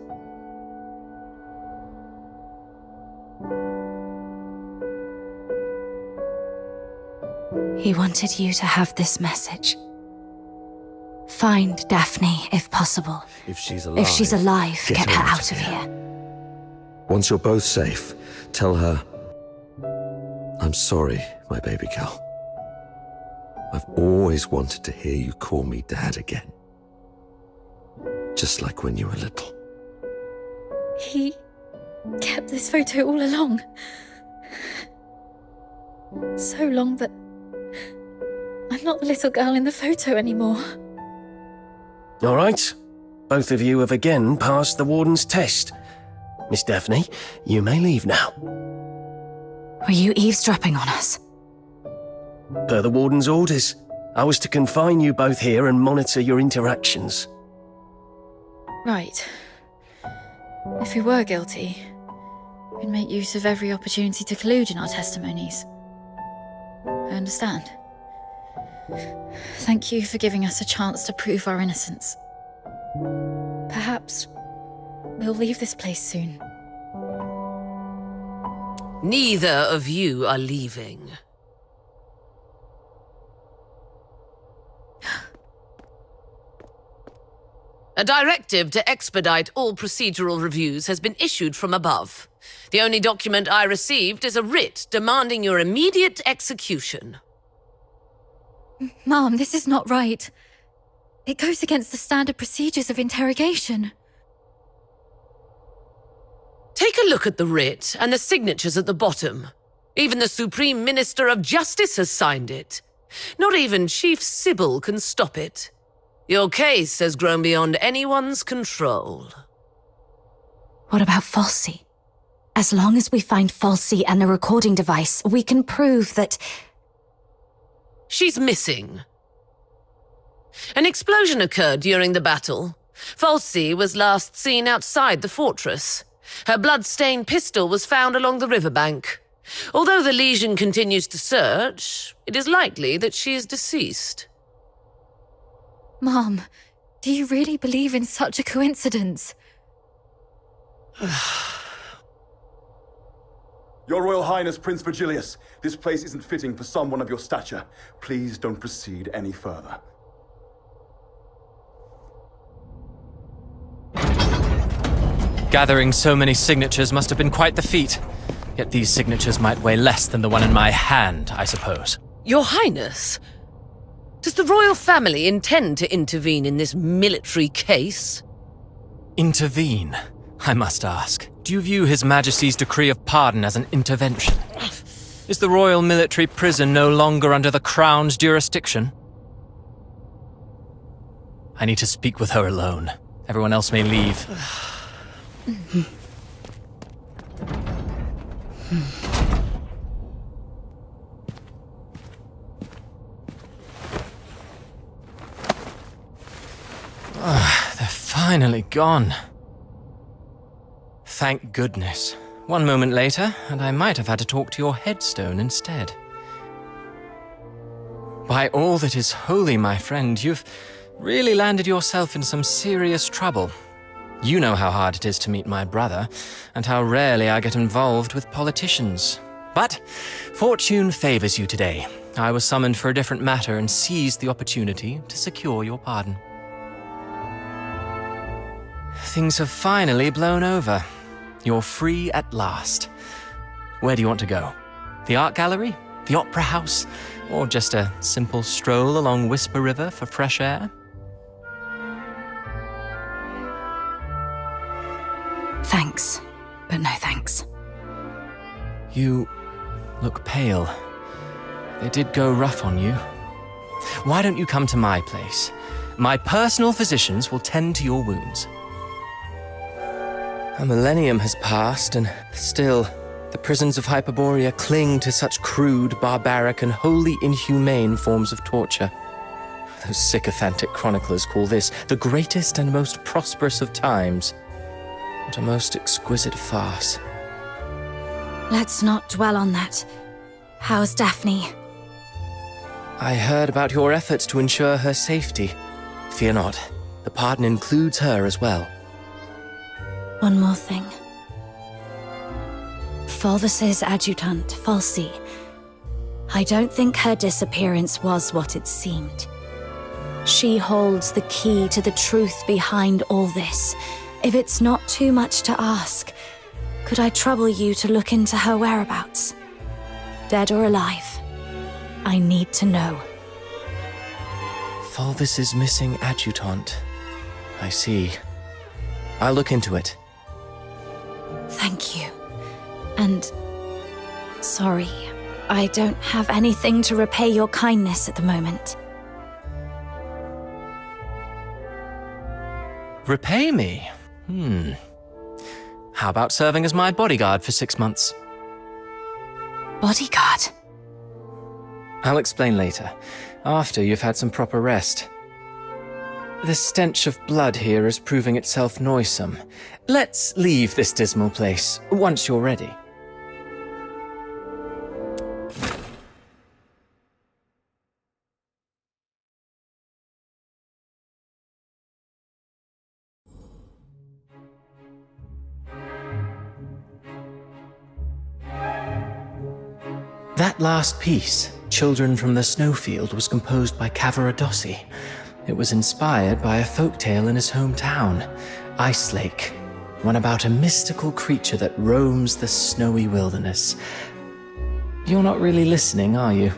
He wanted you to have this message. Find Daphne, if possible. If she's alive, get her out of here. Once you're both safe, tell her, I'm sorry, my baby girl. I've always wanted to hear you call me Dad again. Just like when you were little. He kept this photo all along. So long that I'm not the little girl in the photo anymore. All right, Both of you have again passed the Warden's test. Miss Daphne, you may leave now. Were you eavesdropping on us? Per the Warden's orders, I was to confine you both here and monitor your interactions. Right. If we were guilty, we'd make use of every opportunity to collude in our testimonies. I understand. Thank you for giving us a chance to prove our innocence. Perhaps we'll leave this place soon. Neither of you are leaving. A directive to expedite all procedural reviews has been issued from above. The only document I received is a writ demanding your immediate execution. Mom, this is not right. It goes against the standard procedures of interrogation. Take a look at the writ and the signatures at the bottom. Even the Supreme Minister of Justice has signed it. Not even Chief Sybil can stop it. Your case has grown beyond anyone's control. What about Falsey? As long as we find Falsey and the recording device, we can prove that... She's missing. An explosion occurred during the battle. Falsey was last seen outside the fortress. Her blood-stained pistol was found along the riverbank. Although the Legion continues to search, it is likely that she is deceased. Mom, do you really believe in such a coincidence? Your Royal Highness, Prince Virgilius, this place isn't fitting for someone of your stature. Please don't proceed any further. Gathering so many signatures must have been quite the feat. Yet these signatures might weigh less than the one in my hand, I suppose. Your Highness, does the royal family intend to intervene in this military case? Intervene, I must ask. Do you view His Majesty's decree of pardon as an intervention? Is the royal military prison no longer under the Crown's jurisdiction? I need to speak with her alone. Everyone else may leave. They're finally gone. Thank goodness. One moment later, and I might have had to talk to your headstone instead. By all that is holy, my friend, you've really landed yourself in some serious trouble. You know how hard it is to meet my brother, and how rarely I get involved with politicians. But fortune favors you today. I was summoned for a different matter and seized the opportunity to secure your pardon. Things have finally blown over. You're free at last. Where do you want to go? The art gallery? The opera house? Or just a simple stroll along Whisper River for fresh air? Thanks, but no thanks. You look pale. They did go rough on you. Why don't you come to my place? My personal physicians will tend to your wounds. A millennium has passed, and still, the prisons of Hyperborea cling to such crude, barbaric, and wholly inhumane forms of torture. Those sycophantic chroniclers call this the greatest and most prosperous of times. What a most exquisite farce. Let's not dwell on that. How's Daphne? I heard about your efforts to ensure her safety. Fear not, the pardon includes her as well. One more thing. Fulvis's adjutant, Falsey. I don't think her disappearance was what it seemed. She holds the key to the truth behind all this. If it's not too much to ask, could I trouble you to look into her whereabouts? Dead or alive? I need to know. Fulvis's missing adjutant. I see. I'll look into it. Thank you. And... sorry, I don't have anything to repay your kindness at the moment. Repay me? How about serving as my bodyguard for 6 months? Bodyguard? I'll explain later, after you've had some proper rest. The stench of blood here is proving itself noisome. Let's leave this dismal place once you're ready. That last piece, Children from the Snowfield, was composed by Cavaradossi. It was inspired by a folktale in his hometown, Ice Lake, one about a mystical creature that roams the snowy wilderness. You're not really listening, are you?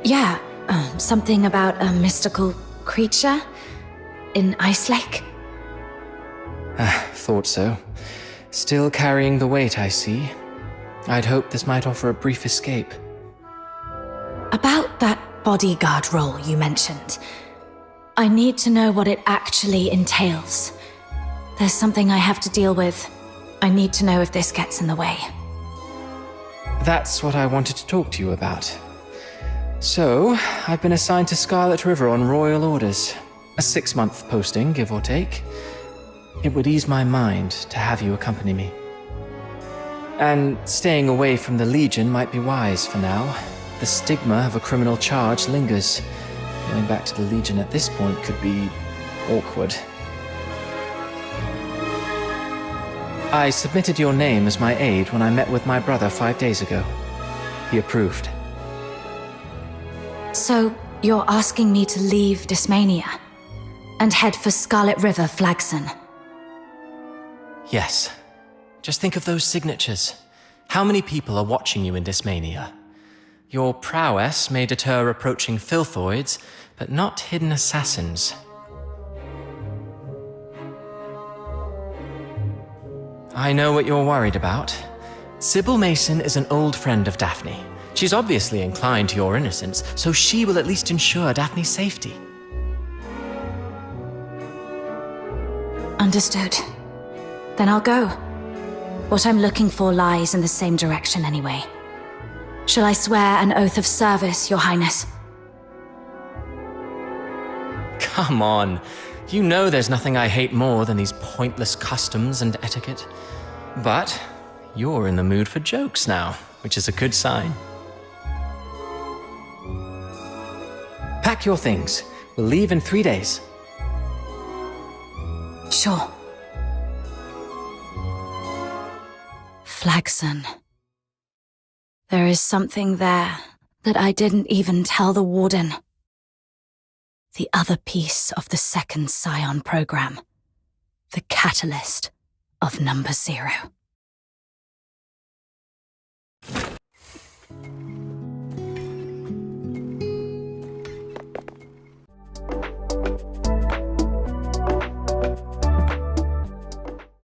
Yeah, something about a mystical creature in Ice Lake. Thought so. Still carrying the weight, I see. I'd hoped this might offer a brief escape. About that bodyguard role you mentioned, I need to know what it actually entails. There's something I have to deal with. I need to know if this gets in the way. That's what I wanted to talk to you about. So, I've been assigned to Scarlet River on royal orders. A 6-month posting, give or take. It would ease my mind to have you accompany me. And staying away from the Legion might be wise for now. The stigma of a criminal charge lingers. Going back to the Legion at this point could be awkward. I submitted your name as my aide when I met with my brother 5 days ago. He approved. So, you're asking me to leave Dysmania and head for Scarlet River Flagson? Yes. Just think of those signatures. How many people are watching you in Dysmania? Your prowess may deter approaching filthoids, but not hidden assassins. I know what you're worried about. Sybil Mason is an old friend of Daphne. She's obviously inclined to your innocence, so she will at least ensure Daphne's safety. Understood. Then I'll go. What I'm looking for lies in the same direction anyway. Shall I swear an oath of service, Your Highness? Come on. You know there's nothing I hate more than these pointless customs and etiquette. But you're in the mood for jokes now, which is a good sign. Pack your things. We'll leave in 3 days. Sure. Flagson. There is something there that I didn't even tell the Warden. The other piece of the second Scion program. The catalyst of Number 0.